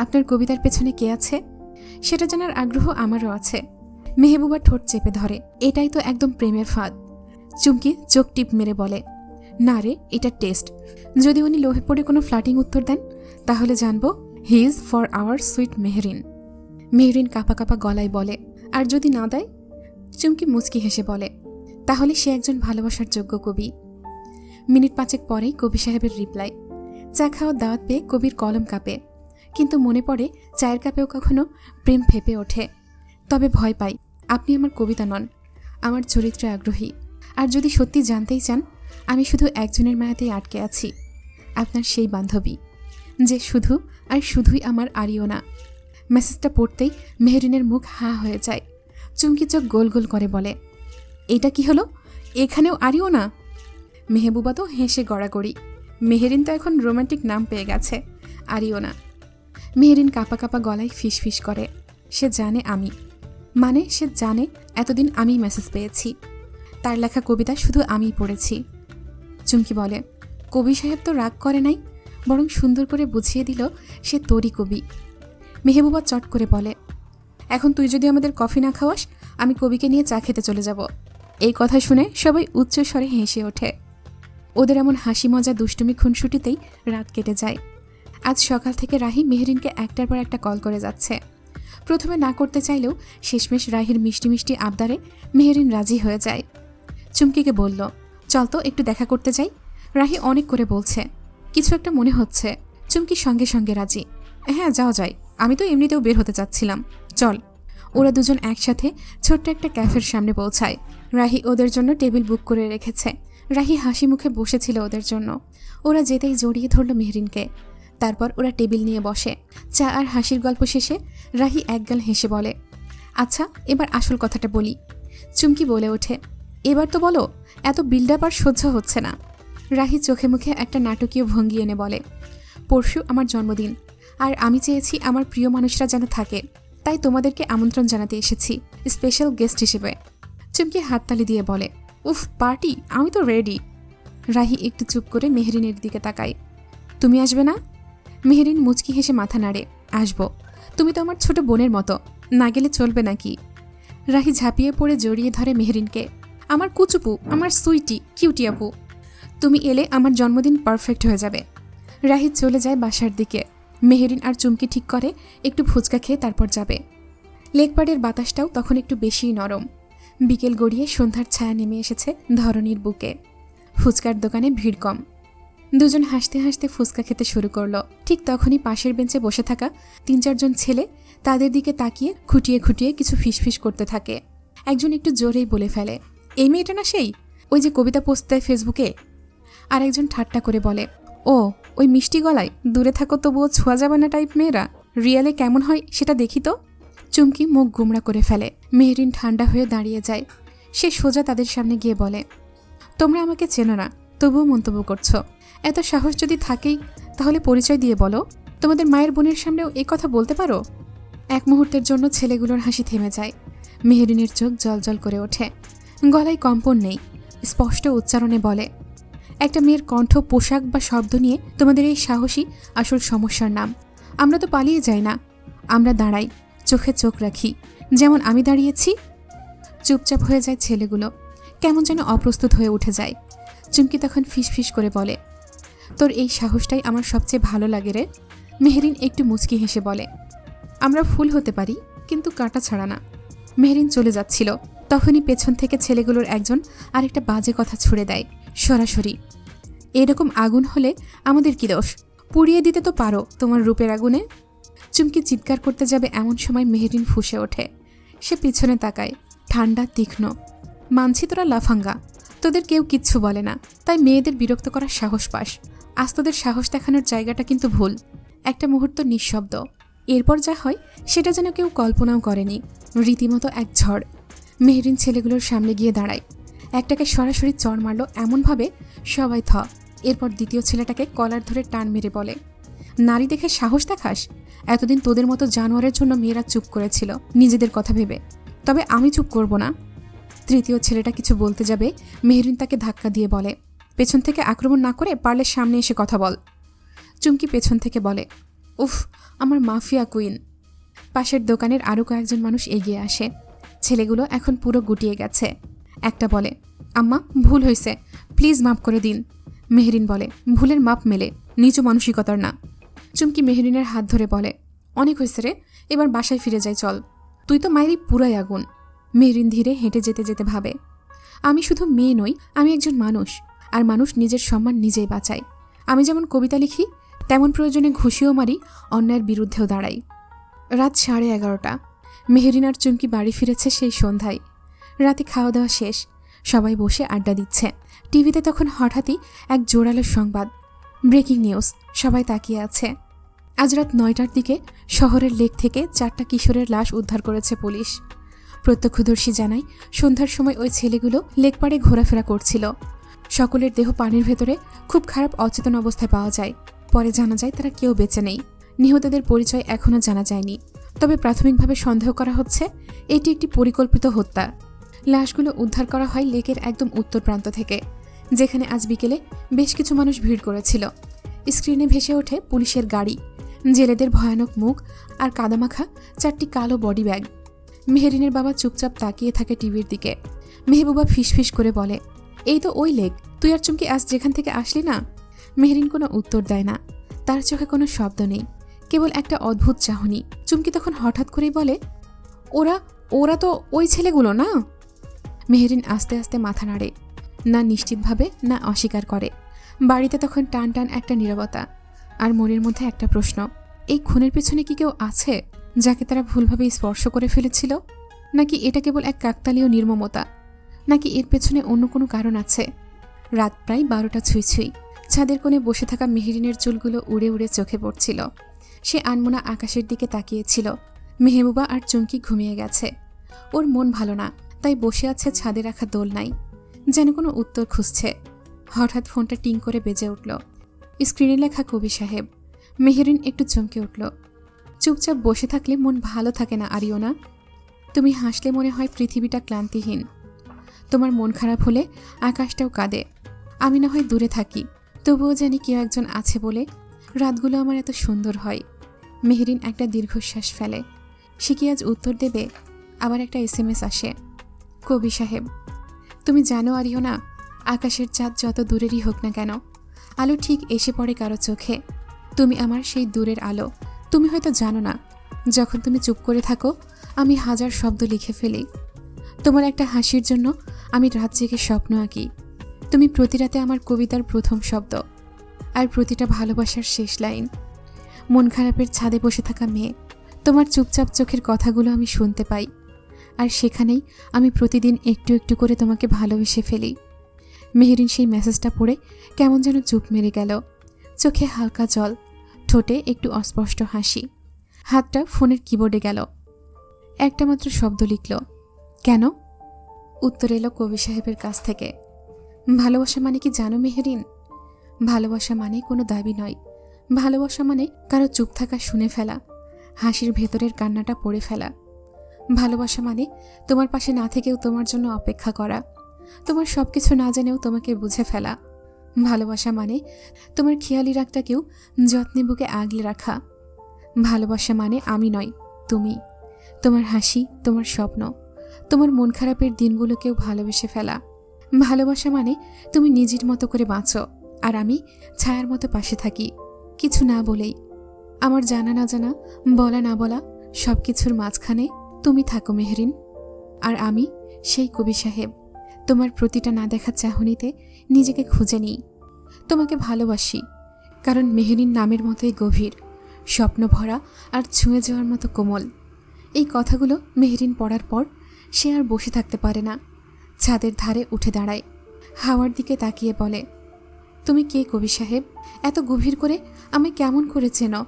Speaker 1: আপনার কবিতার পেছনে কে আছে? সেটা জানার আগ্রহ আমারও আছে। মেহবুবা ঠোঁট চেপে ধরে। এটাই তো একদম প্রেমের ফাঁদ। চুমকি চোখ টিপ মেরে বলে, না রে, এটা টেস্ট। যদি উনি লোভে পড়ে কোনো ফ্লাটিং উত্তর দেন তাহলে জানবো he is for our sweet Mehreen. Mehreen কাঁপা কাঁপা গলায় বলে, আর যদি না দেয়? চুমকি মুচকি হেসে বলে, তাহলে সে একজন ভালোবাসার যোগ্য কবি। মিনিট 5 পরেই কবি সাহেবের রিপ্লাই। চা খাওয়ার দাওয়াত পেয়ে কবির কলম কাঁপে, কিন্তু মনে পড়ে চায়ের কাপেও কখনো প্রেম ফেপে ওঠে। তবে ভয় পাই, আপনি আমার কবিতা নন, আমার চরিত্রে আগ্রহী। আর যদি সত্যি জানতেই চান, আমি শুধু একজনের মায়াতেই আটকে আছি, আপনার সেই বান্ধবী যে শুধু আর শুধুই আমার আরিওনা। মেসেজটা পড়তেই মেহরিনের মুখ হা হয়ে যায়। চুমকি চোখ গোল গোল করে বলে, এটা কি হলো? এখানেও আরিওনা? মেহবুবা তো হেসে গড়াগড়ি। মেহরিন তো এখন রোমান্টিক নাম পেয়ে গেছে, আরিওনা। মেহরিন কাঁপা কাঁপা গলায় ফিস ফিস করে, সে জানে সে জানে এতদিন আমি মেসেজ পেয়েছি। তার লেখা কবিতা শুধু আমিই পড়েছি। চুমকি বলে, কবি সাহেব তো রাগ করে নাই, বরং সুন্দর করে বুঝিয়ে দিল সে তোরই কবি। মেহবুবা চট করে বলে, এখন তুই যদি আমাদের কফি না খাওয়াস, আমি কবিকে নিয়ে চা খেতে চলে যাব। এই কথা শুনে সবাই উচ্চ স্বরে হেসে ওঠে। ওদের এমন হাসি মজা দুষ্টুমি খুনসুটিতেই রাত কেটে যায়। আজ সকাল থেকে রাহি মেহরিনকে একটার পর একটা কল করে যাচ্ছে। প্রথমে না করতে চাইলেও শেষমেশ রাহির মিষ্টি মিষ্টি আবদারে মেহরিন রাজি হয়ে যায়। চুমকিকে বলল, চল তো একটু দেখা করতে যাই। রাহি অনেক করে বলছে, কিছু একটা মনে হচ্ছে। চুমকি সঙ্গে সঙ্গে রাজি। হ্যাঁ, যাওয়া যায়, আমি তো এমনিতেও বের হতে চাচ্ছিলাম, চল। ওরা দুজন একসাথে ছোট্ট একটা ক্যাফের সামনে পৌঁছায়। রাহি ওদের জন্য টেবিল বুক করে রেখেছে। রাহি হাসি মুখে বসেছিল ওদের জন্য। ওরা যেতেই জড়িয়ে ধরল মেহরিনকে। তারপর ওরা টেবিল নিয়ে বসে। চা আর হাসির গল্প শেষে রাহি একগাল হেসে বলে, আচ্ছা, এবার আসল কথাটা বলি। চুমকি বলে ওঠে, এবার তো বলো, এত বিল্ডাপ আর সহ্য হচ্ছে না। রাহি চোখে মুখে একটা নাটকীয় ভঙ্গি এনে বলে, পরশু আমার জন্মদিন, আর আমি চেয়েছি আমার প্রিয় মানুষরা যেন থাকে, তাই তোমাদেরকে আমন্ত্রণ জানাতে এসেছি স্পেশাল গেস্ট হিসেবে। চুমকি হাততালি দিয়ে বলে, উফ, পার্টি, আমি তো রেডি। রাহি একটু চুপ করে মেহরিনের দিকে তাকায়। তুমি আসবে না? মেহরিন মুচকি হেসে মাথা নাড়ে, আসবো। তুমি তো আমার ছোট বোনের মতো, না গেলে চলবে নাকি? রাহি ঝাঁপিয়ে পড়ে জড়িয়ে ধরে মেহরিনকে। আমার কুচুপু, আমার সুইটি, কিউটি আপু, তুমি এলে আমার জন্মদিন পারফেক্ট হয়ে যাবে। রাহি চলে যায় বাসার দিকে। মেহরিন আর চুমকি ঠিক করে একটু ফুচকা খেয়ে তারপর যাবে। লেকপাড়ের বাতাসটাও তখন একটু বেশিই নরম। বিকেল গড়িয়ে সন্ধ্যার ছায়া নেমে এসেছে ধরণীর বুকে। ফুচকার দোকানে ভিড় কম। দুজন হাসতে হাসতে ফুচকা খেতে শুরু করলো। ঠিক তখনই পাশের বেঞ্চে বসে থাকা 3-4 জন ছেলে তাদের দিকে তাকিয়ে খুঁটিয়ে খুঁটিয়ে কিছু ফিসফিস করতে থাকে। একজন একটু জোরেই বলে ফেলে, এই মেয়েটা না সেই, ওই যে কবিতা পোস্ট দেয় ফেসবুকে। আর একজন ঠাট্টা করে বলে, ও, ওই মিষ্টি গলায় দূরে থাকো তবুও ছোঁয়া যাবে না টাইপ মেয়েরা, রিয়েলে কেমন হয় সেটা দেখি তো। চুমকি মুখ গুমরা করে ফেলে। মেহরিন ঠান্ডা হয়ে দাঁড়িয়ে যায়। সে সোজা তাদের সামনে গিয়ে বলে, তোমরা আমাকে চেনো না, তবুও মন্তব্য করছো। এত সাহস যদি থাকেই তাহলে পরিচয় দিয়ে বলো। তোমাদের মায়ের বোনের সামনেও এই কথা বলতে পারো? এক মুহূর্তের জন্য ছেলেগুলোর হাসি থেমে যায়। মেহরিনের চোখ জলজল করে ওঠে। গলায় কম্পন নেই, স্পষ্ট উচ্চারণে বলে, একটা মেয়ের কণ্ঠ, পোশাক বা শব্দ নিয়ে তোমাদের এই সাহসী আসল সমস্যার নাম। আমরা তো পালিয়ে যাই না, আমরা দাঁড়াই, চোখে চোখ রাখি, যেমন আমি দাঁড়িয়েছি। চুপচাপ হয়ে যায় ছেলেগুলো, কেমন যেন অপ্রস্তুত হয়ে উঠে যায়। চুমকি তখন ফিস ফিস করে বলে, তোর এই সাহসটাই আমার সবচেয়ে ভালো লাগে রে। মেহরিন একটু মুচকি হেসে বলে, আমরা ফুল হতে পারি, কিন্তু কাঁটা ছাড়া না। মেহরিন চলে যাচ্ছিল, তখনই পেছন থেকে ছেলেগুলোর একজন আরেকটা বাজে কথা ছুড়ে দেয়, সরাসরি, এরকম আগুন হলে আমাদের কি দোষ? পুড়িয়ে দিতে তো পারো তোমার রূপের আগুনে। চুমকি চিৎকার করতে যাবে এমন সময় মেহরিন ফুঁসে ওঠে। সে পিছনে তাকায়, ঠান্ডা তীক্ষ্ণ। মানছি তোরা লাফাঙ্গা, তোদের কেউ কিচ্ছু বলে না, তাই মেয়েদের বিরক্ত করার সাহস পাস। আজ তোদের সাহস দেখানোর জায়গাটা কিন্তু ভুল। একটা মুহূর্ত নিঃশব্দ। এরপর যা হয় সেটা যেন কেউ কল্পনাও করেনি। রীতিমতো এক ঝড়। মেহরিন ছেলেগুলোর সামনে গিয়ে দাঁড়ায়। একটাকে সরাসরি চড় মারল এমনভাবে সবাই থ। এরপর দ্বিতীয় ছেলেটাকে কলার ধরে টান মেরে বলে, নারী দেখে সাহস দেখাস? এতদিন তোদের মতো জানোয়ারের জন্য মেয়েরা চুপ করেছিল নিজেদের কথা ভেবে, তবে আমি চুপ করব না। তৃতীয় ছেলেটা কিছু বলতে যাবে, মেহরিন তাকে ধাক্কা দিয়ে বলে, পেছন থেকে আক্রমণ না করে পারলে সামনে এসে কথা বল। চুমকি পেছন থেকে বলে, উফ, আমার মাফিয়া কুইন। পাশের দোকানের আরও কয়েকজন মানুষ এগিয়ে আসে। ছেলেগুলো এখন পুরো গুটিয়ে গেছে। একটা বলে, আম্মা ভুল হয়েছে, প্লিজ মাফ করে দিন। মেহরিন বলে, ভুলের মাপ মেলে, নিচু মানসিকতার না। চুমকি মেহরিনের হাত ধরে বলে, অনেক হয়েছে রে, এবার বাসায় ফিরে যাই চল, তুই তো মায়েরই পুরাই আগুন। মেহরিন ধীরে হেঁটে যেতে যেতে ভাবে, আমি শুধু মেয়ে নই, আমি একজন মানুষ, আর মানুষ নিজের সম্মান নিজেই বাঁচায়। আমি যেমন কবিতা লিখি, তেমন প্রয়োজনে ঘুষিও মারি, অন্যায়ের বিরুদ্ধেও দাঁড়াই। রাত 11:30। মেহরিন আর চুমকি বাড়ি ফিরেছে সেই সন্ধ্যায়। রাতে খাওয়া দাওয়া শেষ, সবাই বসে আড্ডা দিচ্ছে। টিভিতে তখন হঠাৎই এক জোরালো সংবাদ, ব্রেকিং নিউজ। সবাই তাকিয়ে আছে। আজ রাত 9টার দিকে শহরের লেক থেকে 4টা কিশোরের লাশ উদ্ধার করেছে পুলিশ। প্রত্যক্ষদর্শী জানায়, সন্ধ্যার সময় ওই ছেলেগুলো লেক পাড়ে ঘোরাফেরা করছিল। সকলের দেহ পানির ভেতরে খুব খারাপ অচেতন অবস্থায় পাওয়া যায়। পরে জানা যায় তারা কেউ বেঁচে নেই। নিহতদের পরিচয় এখনও জানা যায়নি, তবে প্রাথমিকভাবে সন্দেহ করা হচ্ছে এটি একটি পরিকল্পিত হত্যা। লাশগুলো উদ্ধার করা হয় লেকের একদম উত্তর প্রান্ত থেকে, যেখানে আজ বিকেলে বেশ কিছু মানুষ ভিড় করেছিল। স্ক্রিনে ভেসে ওঠে পুলিশের গাড়ি, জেলেদের ভয়ানক মুখ আর কাদামাখা 4টি কালো বডি ব্যাগ। মেহরিনের বাবা চুপচাপ তাকিয়ে থাকে টিভির দিকে। মেহবুবা ফিসফিস করে বলে, এই তো ওই লেক, তুই আর চুমকি আজ যেখান থেকে আসলি না। মেহরিন কোনো উত্তর দেয় না, তার চোখে কোনো শব্দ নেই, কেবল একটা অদ্ভুত চাহনি। চুমকি তখন হঠাৎ করেই বলে, ওরা ওরা তো ওই ছেলেগুলো না। মেহরিন আস্তে আস্তে মাথা নাড়ে, না নিশ্চিতভাবে না অস্বীকার করে। বাড়িতে তখন টান টান একটা নীরবতা, আর মনের মধ্যে একটা প্রশ্ন, এই খুনের পেছনে কি কেউ আছে যাকে তারা ভুলভাবে স্পর্শ করে ফেলেছিল? নাকি এটা কেবল এক কাকতালীয় নির্মমতা? নাকি এর পেছনে অন্য কোনো কারণ আছে? রাত প্রায় 12টা ছুঁই ছুঁই। ছাদের কোণে বসে থাকা মেহরিনের চুলগুলো উড়ে উড়ে চোখে পড়ছিল। সে আনমনা আকাশের দিকে তাকিয়েছিল। মেহবুবা আর চুমকি ঘুমিয়ে গেছে। ওর মন ভালো না, তাই বসে আছে ছাদে রাখা দোলনায়, যেন কোনো উত্তর খুঁজছে। হঠাৎ ফোনটা টিং করে বেজে উঠল। স্ক্রিনে লেখা কবি সাহেব। মেহরিন একটু চমকে উঠল। চুপচাপ বসে থাকলে মন ভালো থাকে না আরিওনা। তুমি হাসলে মনে হয় পৃথিবীটা ক্লান্তিহীন। তোমার মন খারাপ হলে আকাশটাও কাঁদে। আমি না হয় দূরে থাকি, তবুও জানি কেউ একজন আছে বলে রাতগুলো আমার এত সুন্দর হয়। মেহরিন একটা দীর্ঘশ্বাস ফেলে। সে কি আজ উত্তর দেবে? আবার একটা SMS আসে, কবি সাহেব। তুমি জানো আরিওনা, আকাশের চাঁদ যত দূরেরই হোক না কেন, আলো ঠিক এসে পড়ে কারো চোখে। তুমি আমার সেই দূরের আলো। তুমি হয়তো জানো না, যখন তুমি চুপ করে থাকো আমি হাজার শব্দ লিখে ফেলি। তোমার একটা হাসির জন্য আমি রাত জেগে স্বপ্ন আঁকি। তুমি প্রতি রাতে আমার কবিতার প্রথম শব্দ, আর প্রতিটা ভালোবাসার শেষ লাইন। মন খারাপের ছাদে বসে থাকা মেয়ে, তোমার চুপচাপ চোখের কথাগুলো আমি শুনতে পাই, আর সেখানেই আমি প্রতিদিন একটু একটু করে তোমাকে ভালোবেসে ফেলি। মেহরিন সেই মেসেজটা পড়ে কেমন যেন চুপ মেরে গেল। চোখে হালকা জল, ঠোঁটে একটু অস্পষ্ট হাসি। হাতটা ফোনের কিবোর্ডে গেল। একটা মাত্র শব্দ লিখল, কেন? উত্তর এলো কবি সাহেবের কাছ থেকে, ভালোবাসা মানে কি জানো মেহরিন? ভালোবাসা মানে কোনো দাবি নয়। ভালোবাসা মানে কারো চুপ থাকা শুনে ফেলা, হাসির ভেতরের কান্নাটা পড়ে ফেলা। ভালোবাসা মানে তোমার পাশে না থেকেও তোমার জন্য অপেক্ষা করা, তোমার সব কিছু না জেনেও তোমাকে বুঝে ফেলা। ভালোবাসা মানে তোমার খেয়ালি রাগটাকেও যত্নে বুকে আগলে রাখা। ভালোবাসা মানে আমি নয়, তুমি। তোমার হাসি, তোমার স্বপ্ন, তোমার মন খারাপের দিনগুলোকেও ভালোবেসে ফেলা। ভালোবাসা মানে তুমি নিজের মতো করে বাঁচো, আর আমি ছায়ার মতো পাশে থাকি, কিছু না বলেই। আমার জানা না জানা, বলা না বলা সব কিছুর মাঝখানে তুমি থাকো মেহরিন। আর আমি সেই কবি সাহেব, তোমার প্রতিটা না দেখা চাহনিতে নিজেকে খুঁজে নিই। তোমাকে ভালোবাসি, কারণ মেহরিন নামের মতোই গভীর, স্বপ্ন ভরা আর ছুঁয়ে যাওয়ার মতো কোমল। এই কথাগুলো মেহরিন পড়ার পর সে আর বসে থাকতে পারে না। ছাদের ধারে উঠে দাঁড়ায়, হাওয়ার দিকে তাকিয়ে বলে, তুমি কে কবি সাহেব? এত গভীর করে আমায় কেমন করে চেনো?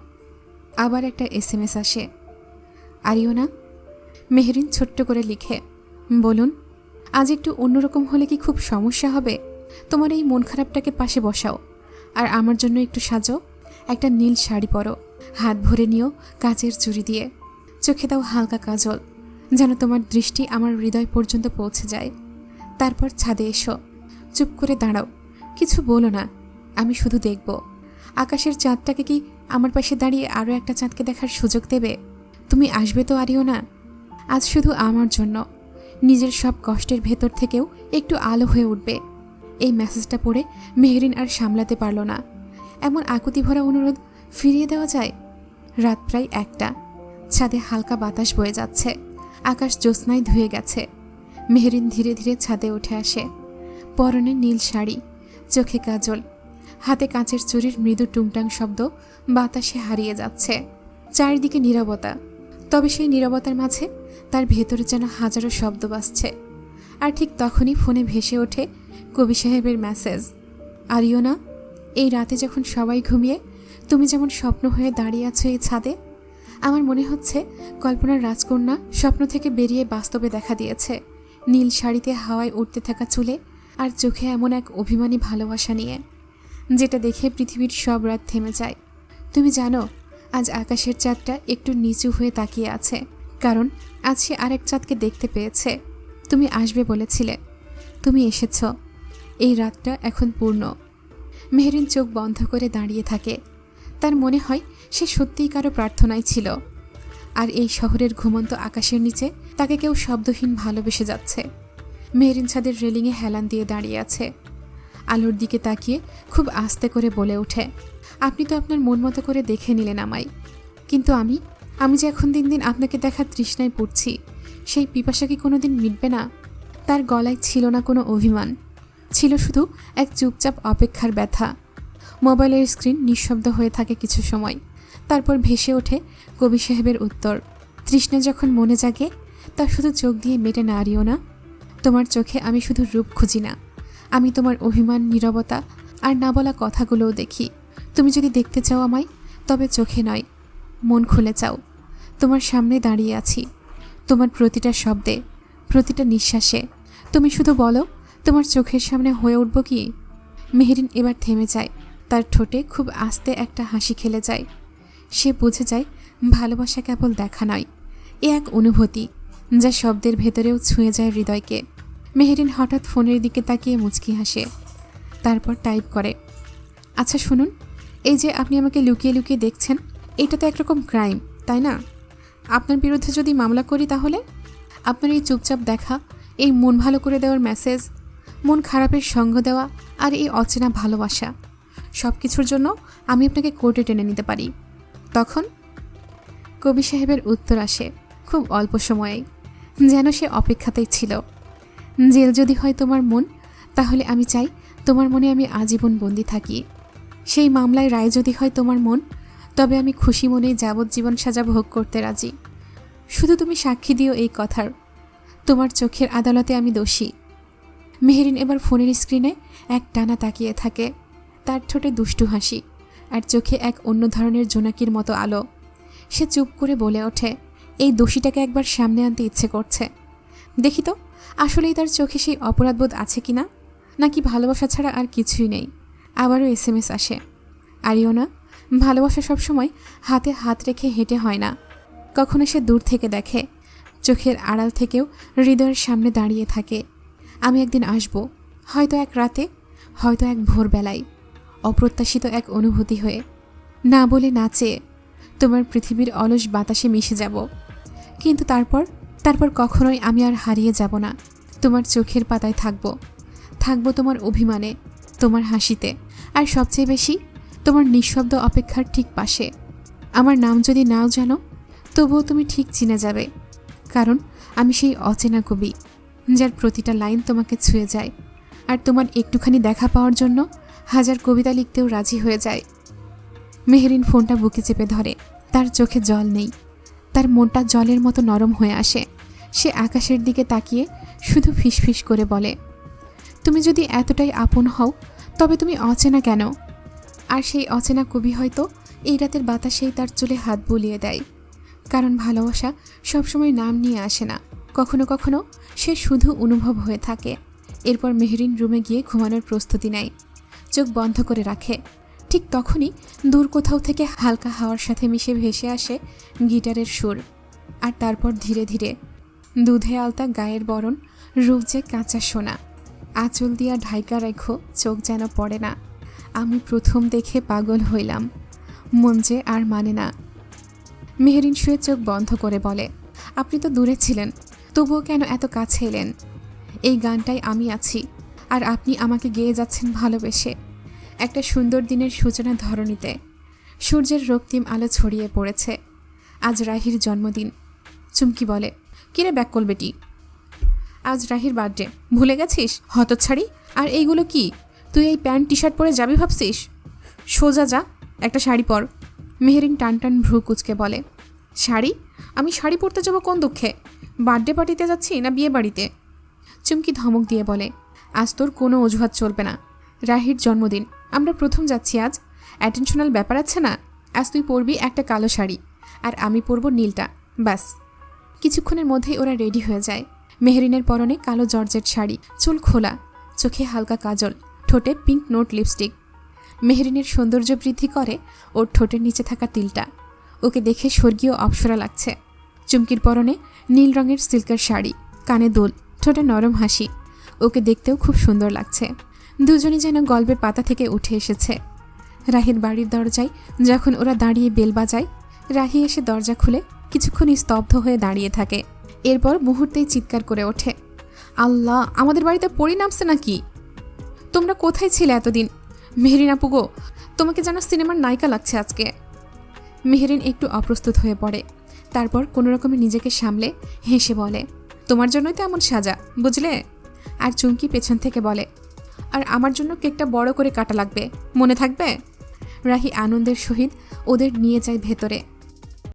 Speaker 1: আবার একটা SMS আসে, আরিওনা। মেহরিন ছোট্ট করে লিখে, বলুন, আজ একটু অন্যরকম হলে কি খুব সমস্যা হবে? তোমার এই মন খারাপটাকে পাশে বসাও, আর আমার জন্য একটু সাজো। একটা নীল শাড়ি পরো, হাত ভরে নিও কাচের চুড়ি দিয়ে, চোখে দাও হালকা কাজল, যেন তোমার দৃষ্টি আমার হৃদয় পর্যন্ত পৌঁছে যায়। তারপর ছাদে এসো, চুপ করে দাঁড়াও, কিছু বলো না, আমি শুধু দেখব। আকাশের চাঁদটাকে কি আমার পাশে দাঁড়িয়ে আরও একটা চাঁদকে দেখার সুযোগ দেবে? তুমি আসবে তো আরিওনা? আজ শুধু আমার জন্য, নিজের সব কষ্টের ভেতর থেকেও একটু আলো হয়ে উঠবে। এই মেসেজটা পড়ে মেহরিন আর সামলাতে পারল না। এমন আকুতি ভরা অনুরোধ ফিরিয়ে দেওয়া যায়? রাত প্রায় 1টা, ছাদে হালকা বাতাস বয়ে যাচ্ছে, আকাশ জ্যোৎস্নায় ধুয়ে গেছে। মেহরিন ধীরে ধীরে ছাদে উঠে আসে। পরনে নীল শাড়ি, চোখে কাজল, হাতে কাঁচের চুড়ির মৃদু টুংটাং শব্দ বাতাসে হারিয়ে যাচ্ছে। চারিদিকে নীরবতা, তবে সেই নীরবতার মাঝে তার ভেতরে যেন হাজারো শব্দ বাজছে। আর ঠিক তখনই ফোনে ভেসে ওঠে কবি সাহেবের মেসেজ। আরিওনা, এই রাতে যখন সবাই ঘুমিয়ে তুমি যেমন স্বপ্ন হয়ে দাঁড়িয়ে আছো এই ছাদে, আমার মনে হচ্ছে কল্পনার রাজকন্যা স্বপ্ন থেকে বেরিয়ে বাস্তবে দেখা দিয়েছে, নীল শাড়িতে হাওয়ায় উঠতে থাকা চুলে আর চোখে এমন এক অভিমানী ভালোবাসা নিয়ে, যেটা দেখে পৃথিবীর সব রাত থেমে যায়। তুমি জানো, আজ আকাশের চাঁদটা একটু নিচু হয়ে তাকিয়ে আছে, কারণ আজ সে আরেক চাঁদকে দেখতে পেয়েছে। তুমি আসবে বলেছিলে, তুমি এসেছ। এই রাতটা এখন পূর্ণ। মেহরিন চোখ বন্ধ করে দাঁড়িয়ে থাকে। তার মনে হয় সে সত্যিই কারো প্রার্থনায় ছিল, আর এই শহরের ঘুমন্ত আকাশের নিচে তাকে কেউ শব্দহীন ভালোবেসে যাচ্ছে। মেহরিন ছাদের রেলিংয়ে হেলান দিয়ে দাঁড়িয়ে আছে, আলোর দিকে তাকিয়ে খুব আস্তে করে বলে ওঠে, আপনি তো আপনার মন মতো করে দেখে নিলেন আমায়, কিন্তু আমি যে এখন দিন দিন আপনাকে দেখার তৃষ্ণায় পড়ছি, সেই পিপাসা কি কোনোদিন মিটবে না? তার গলায় ছিল না কোনো অভিমান, ছিল শুধু এক চুপচাপ অপেক্ষার ব্যথা। মোবাইলের স্ক্রিন নিঃশব্দ হয়ে থাকে কিছু সময়, তারপর ভেসে ওঠে কবি সাহেবের উত্তর। তৃষ্ণা যখন মনে জাগে, তা শুধু চোখ দিয়ে মেটে না আরিওনা। তোমার চোখে আমি শুধু রূপ খুঁজি না, আমি তোমার অভিমান, নীরবতা আর না বলা কথাগুলোও দেখি। তুমি যদি দেখতে চাও আমায়, তবে চোখে নয়, মন খুলে চাও। তোমার সামনে দাঁড়িয়ে আছি, তোমার প্রতিটা শব্দে, প্রতিটা নিঃশ্বাসে। তুমি শুধু বলো, তোমার চোখের সামনে হয়ে উঠব কি? মেহরিন এবার থেমে যায়, তার ঠোঁটে খুব আস্তে একটা হাসি খেলে যায়। সে বুঝে যায় ভালোবাসা কেবল দেখা নয়, এ এক অনুভূতি যা শব্দের ভেতরেও ছুঁয়ে যায় হৃদয়কে। মেহরিন হঠাৎ ফোনের দিকে তাকিয়ে মুচকি হাসে, তারপর টাইপ করে, আচ্ছা শুনুন, এই যে আপনি আমাকে লুকিয়ে লুকিয়ে দেখছেন, এটা তো একরকম ক্রাইম, তাই না? আপনার বিরুদ্ধে যদি মামলা করি তাহলে? আপনার এই চুপচাপ দেখা, এই মন ভালো করে দেওয়ার মেসেজ, মন খারাপের সঙ্গ দেওয়া আর এই অচেনা ভালোবাসা, সব কিছুর জন্য আমি আপনাকে কোর্টে টেনে নিতে পারি। তখন কবি সাহেবের উত্তর আসে খুব অল্প সময়েই, যেন সে অপেক্ষাতেই ছিল। জেল যদি হয় তোমার মন, তাহলে আমি চাই তোমার মনে আমি আজীবন বন্দী থাকি। সেই মামলায় রায় যদি হয় তোমার মন, তবে আমি খুশি মনেই যাবজ্জীবন সাজা ভোগ করতে রাজি। শুধু তুমি সাক্ষী দিও এই কথার, তোমার চোখের আদালতে আমি দোষী। মেহরিন এবার ফোনের স্ক্রিনে এক টানা তাকিয়ে থাকে, তার ঠোঁটে দুষ্টু হাসি আর চোখে এক অন্য ধরনের জোনাকির মতো আলো। সে চুপ করে বলে ওঠে, এই দোষীটাকে একবার সামনে আনতে ইচ্ছে করছে। দেখি তো আসলেই তার চোখে সেই অপরাধবোধ আছে কিনা, নাকি ভালোবাসা ছাড়া আর কিছুই নেই। আবারও SMS আসে, আরিওনা, ভালোবাসা সবসময় হাতে হাত রেখে হেঁটে হয় না, কখনো সে দূর থেকে দেখে, চোখের আড়াল থেকেও হৃদয়ের সামনে দাঁড়িয়ে থাকে। আমি একদিন আসব, হয়তো এক রাতে, হয়তো এক ভোরবেলায়, অপ্রত্যাশিত এক অনুভূতি হয়ে, না বলে না চেয়ে তোমার পৃথিবীর অলস বাতাসে মিশে যাব। কিন্তু তারপর কখনোই আমি আর হারিয়ে যাব না। তোমার চোখের পাতায় থাকবো তোমার অভিমানে, তোমার হাসিতে, আর সবচেয়ে বেশি তোমার নিঃশব্দ অপেক্ষার ঠিক পাশে। আমার নাম যদি নাও জানো, তবুও তুমি ঠিক চিনে যাবে, কারণ আমি সেই অচেনা কবি, যার প্রতিটা লাইন তোমাকে ছুঁয়ে যায়, আর তোমার একটুখানি দেখা পাওয়ার জন্য হাজার কবিতা লিখতেও রাজি হয়ে যায়। মেহরিন ফোনটা বুকে চেপে ধরে, তার চোখে জল নেই, তার মনটা জলের মতো নরম হয়ে আসে। সে আকাশের দিকে তাকিয়ে শুধু ফিসফিস করে বলে, তুমি যদি এতটাই আপন হও, তবে তুমি অচেনা কেন? আর সেই অচেনা কবি হয়তো এই রাতের বাতাসেই তার চুলে হাত বুলিয়ে দেয়, কারণ ভালোবাসা সবসময় নাম নিয়ে আসে না, কখনো কখনো সে শুধু অনুভব হয়ে থাকে। এরপর মেহরিন রুমে গিয়ে ঘুমানোর প্রস্তুতি নেয়, চোখ বন্ধ করে রাখে। ঠিক তখনই দূর কোথাও থেকে হালকা হাওয়ার সাথে মিশে ভেসে আসে গিটারের সুর, আর তারপর ধীরে ধীরে দুধে আলতা গায়ের বরণ, রূপ যে কাঁচা সোনা। আঁচল দিয়া ঢাইকা রেখো, চোখ যেন পড়ে না। আমি প্রথম দেখে পাগল হইলাম, মন যে আর মানে না। মেহেরিন শুয়ে চোখ বন্ধ করে বলে, আপনি তো দূরে ছিলেন, তবুও কেন এত কাছে এলেন? এই গানটাই আমি আছি, আর আপনি আমাকে গেয়ে যাচ্ছেন ভালোবেসে। একটা সুন্দর দিনের সূচনা ধরণীতে। সূর্যের রক্তিম আলো ছড়িয়ে পড়েছে। আজ রাহির জন্মদিন। চুমকি বলে, কিরে ব্যাককল বেটি, আজ রাহির বার্থডে, ভুলে গেছিস হতচ্ছাড়ি? আর এইগুলো কি? তুই এই প্যান্ট টি শার্ট পরে যাবি ভাবছিস? সোজা যা, একটা শাড়ি পর। মেহেরিন টান টান ভ্রু কুচকে বলে, শাড়ি? আমি শাড়ি পরতে যাবো কোন দুঃখে? বার্থডে পার্টিতে যাচ্ছি না বিয়ে বাড়িতে? চুমকি ধমক দিয়ে বলে, আজ তোর কোনো অজুহাত চলবে না। রাহির জন্মদিন, আমরা প্রথম যাচ্ছি আজ। অ্যাটেনশনাল ব্যাপার আছে না? আজ তুই পরবি একটা কালো শাড়ি, আর আমি পরবো নীলটা, ব্যাস। কিছুক্ষণের মধ্যেই ওরা রেডি হয়ে যায়। মেহেরিনের পরনে কালো জর্জেট শাড়ি, চুল খোলা, চোখে হালকা কাজল, ঠোঁটে পিঙ্ক নোট লিপস্টিক। মেহেরিনের সৌন্দর্য বৃদ্ধি করে ওর ঠোঁটের নিচে থাকা তিলটা। ওকে দেখে স্বর্গীয় অপ্সরা লাগছে। চুমকির পরনে নীল রঙের সিল্কের শাড়ি, কানে দুল, ঠোঁটে নরম হাসি। ওকে দেখতেও খুব সুন্দর লাগছে। দুজনই যেন গল্পের পাতা থেকে উঠে এসেছে। রাহির বাড়ির দরজায় যখন ওরা দাঁড়িয়ে বেল বাজায়, রাহি এসে দরজা খুলে কিছুক্ষণ স্তব্ধ হয়ে দাঁড়িয়ে থাকে। এরপর মুহূর্তেই চিৎকার করে ওঠে, আল্লাহ, আমাদের বাড়িতে পরি নামছে নাকি? তোমরা কোথায় ছিলে এতদিন? মেহেরিন আপু গো, তোমাকে যেন সিনেমার নায়িকা লাগছে আজকে। মেহেরিন একটু অপ্রস্তুত হয়ে পড়ে, তারপর কোনো রকমে নিজেকে সামলে হেসে বলে, তোমার জন্যই তো এমন সাজা, বুঝলে? আর চুমকি পেছন থেকে বলে, আর আমার জন্য কেকটা বড় করে কাটা লাগবে, মনে থাকবে? রাহি আনন্দের সহিত ওদের নিয়ে যায় ভেতরে।